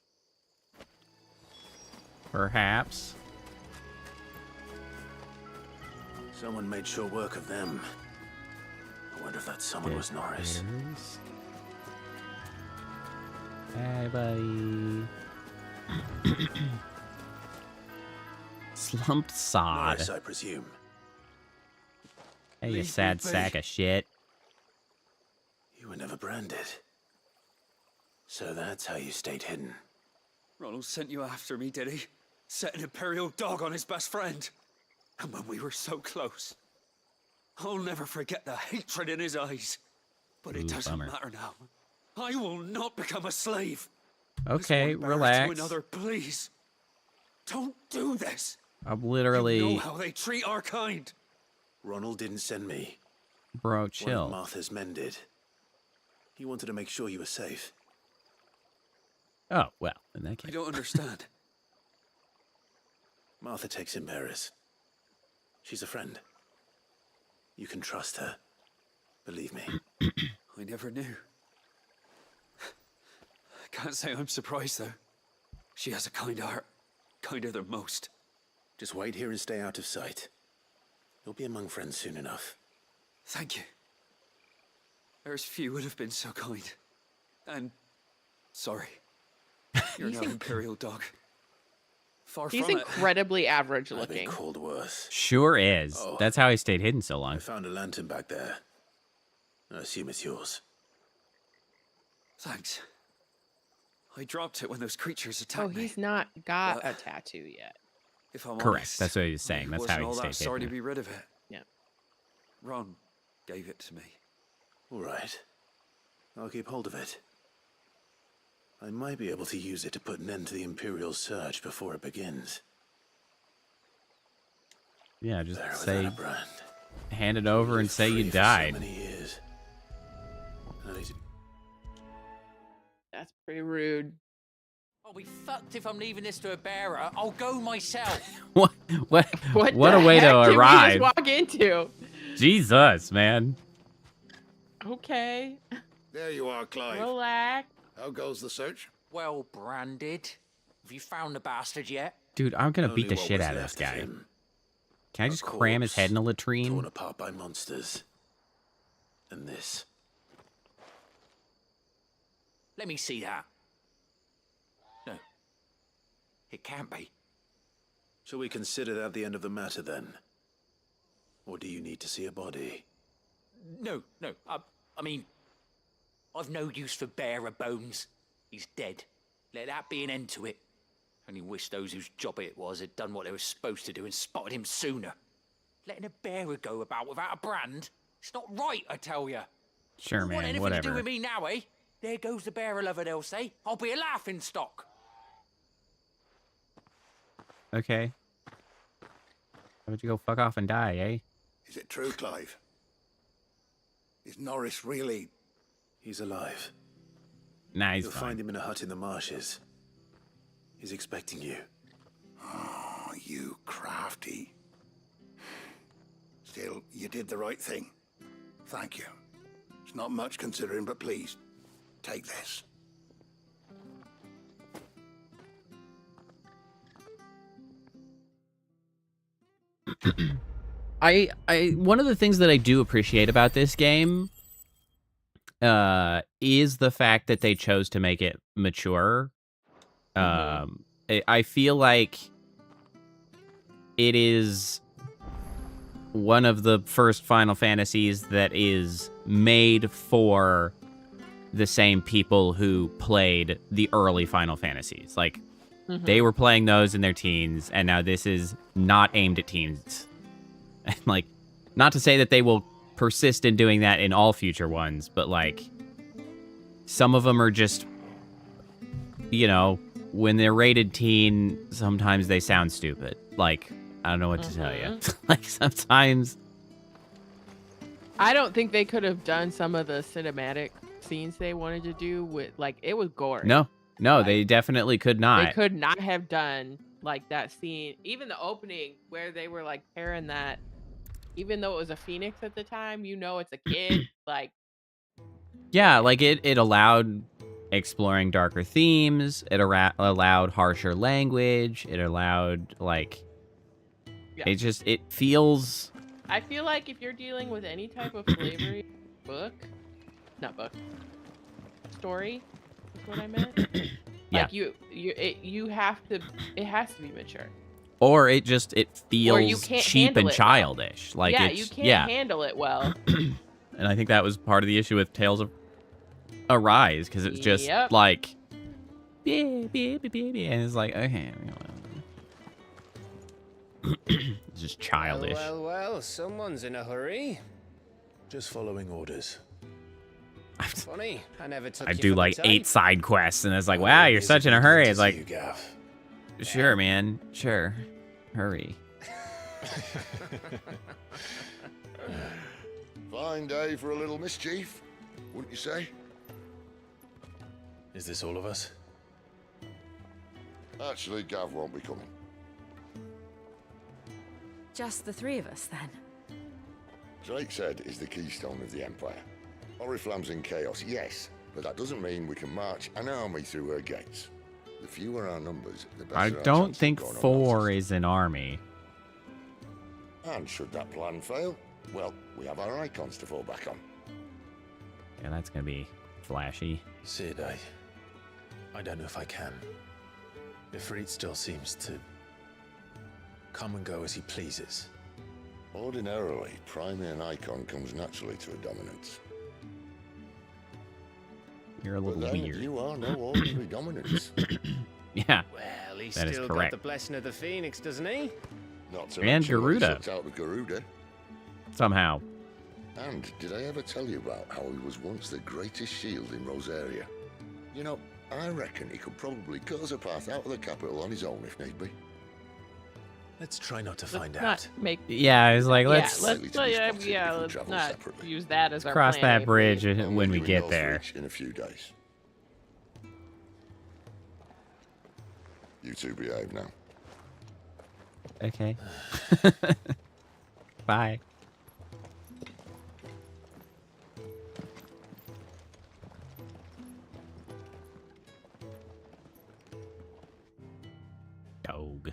Perhaps. Someone made sure work of them. I wonder if that someone was Norris. Hey, buddy. Slumped sod. Norris, I presume. Hey, you sad sack of shit. You were never branded. So that's how you stayed hidden. Ronald sent you after me, did he? Set an Imperial dog on his best friend. And when we were so close. I'll never forget the hatred in his eyes. But it doesn't matter now. I will not become a slave. Okay, relax. To another, please. Don't do this. I'm literally... You know how they treat our kind. Ronald didn't send me. Bro, One chill. of Martha's men did. He wanted to make sure you were safe. Oh, well, in that case. I don't understand. Martha takes in bearers. She's a friend. You can trust her. Believe me. I never knew. I can't say I'm surprised, though. She has a kind heart. Kinder than most. Just wait here and stay out of sight. You'll be among friends soon enough. Thank you. There's few would have been so kind. And sorry. You're no Imperial dog. Far He's from incredibly average I've been looking. called worse. Sure is. Oh. That's how he stayed hidden so long. I found a lantern back there. I assume it's yours. Thanks. I dropped it when those creatures attacked me. Oh, he's not got a tattoo yet. If I'm Correct. honest, That's what he's saying. That's how wasn't he all that stayed sorry to hidden. be rid of it. Yeah. Ron gave it to me. All right. I'll keep hold of it. I might be able to use it to put an end to the Imperial surge before it begins. Yeah, just There say... without a brand. Hand it over and say you Free for died. So many years. And I need to- That's pretty rude. I'll be fucked if I'm leaving this to a bearer. I'll go myself. What What a the way to heck did we arrive. just walk into? Jesus, man. Okay. There you are, Clive. Relax. How goes the search? Well branded. Have you found the bastard yet? Dude, I'm gonna Only beat the what shit was out of this left guy. him. Can I A just cram his head in a corpse latrine? Torn apart by monsters. And this. Let me see that. No. It can't be. Shall we consider that the end of the matter then? Or do you need to see a body? No. I mean, I've no use for bearer bones. He's dead. Let that be an end to it. Only wish those whose job it was had done what they were supposed to do and spotted him sooner. Letting a bearer go about without a brand? It's not right, I tell you. Sure, Want man, anything to do whatever. with me now, eh? There goes the bearer lover, they'll say. I'll be a laughing stock. Okay. How about you go fuck off and die, eh? Is it true, Clive? Is Norris really... He's alive. Nah, he's You'll fine. find him in a hut in the marshes. He's expecting you. Oh, you crafty. Still, you did the right thing. Thank you. It's not much considering, but please, take this. I one of the things that I do appreciate about this game is the fact that they chose to make it mature. I feel like it is one of the first Final Fantasies that is made for the same people who played the early Final Fantasies. Like, they were playing those in their teens, and now this is not aimed at teens. Like, not to say that they will persist in doing that in all future ones, but, like, some of them are just, you know, when they're rated teen, sometimes they sound stupid. Like, I don't know what to tell you. Like, sometimes... I don't think they could have done some of the cinematic scenes they wanted to do with, like, it was gory. No, they definitely could not. They could not have done, like, that scene. Even the opening where they were, like, pairing that, even though it was a phoenix at the time, you know it's a kid, like... Yeah, like, it allowed exploring darker themes. It allowed harsher language. It allowed, like... Yeah. It feels... I feel like if you're dealing with any type of slavery story is what I meant. Yeah. Like you have to, it has to be mature. Or it feels you can't cheap handle and it well. childish. Like yeah, it's you can't handle it well. And I think that was part of the issue with Tales of Arise, because it's just like, and it's like, okay, it's just childish. Well, someone's in a hurry. Just following orders. Funny, I never took I you do for like the 8 type. side quests, and it's like, wow, you're such in a hurry. It's like, Gav. sure, man, sure, hurry. Fine day for a little mischief, wouldn't you say? Is this all of us? Actually, Gav won't be coming. Just the 3 of us, then? Drake's Head is the keystone of the Empire. Oriflamme's in chaos, yes, but that doesn't mean we can march an army through her gates. The fewer our numbers, the better I our don't chances think of going 4 is an army. And should that plan fail, well, we have our icons to fall back on. Yeah, that's gonna be flashy. Sid, I don't know if I can. Ifrit still seems to come and go as he pleases. Ordinarily, priming an icon comes naturally to a dominance. You're a little But then weird. you are no ordinary dominance. Yeah, Well, he's that is still correct. got the blessing of the Phoenix, doesn't he? Not to And mention what he Garuda. sucked out of Garuda. Somehow. And did I ever tell you about how he was once the greatest shield in Rosaria? You know, I reckon he could probably cut us a path out of the capital on his own if need be. Let's try not to find Not out. make. Yeah, it's like, let's let's not use that as our cross plan that A. bridge I'll when meet we you in get there. Northridge in a few days. You two behave now. Okay. Bye. Dog.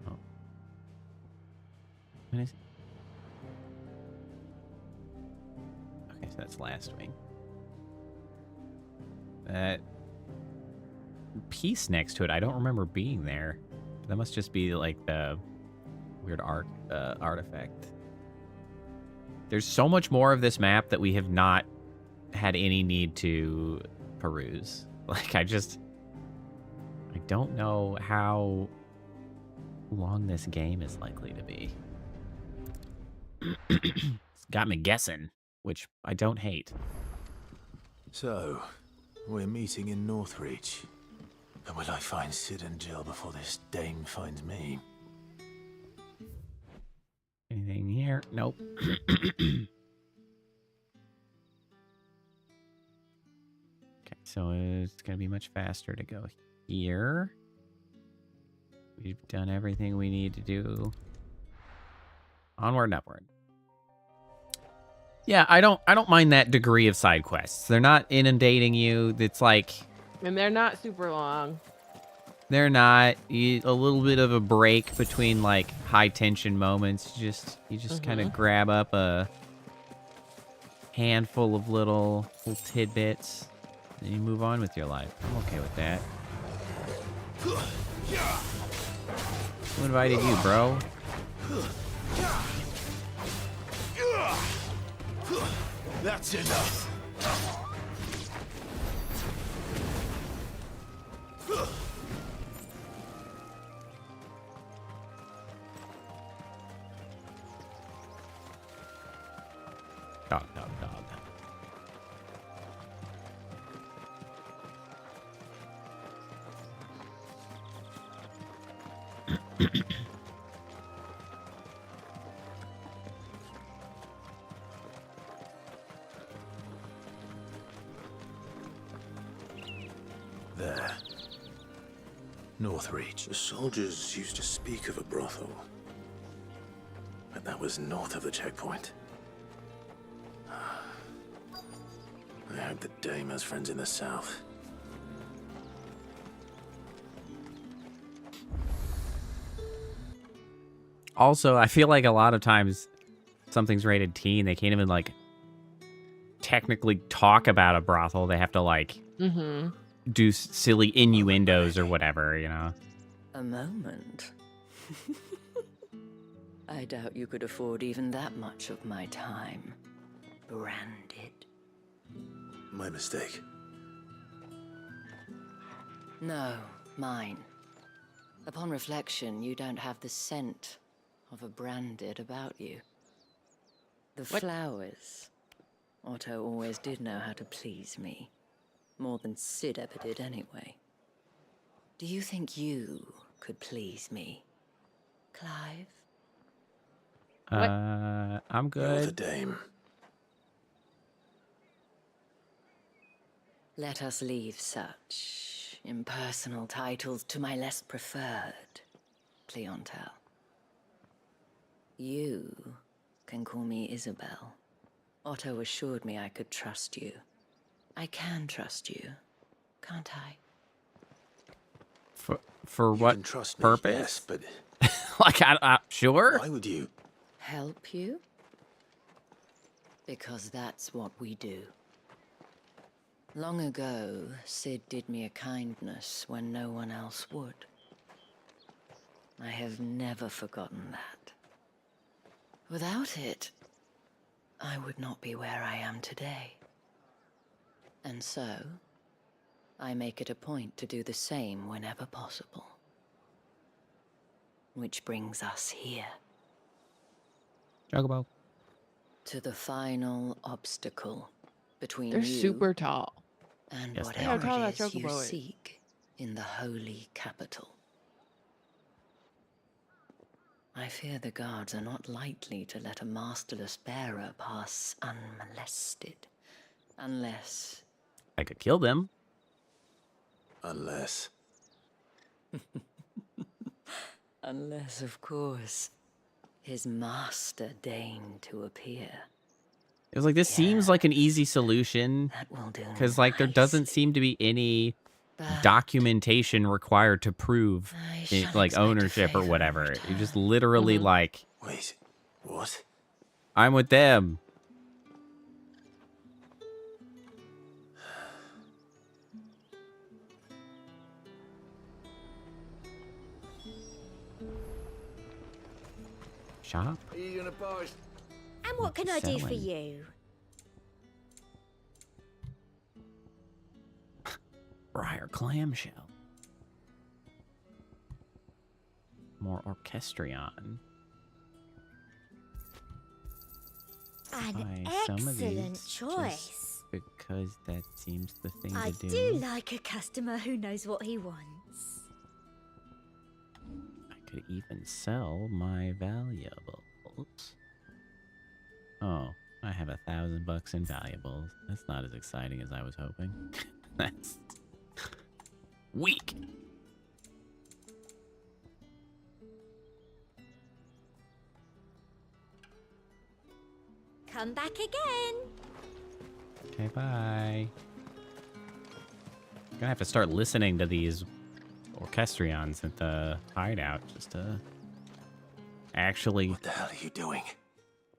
Oh. What is it? Okay, so that's last wing. That piece next to it, I don't remember being there. That must just be like the weird artifact. There's so much more of this map that we have not had any need to peruse. Like, I don't know how long this game is likely to be. It's got me guessing, which I don't hate. So, we're meeting in Northridge. But will I find Sid and Jill before this dame finds me? Anything here? Nope. Okay, so it's gonna be much faster to go here. We've done everything we need to do. Onward and upward. Yeah, I don't mind that degree of side quests. They're not inundating you. It's like, And they're not super long. they're not. A little bit of a break between like high tension moments. You just kind of grab up a handful of little tidbits, and you move on with your life. I'm okay with that. Who invited you, bro? That's enough. Dog, dog, dog. There. Northridge. The soldiers used to speak of a brothel. But that was north of the checkpoint. I hope the dame has friends in the south. Also, I feel like a lot of times something's rated teen, they can't even like technically talk about a brothel. They have to like do silly innuendos or whatever, you know. A moment? I doubt you could afford even that much of my time. Branded. My mistake. No, mine. Upon reflection, you don't have the scent of a branded about you. The flowers. Otto always did know how to please me. More than Sid ever did anyway. Do you think you could please me, Clive? I'm good. You're the dame. Let us leave such impersonal titles to my less preferred clientele. You can call me Isabel. Otto assured me I could trust you. I can trust you, can't I? For You what can trust me, purpose? yes, but like, sure. why would you? Help you? Because that's what we do. Long ago, Sid did me a kindness when no one else would. I have never forgotten that. Without it, I would not be where I am today. And so, I make it a point to do the same whenever possible. Which brings us here. Chocobo. To the final obstacle between They're you super tall. and Yes, they whatever are. How tall it that is you chocobo is. seek in the holy capital. I fear the guards are not likely to let a masterless bearer pass unmolested. Unless... I could kill them. Unless. Unless, of course, his master deigned to appear. It was like, this seems like an easy solution. Because, like, there doesn't seem to be any documentation required to prove, like, ownership or whatever. You just literally, like... Wait, what? I'm with them. Shop? Are you gonna buy? And what can I do for Selling. you? Briar clamshell. More orchestrion. An Buy some of excellent these choice. just because that seems the thing I to do like a customer who knows what he wants. I could even sell my valuables. Oh, I have $1,000 in valuables. That's not as exciting as I was hoping. That's weak. Come back again. Okay, bye. Gonna have to start listening to these orchestrions at the hideout just to actually. What the hell are you doing?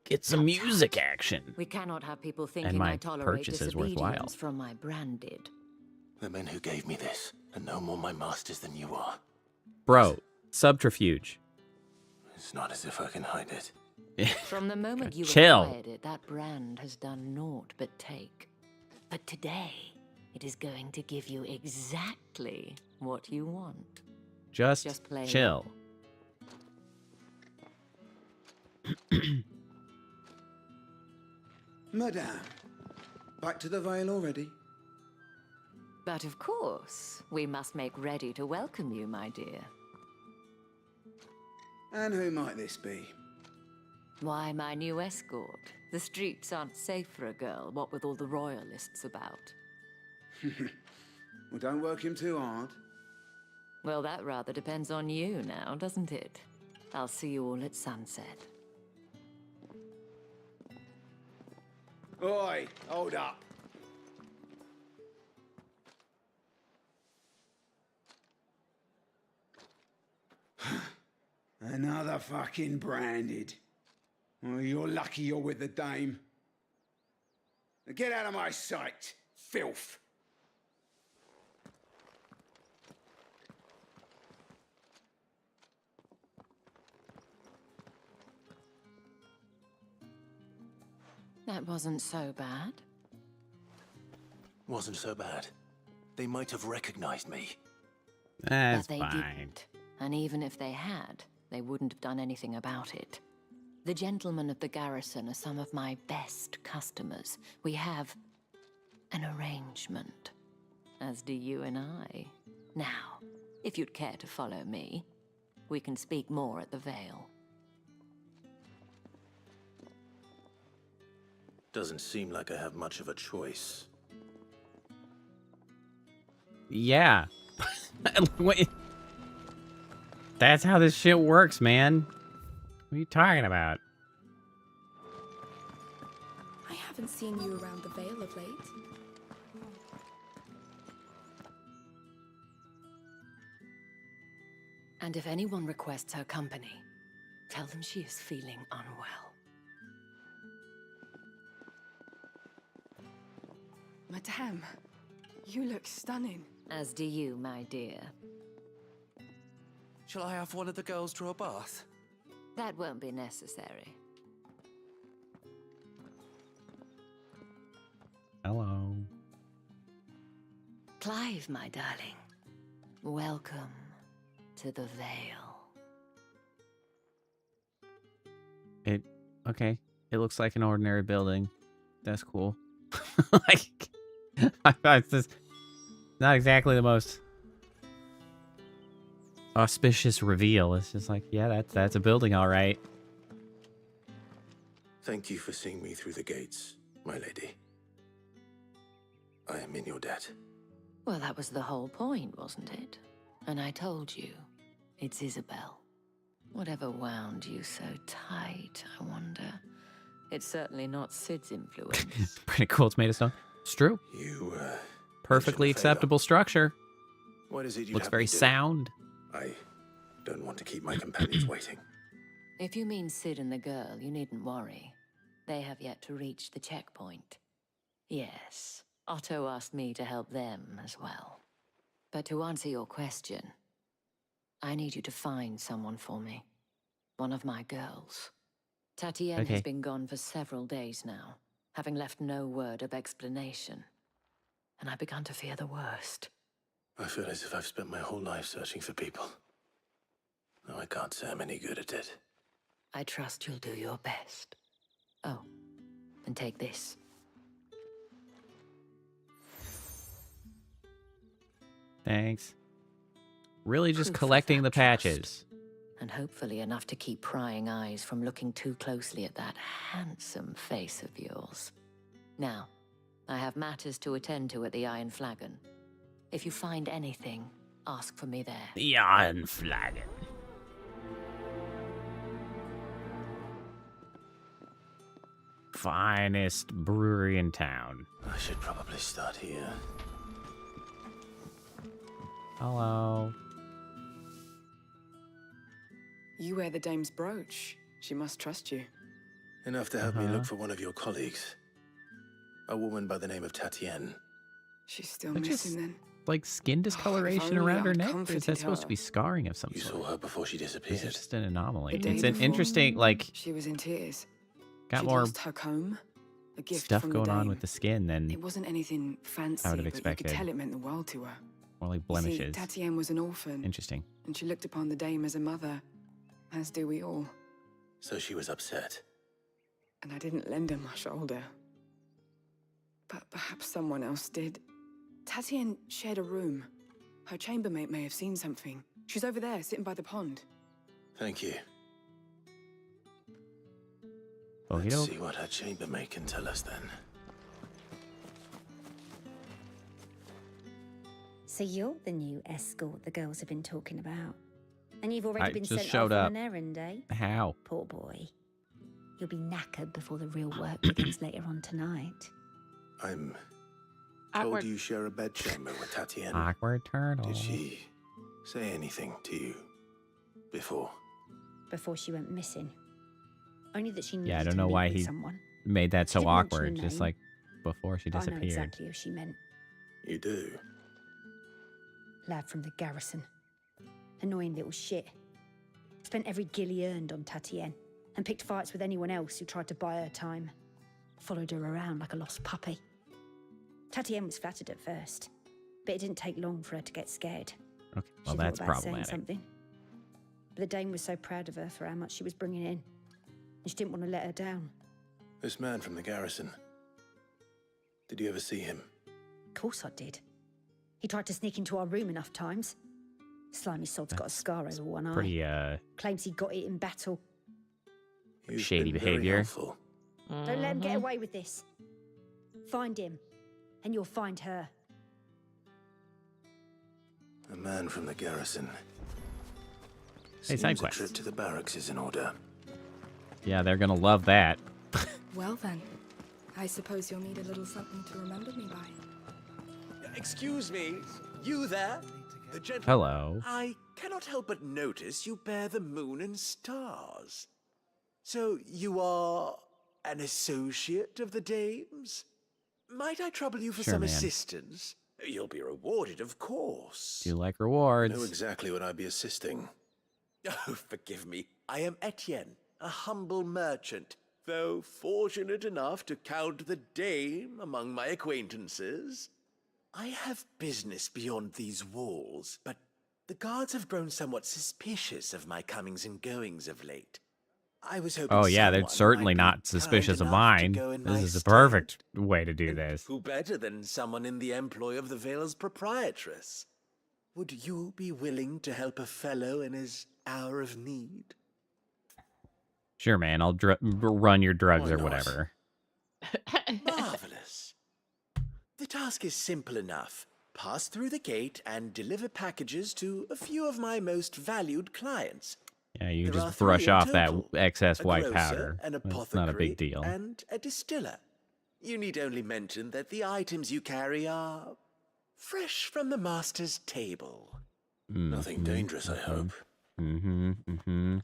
Get some music action. We cannot have people And thinking my I tolerate purchase is worthwhile. disobedience from my branded. The men who gave me this are no more my masters than you are. Bro, subterfuge. It's not as if I can hide it. From the moment you Chill. acquired it, that brand has done naught but take. But today, it is going to give you exactly what you want. Just play chill. Madame, back to the Vale already? But of course, we must make ready to welcome you, my dear. And who might this be? Why, my new escort. The streets aren't safe for a girl, what with all the royalists about. Well, don't work him too hard. Well, that rather depends on you now, doesn't it? I'll see you all at sunset. Oi, hold up. Another fucking branded. Well, you're lucky you're with the dame. Now get out of my sight, filth. That wasn't so bad. Wasn't so bad. They might have recognized me. That's But they fine. didn't. And even if they had, they wouldn't have done anything about it. The gentlemen of the garrison are some of my best customers. We have an arrangement, as do you and I. Now, if you'd care to follow me, we can speak more at the Vale. Doesn't seem like I have much of a choice. Yeah. Wait. That's how this shit works, man. What are you talking about? I haven't seen you around the Vale of late. And if anyone requests her company, tell them she is feeling unwell. Madame, you look stunning. As do you, my dear. Shall I have one of the girls draw a bath? That won't be necessary. Hello. Clive, my darling. Welcome to the Vale. Okay. It looks like an ordinary building. That's cool. Like, I thought it's just not exactly the most auspicious reveal. It's just like, yeah, that's a building, all right. Thank you for seeing me through the gates, my lady. I am in your debt. Well, that was the whole point, wasn't it? And I told you, it's Isabel. Whatever wound you so tight, I wonder. It's certainly not Sid's influence. Pretty cool. It's made of stone. It's true. You, perfectly acceptable structure. What is it you Looks have very me do? sound. I don't want to keep my companions waiting. If you mean Sid and the girl, you needn't worry. They have yet to reach the checkpoint. Yes, Otto asked me to help them as well. But to answer your question, I need you to find someone for me. One of my girls. Tatienne Okay. has been gone for several days now, having left no word of explanation. And I've begun to fear the worst. I feel as if I've spent my whole life searching for people. No, I can't say I'm any good at it. I trust you'll do your best. Oh, and take this. Thanks. Really just Proof of collecting the that trust. patches. And hopefully enough to keep prying eyes from looking too closely at that handsome face of yours. Now, I have matters to attend to at the Iron Flagon. If you find anything, ask for me there. The Iron Flagon. Finest brewery in town. I should probably start here. Hello. You wear the dame's brooch. She must trust you. Enough to help me look for one of your colleagues. A woman by the name of Tatienne. She's still Which is- missing then. Like skin discoloration only around her I'd neck? Or is comforted that supposed to her. be scarring of some You sort? saw her before she Or is disappeared. it just an anomaly? The day It's an before, interesting, like, She was in tears. got She'd more lost her comb, a gift stuff from going the on dame. with the skin than It wasn't anything fancy, I would have but you expected. could tell it meant the world to her. more like You see, blemishes. Tatienne was an orphan, Interesting. and she looked upon the dame as a mother, as do we all. So she was upset. And I didn't lend her my shoulder. But perhaps someone else did. Tatienne shared a room. Her chambermaid may have seen something. She's over there, sitting by the pond. Thank you. Oh, Let's see what her chambermaid can tell us then. So you're the new escort the girls have been talking about. And you've already I been just sent showed off up. on an errand, eh? How? Poor boy. You'll be knackered before the real work begins later on tonight. I'm told Awkward. you share a bedchamber with Tatienne. Awkward turtle. Did she say anything to you before? Before she went missing. Only that she needed Yeah, I don't to know meet why with he someone. made that She so didn't mention awkward. her Just name. like before she I know disappeared. exactly who she meant. You do? Lad from the garrison. Annoying little shit. Spent every guil he earned on Tatienne, and picked fights with anyone else who tried to buy her time. Followed her around like a lost puppy. Tatienne was flattered at first, but it didn't take long for her to get scared. Okay, well, She that's thought about saying problematic. something. But the dame was so proud of her for how much she was bringing in, and she didn't want to let her down. This man from the garrison. Did you ever see him? Of course I did. He tried to sneak into our room enough times. Slimy sod's got a scar over one eye. Pretty, Claims he got it in battle. You've shady been very behavior. helpful. Don't let him get away with this. Find him, and you'll find her. A man from the garrison. Hey, side Seems a quest. trip to the barracks is in order. Yeah, they're gonna love that. Well then, I suppose you'll need a little something to remember me by. Excuse me, you there? The gentleman. Hello. I cannot help but notice you bear the moon and stars. So you are an associate of the dames? Might I trouble you for Sure, some man. assistance? You'll be rewarded, of course. Do you like rewards? Know exactly what I'd be assisting. Oh, forgive me. I am Etienne, a humble merchant, though fortunate enough to count the dame among my acquaintances. I have business beyond these walls, but the guards have grown somewhat suspicious of my comings and goings of late. I was hoping Oh yeah, they're someone certainly might be not suspicious of kind enough to mine. go in my This is a stead. perfect way to do this. Who better than someone in the employ of the Vale's proprietress? Would you be willing to help a fellow in his hour of need? Sure, man. I'll run your drugs Why or not? whatever. Marvelous. The task is simple enough. Pass through the gate and deliver packages to a few of my most valued clients. Yeah, you There are just 3 brush in off that total. excess A white grocer, powder. an It's not a big apothecary, deal. And a distiller. You need only mention that the items you carry are fresh from the master's table. Nothing dangerous, I hope. Mm-hmm.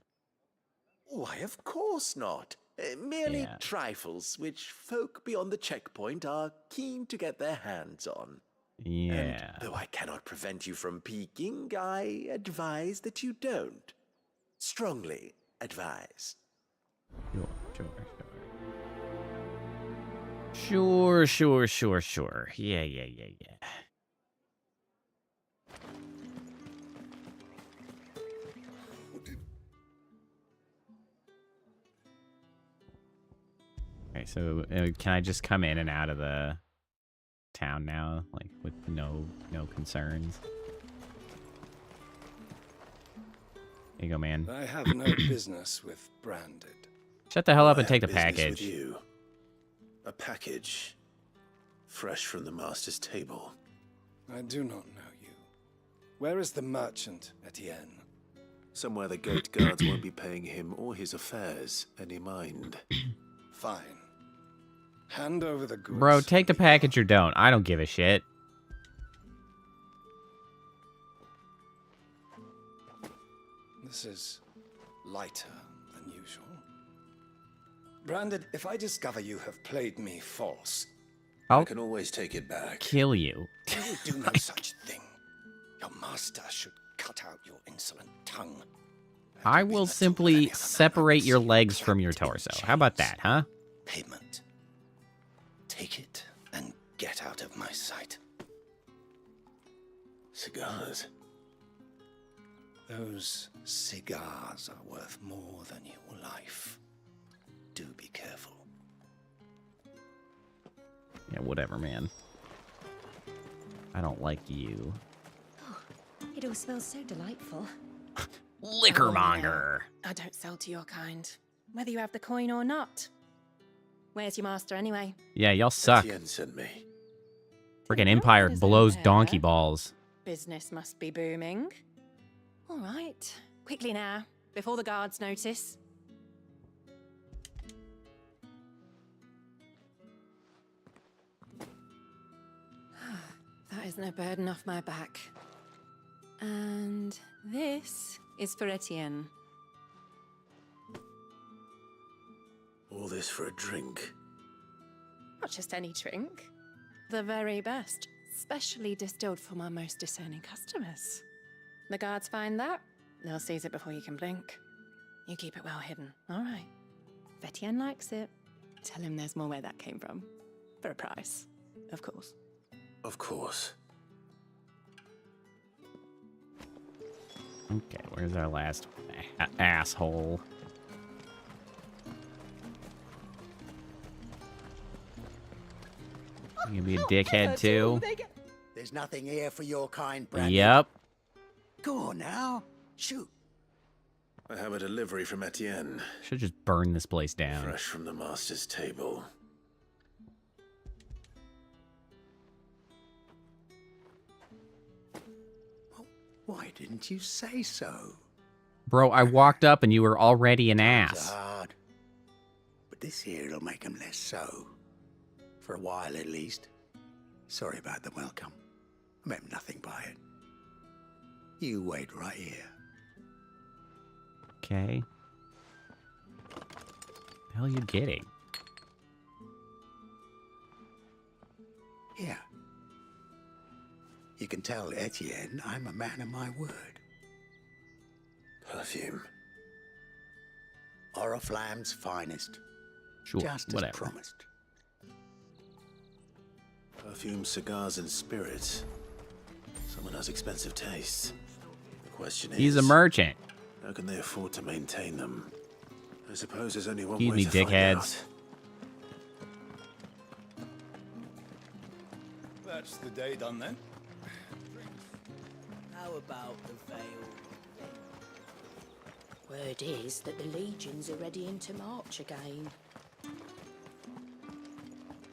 Why, of course not. Merely Yeah. trifles which folk beyond the checkpoint are keen to get their hands on. Yeah. And though I cannot prevent you from peeking, I advise that you don't. Strongly advise. Sure. Yeah. Okay, so can I just come in and out of the town now, like with no concerns? Here you go, man. I have no business with Branded. Shut the hell up I and take the have business with package. you. A package. Fresh from the master's table. I do not know you. Where is the merchant, Etienne? Somewhere the gate guards won't be paying him or his affairs any mind. Fine. Hand over the goods. Bro, take the package or don't. I don't give a shit. This is lighter than usual. Branded, if I discover you have played me false, I can always take it back. Kill you. you will do no such thing. Your master should cut out your insolent tongue. I will simply separate your legs from your torso. How about that, huh? Payment. Take it and get out of my sight. Cigars. Those cigars are worth more than your life. Do be careful. Yeah, whatever, man. I don't like you. It all smells so delightful. Liquormonger. I don't sell to your kind, whether you have the coin or not. Where's your master anyway? Yeah, y'all suck. Etienne sent me. Freaking Empire blows donkey balls. Business must be booming. All right, quickly now, before the guards notice. That isn't a burden off my back. And this is for Etienne. All this for a drink. Not just any drink. The very best, specially distilled for my most discerning customers. The guards find that, they'll seize it before you can blink. You keep it well hidden, all right. If Etienne likes it, Tell him there's more where that came from. For a price, of course. Of course. Okay, where's our last asshole? You gonna be a dickhead too? There's nothing here for your kind, Brandon. Yep. Go on now. Shoot. I have a delivery from Etienne. Should just burn this place down. Fresh from the master's table. Why didn't you say so? Bro, I walked up and you were already an Times ass. are hard. But this here'll make 'em less so. For a while, at least. Sorry about the welcome. I meant nothing by it. You wait right here. Okay. What the hell are you getting? Here. You can tell Etienne I'm a man of my word. Perfume. Oriflamme's finest. Sure, Just whatever. as promised. Perfume, cigars, and spirits. Someone has expensive tastes. The question is... He's a merchant. How can they afford to maintain them? I suppose there's only one Excuse way me, to find dickheads. out. That's the day done then. How about the veil? Word is that the legions are ready into march again.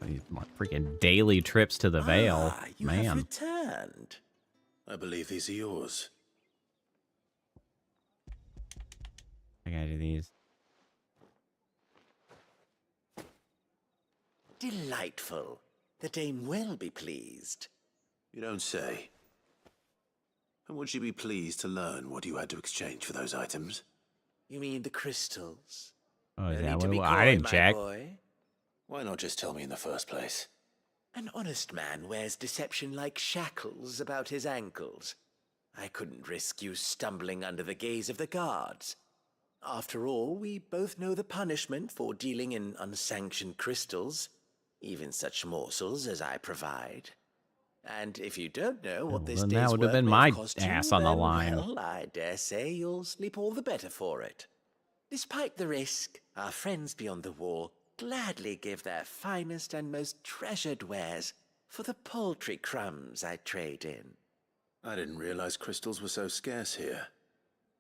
These freaking daily trips to the Vale. You have Man. returned. I believe these are yours. I gotta do these. Delightful. The dame will be pleased. You don't say. And would she be pleased to learn what you had to exchange for those items? You mean the crystals? Oh, No is need that to what be it was? I coy, didn't my check. boy. Why not just tell me in the first place? An honest man wears deception like shackles about his ankles. I couldn't risk you stumbling under the gaze of the guards. After all, we both know the punishment for dealing in unsanctioned crystals, even such morsels as I provide. And if you don't know what this then day's that would have work been may my have cost ass you, on the then, line. well, I dare say you'll sleep all the better for it. Despite the risk, our friends beyond the wall gladly give their finest and most treasured wares for the paltry crumbs I trade in. I didn't realize crystals were so scarce here.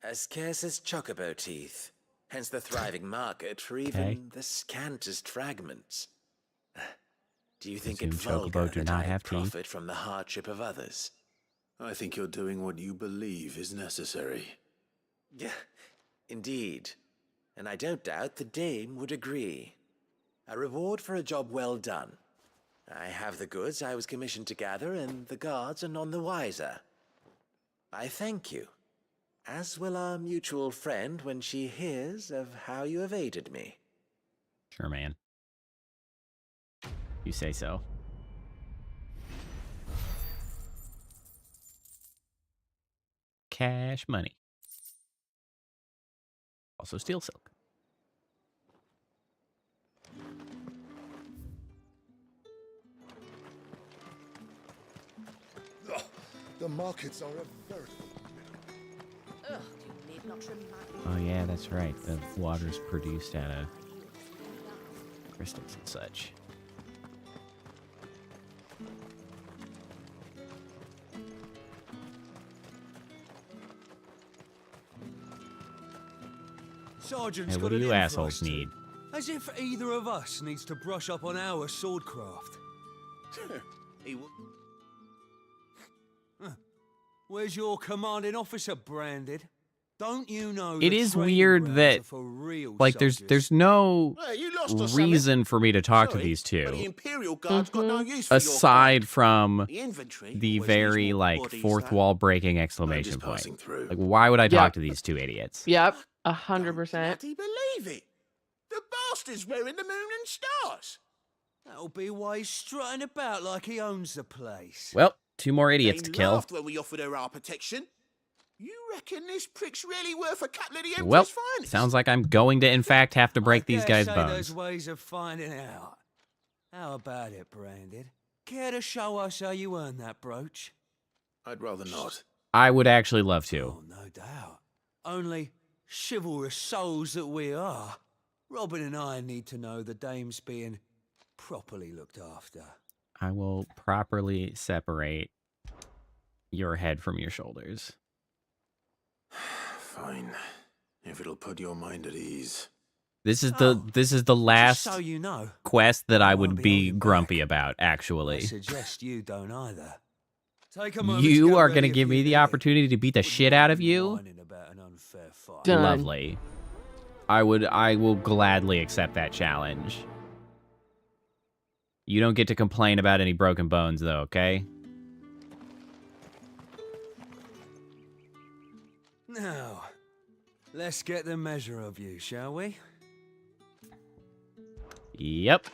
As scarce as chocobo teeth, hence the thriving market for even the scantest fragments. Do you think it Presume vulgar chocobo do that not I have teeth? profit from the hardship of others? I think you're doing what you believe is necessary. Yeah, indeed. And I don't doubt the dame would agree. A reward for a job well done. I have the goods I was commissioned to gather, and the guards are none the wiser. I thank you, as will our mutual friend when she hears of how you have aided me. Sure, man. You say so. Cash money. Also steel silk. Oh, the markets are a veritable... Ugh, you need not remind me. Oh yeah, that's right. The water's produced out of crystals and such. Sergeant's Hey, what got do it you in for assholes us two. need? As if either of us needs to brush up on our swordcraft. Huh. Where's your commanding officer branded? Don't you know It the is training weird grounds that are for real like soldiers? there's no Well, you lost or something? reason for me to talk to Sorry, these but the two Imperial Guard's got no use for your aside from The infantry the always very needs more like bodies fourth than- wall breaking exclamation point. passing through. Like why would I Yep. talk to these two idiots? Yep, 100%. Bloody believe it! The bastard's wearing the moon and stars! That'll be why he's strutting about like he owns the place. Well, two more idiots They to kill. laughed when we offered her our protection. You reckon this prick's really worth a couple of the Emperor's Well, finest? sounds like I'm going to, in fact, have to break these guys' There's bones. ways of finding out. How about it, Branded? Care to show us how you earned that brooch? I'd rather not. I would actually love to. Oh, no doubt. Only chivalrous souls that we are, Robin and I need to know the dame's being properly looked after. I will properly separate your head from your shoulders. Fine. If it'll put your mind at ease. This is the last so you know, quest that I would be grumpy about, actually. I suggest you don't either. Take a moment You get are ready going to if give you me the need it. opportunity to beat the shit out of you? Whining about an unfair fight. Done. Lovely. I will gladly accept that challenge. You don't get to complain about any broken bones, though, okay? Now, let's get the measure of you, shall we? Yep.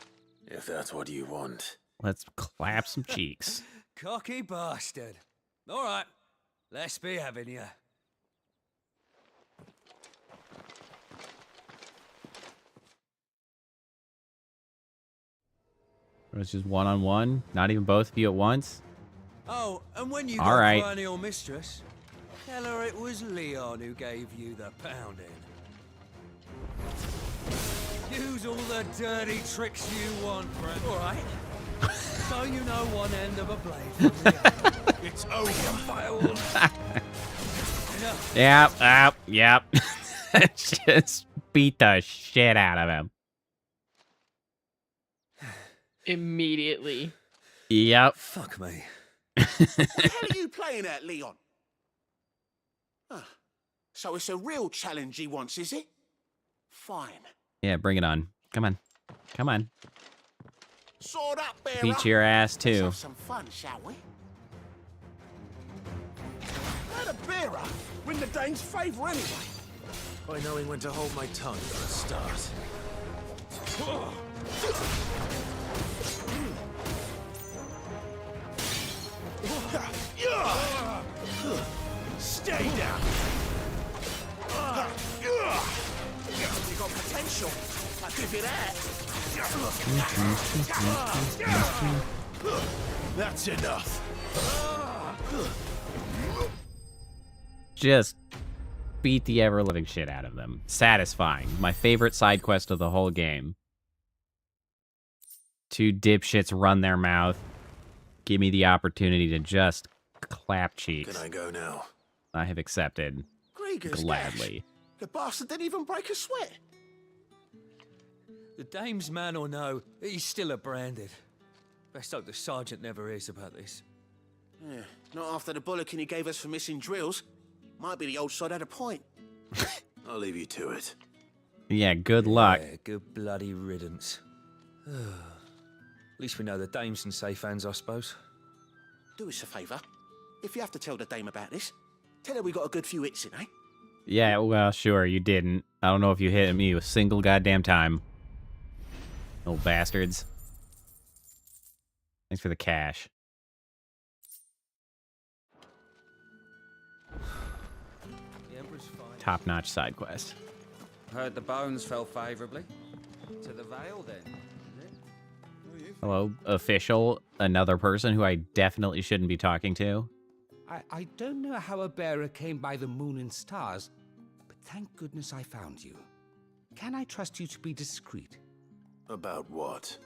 If that's what you want. Let's clap some cheeks. Cocky bastard. All right, let's be having you. It's just one-on-one? Not even both of you at once? Oh, and when you All go right. find your mistress, tell her it was Leon who gave you the pounding. Use all the dirty tricks you want, Brent. All right. So you know one end of a blade from the other. It's over. Yep. Just beat the shit out of him. Immediately. Yep. Fuck me. What the hell are you playing at, Leon? So it's a real challenge he wants, is it? Fine. Yeah, bring it on. Come on. Come on. Sword up, bearer. Beat your ass, Let's too. have some fun, shall we? Let a bearer win the Dane's favour anyway. By knowing when to hold my tongue for a start. Stay down. You got potential. I'll give you that. That's enough. Just beat the ever-living shit out of them. Satisfying. My favorite side quest of the whole game. Two dipshits run their mouth. Give me the opportunity to just clap cheeks. Can I go now? I have accepted. Grieger's Gladly. gash. The bastard didn't even break a sweat. The dame's man or no, he's still a Branded. Best hope the sergeant never hears about this. Yeah, not after the bullocking he gave us for missing drills. Might be the old sod had a point. I'll leave you to it. Yeah, good luck. Yeah, good bloody riddance. At least we know the dame's in safe hands, I suppose. Do us a favour. If you have to tell the dame about this, tell her we got a good few hits in, eh? Yeah, well, sure, you didn't. I don't know if you hit me a single goddamn time. Little bastards. Thanks for the cash. The Emperor's fine. Top-notch side quest. Heard the bones fell favourably. To the Vale, then. Hello, official. Another person who I definitely shouldn't be talking to. I don't know how a bearer came by the moon and stars, but thank goodness I found you. Can I trust you to be discreet? About what?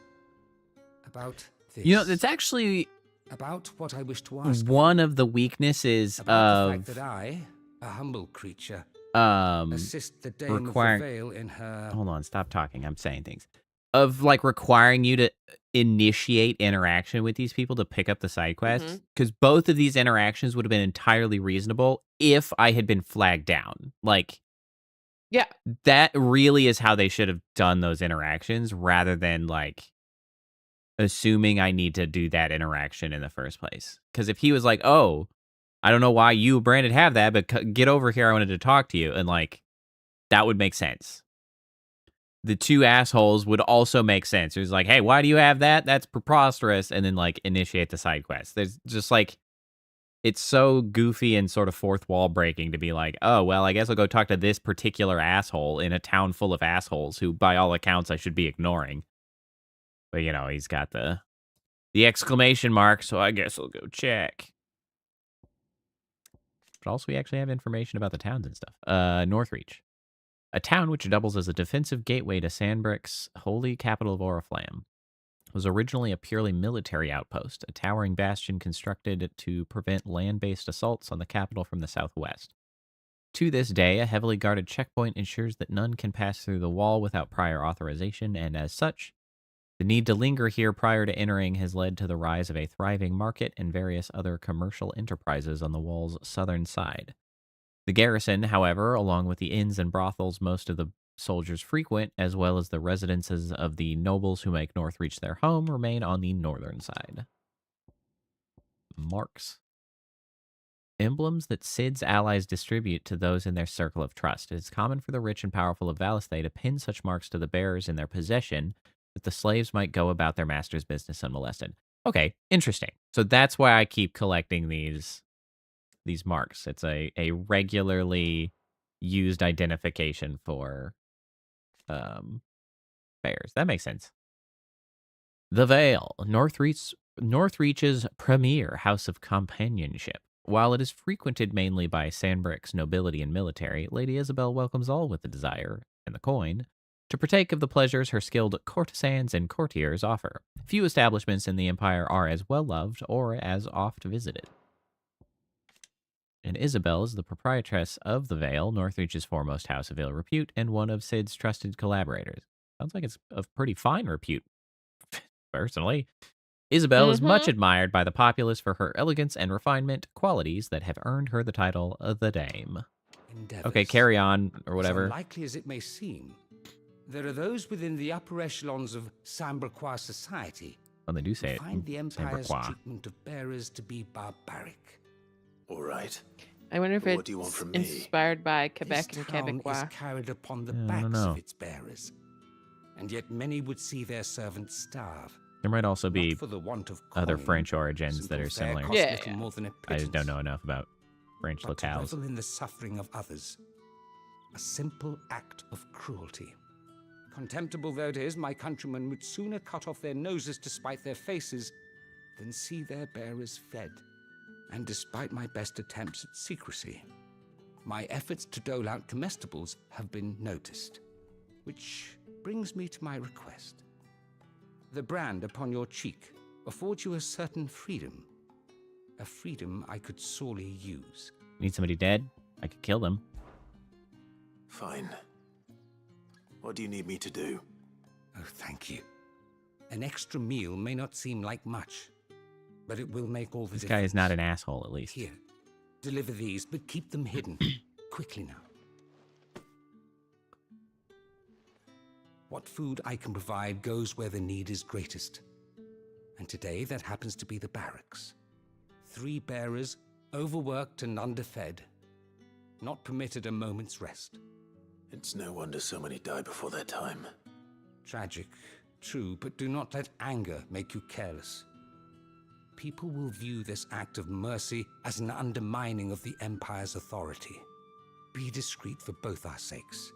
About this. You know, it's actually About what I wish to ask. one of the weaknesses About the of fact that I, a humble creature, assist the Dame requiring. of the Vale in her... Hold on, stop talking. I'm saying things. Of like requiring you to initiate interaction with these people to pick up the side quests, because both of these interactions would have been entirely reasonable if I had been flagged down. Like, yeah, that really is how they should have done those interactions, rather than like assuming I need to do that interaction in the first place. Because if he was like, "Oh, I don't know why you, Brandon, have that, but get over here, I wanted to talk to you," and like that would make sense. The two assholes would also make sense. It was like, hey, why do you have that? That's preposterous. And then like initiate the side quest. There's just like, it's so goofy and sort of fourth wall breaking to be like, oh, well, I guess I'll go talk to this particular asshole in a town full of assholes who, by all accounts, I should be ignoring. But, you know, he's got the exclamation mark, so I guess I'll go check. But also, we actually have information about the towns and stuff. Northreach. A town which doubles as a defensive gateway to Sandbrick's holy capital of Oriflamme. Was originally a purely military outpost, a towering bastion constructed to prevent land-based assaults on the capital from the southwest. To this day, a heavily guarded checkpoint ensures that none can pass through the wall without prior authorization, and as such, the need to linger here prior to entering has led to the rise of a thriving market and various other commercial enterprises on the wall's southern side. The garrison, however, along with the inns and brothels most of the soldiers frequent, as well as the residences of the nobles who make Northreach their home, remain on the northern side. Marks. Emblems that Cid's allies distribute to those in their circle of trust. It is common for the rich and powerful of Valisthay to pin such marks to the bearers in their possession, that the slaves might go about their master's business unmolested. Okay, interesting. So that's why I keep collecting these marks. It's a regularly used identification for bears. That makes sense. The Vale, Northreach's premier house of companionship. While it is frequented mainly by Sandbrick's nobility and military, Lady Isabel welcomes all with the desire, and the coin, to partake of the pleasures her skilled courtesans and courtiers offer. Few establishments in the Empire are as well loved or as oft visited. And Isabel is the proprietress of the Vale, Northreach's foremost house of ill repute, and one of Cid's trusted collaborators. Sounds like it's of pretty fine repute, personally. Isabel is much admired by the populace for her elegance and refinement, qualities that have earned her the title of the Dame. Endeavors. Okay, carry on, or whatever. As unlikely as it may seem, there are those within the upper echelons of Samberquois society Well, they do say who it. find the Empire's Samberquois. treatment of bearers to be barbaric. All right. I wonder if What do you want it's from me? inspired by Quebec This and town is Quebecois. carried upon the Yeah, I backs don't know. of its bearers, and yet many would see their servants starve. There might also be Not for the want of other coin, French origins that simple are fare similar. costs Yeah. little more than a I just don't pittance, know enough about French but to locales. revel in the suffering of others, a simple act of cruelty. Contemptible though it is, my countrymen would sooner cut off their noses to spite their faces than see their bearers fed. And despite my best attempts at secrecy, my efforts to dole out comestibles have been noticed. Which brings me to my request. The brand upon your cheek affords you a certain freedom. A freedom I could sorely use. Need somebody dead? I could kill them. Fine. What do you need me to do? Oh, thank you. An extra meal may not seem like much, but it will make all the This difference. guy is not an asshole, at least. Here, deliver these, but keep them hidden. Quickly now. What food I can provide goes where the need is greatest. And today, that happens to be the barracks. 3 bearers, overworked and underfed, not permitted a moment's rest. It's no wonder so many die before their time. Tragic, true, but do not let anger make you careless. People will view this act of mercy as an undermining of the Empire's authority. Be discreet for both our sakes,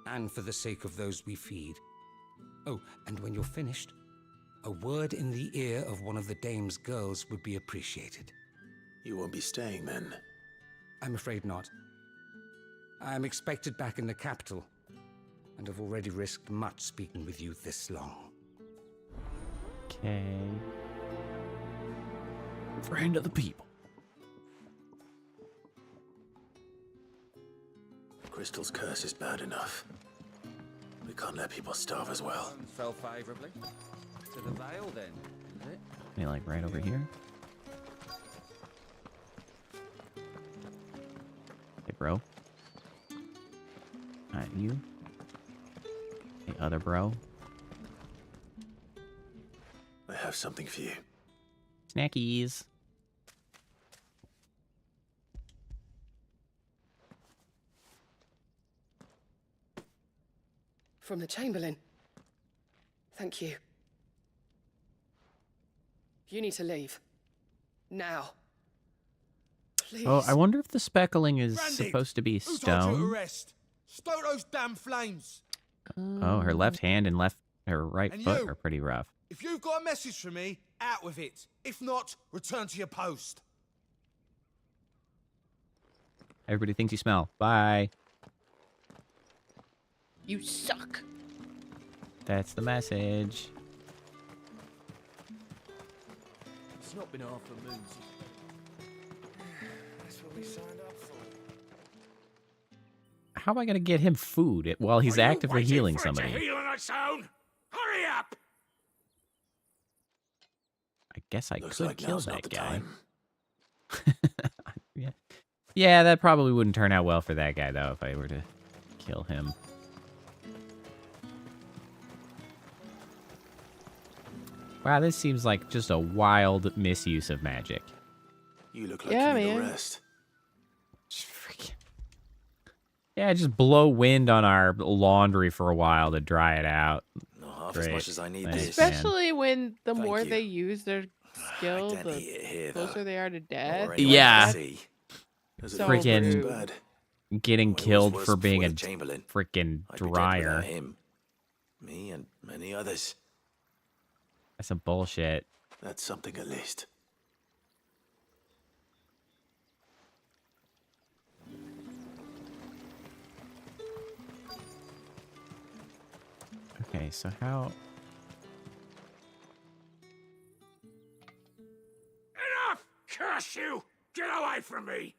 and for the sake of those we feed. Oh, and when you're finished, a word in the ear of one of the Dame's girls would be appreciated. You won't be staying then? I'm afraid not. I'm expected back in the capital, and have already risked much speaking with you this long. Okay. Friend of the people. Crystal's curse is bad enough. We can't let people starve as well. Fell favourably. To the Vale then, is it? Maybe like right over here. Hey, bro. Alright, you. Hey, other bro. I have something for you. Snackies. From the Chamberlain. Thank you. You need to leave. Now. Please. Oh, I wonder if the speckling is Brandy, supposed to be who told you to stone. arrest? Stoke those damn flames. Oh, her left hand and her right And foot you? are pretty rough. If you've got a message for me, out with it. If not, return to your post. Everybody thinks you smell. Bye. You suck. That's the message. It's not been half a moon. That's what we signed up for. How am I going to get him food while he's actively healing To somebody? heal on its own? Hurry up! I guess I Looks could like kill now's not that the guy. time. Yeah. Yeah, that probably wouldn't turn out well for that guy, though, if I were to kill him. Wow, this seems like just a wild misuse of magic. You look like Yeah, you need a man. rest. Yeah, just blow wind on our laundry for a while to dry it out. Not half as much as I need Thanks, this. man. Especially when the more you. they use their skill, don't the eat it here, though. closer they are to death. Or anyone Yeah. can see. Does it So look Freaking bad? getting Well, it was killed worse for being before a the Chamberlain. freaking I'd be dead dryer. without him. Me and many others. That's some bullshit. That's something at least. Okay, so how... Enough! Curse you! Get away from me!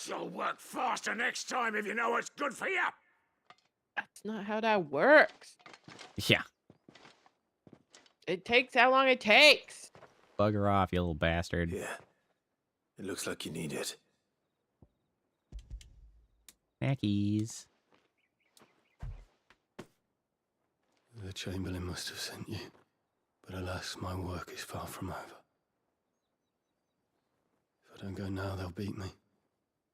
You'll work faster next time if you know what's good for you. That's not how that works. Yeah. It takes how long it takes. Bugger off, you little bastard. Yeah. It looks like you need it. Snackies. The Chamberlain must have sent you, but alas, my work is far from over. If I don't go now, they'll beat me.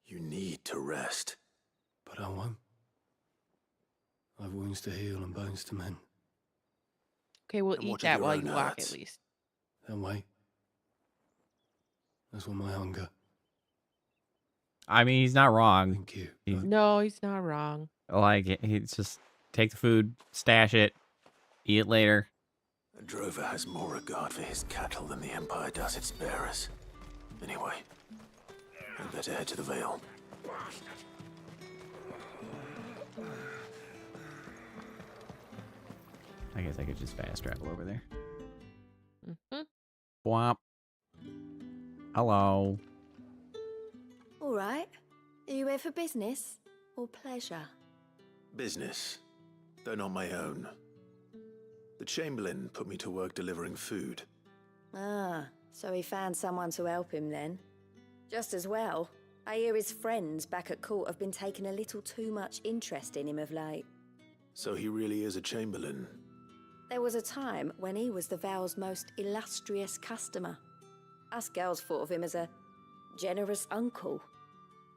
You need to rest. But I won't. I've wounds to heal and bones to mend. Okay, we'll And eat what of that your while own you walk hurts? at least. Then wait. That's what my hunger. I mean, he's not wrong. Thank you. No, he's not wrong. Like, he's just take the food, stash it, eat it later. A drover has more regard for his cattle than the Empire does its bearers. Anyway, I'd better head to the Vale. I guess I could just fast travel over there. Mm-hmm. Womp. Hello. All right. Are you here for business or pleasure? Business, though not my own. The Chamberlain put me to work delivering food. Ah, so he found someone to help him then. Just as well. I hear his friends back at court have been taking a little too much interest in him of late. So he really is a Chamberlain. There was a time when he was the Vale's most illustrious customer. Us girls thought of him as a generous uncle.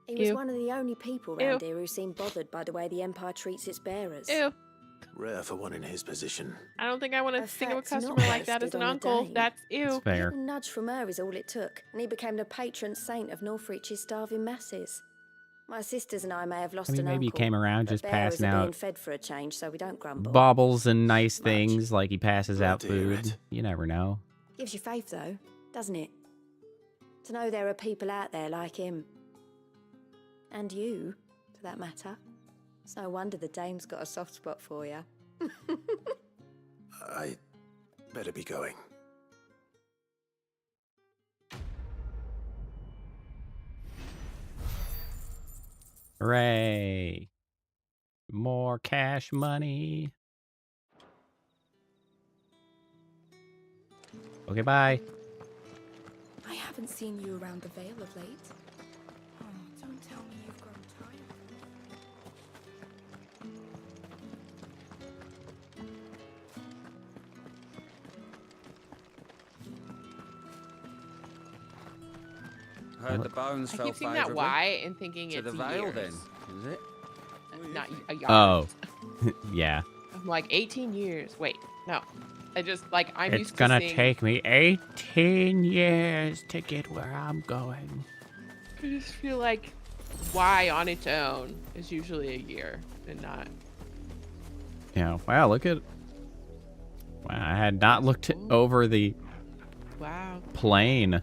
He was Ew. one of the only people round here who seemed bothered by the way the Empire treats its bearers. Ew. Rare for one in his position. I don't think I want to A think of a fact not customer like that as wasted an on a uncle. dame. That's ew. It's fair. A little nudge from her is all it took, and he became the patron saint of Northreach's starving masses. My sisters and I may have lost I mean, an maybe he uncle, came around but just bearers passing are being out fed for a change, so we don't grumble. baubles and nice things, like he passes out Glad to hear food. it. You never know. Gives you faith, though, doesn't it? To know there are people out there like him. And you, for that matter. It's no wonder the dame's got a soft spot for you. I better be going. Hooray. More cash money. Okay, bye. I haven't seen you around the Vale of late. Oh, don't tell me you've grown tired. Heard the bones I fell keep seeing that favourably. Y and thinking To it's the Vale, years. then, is it? Not a yard. Oh. Yeah. I'm like 18 years. Wait, no. I just like I'm It's used to gonna seeing. take me 18 years to get where I'm going. I just feel like Y on its own is usually a year and not. Yeah. Wow. Look at. Wow. I had not looked over the Wow. plane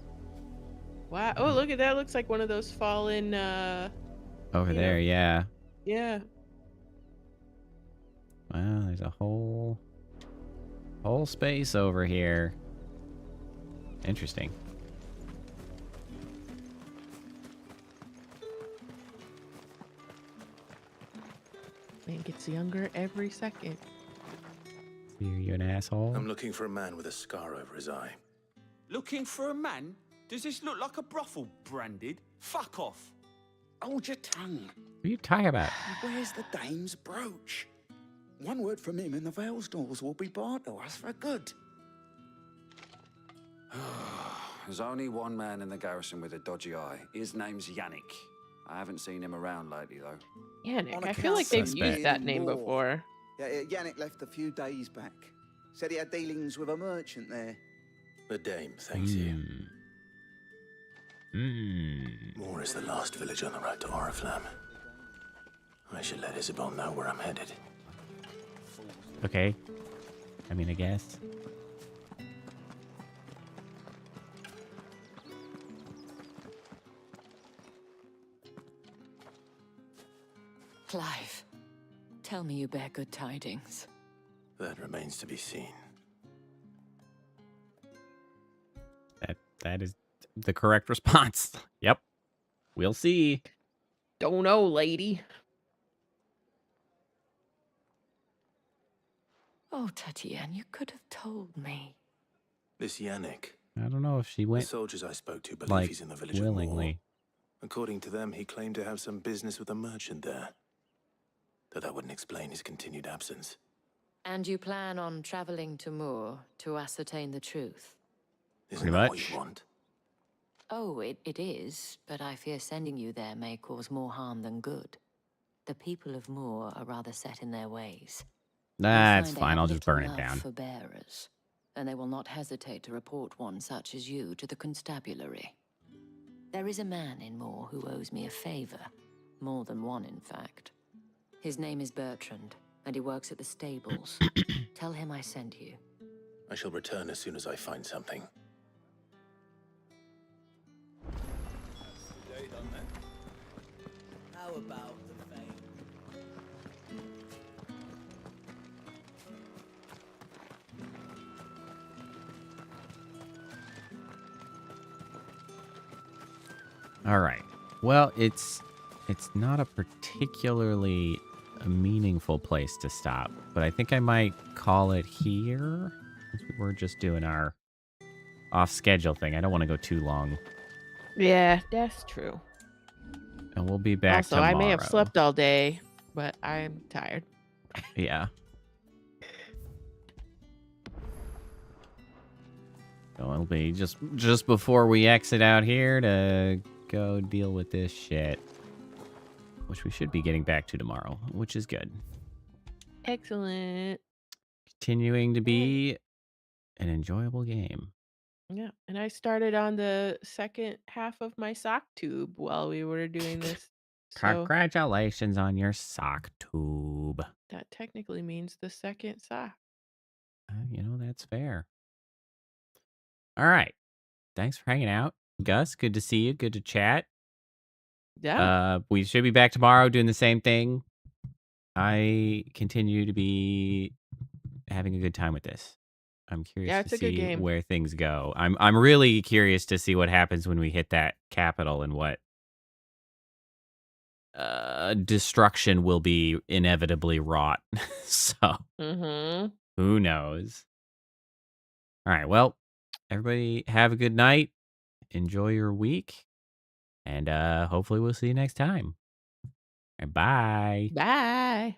Wow. Oh, look at that. Looks like one of those fallen. over there. Yeah. Yeah. Wow. There's a whole space over here. Interesting. Man gets younger every second. You an asshole? I'm looking for a man with a scar over his eye. Looking for a man? Does this look like a brothel, Branded? Fuck off. Hold your tongue. What are you talking about? Where's the dame's brooch? One word from him and the Vale's doors will be barred to us for good. There's only one man in the garrison with a dodgy eye. His name's Yannick. I haven't seen him around lately, though. Yannick, On I feel like they've account of used that being name war. before. Yeah, Yannick left a few days back. Said he had dealings with a merchant there. The dame thanks you. Moor is the last village on the road to Oriflamme. I should let Isabel know where I'm headed. Okay. I mean, I guess. Clive, tell me you bear good tidings. That remains to be seen. That is the correct response. Yep. We'll see. Don't know, lady. Oh, Tatienne, you could have told me. This Yannick. I don't know if she The went soldiers I spoke to believe like he's in the village of Moor. willingly. According to them, he claimed to have some business with a merchant there. Though that wouldn't explain his continued absence. And you plan on traveling to Moor to ascertain the truth? Isn't that what you want? Oh, it is, but I fear sending you there may cause more harm than good. The people of Moor are rather set in their ways. That's Find they fine. have I'll just little burn it love down. for bearers, and they will not hesitate to report one such as you to the constabulary. There is a man in Moor who owes me a favor, more than one, in fact. His name is Bertrand, and he works at the stables. Tell him I sent you. I shall return as soon as I find something. How about the fame? All right. Well, it's not a particularly meaningful place to stop, but I think I might call it here. We're just doing our off-schedule thing. I don't want to go too long. Yeah, that's true. And we'll be back Also, tomorrow. I may have slept all day, but I'm tired. Yeah. So it'll be just before we exit out here to go deal with this shit. Which we should be getting back to tomorrow, which is good. Excellent. Continuing to be an enjoyable game. Yeah, and I started on the second half of my sock tube while we were doing this. So Congratulations on your sock tube. that technically means the second sock. You know, that's fair. All right. Thanks for hanging out. Gus, good to see you. Good to chat. Yeah. We should be back tomorrow doing the same thing. I continue to be having a good time with this. I'm curious Yeah, it's to a good see game. where things go. I'm really curious to see what happens when we hit that capital and what destruction will be inevitably wrought. So who knows? All right. Well, everybody have a good night. Enjoy your week. And hopefully we'll see you next time. All right, bye. Bye.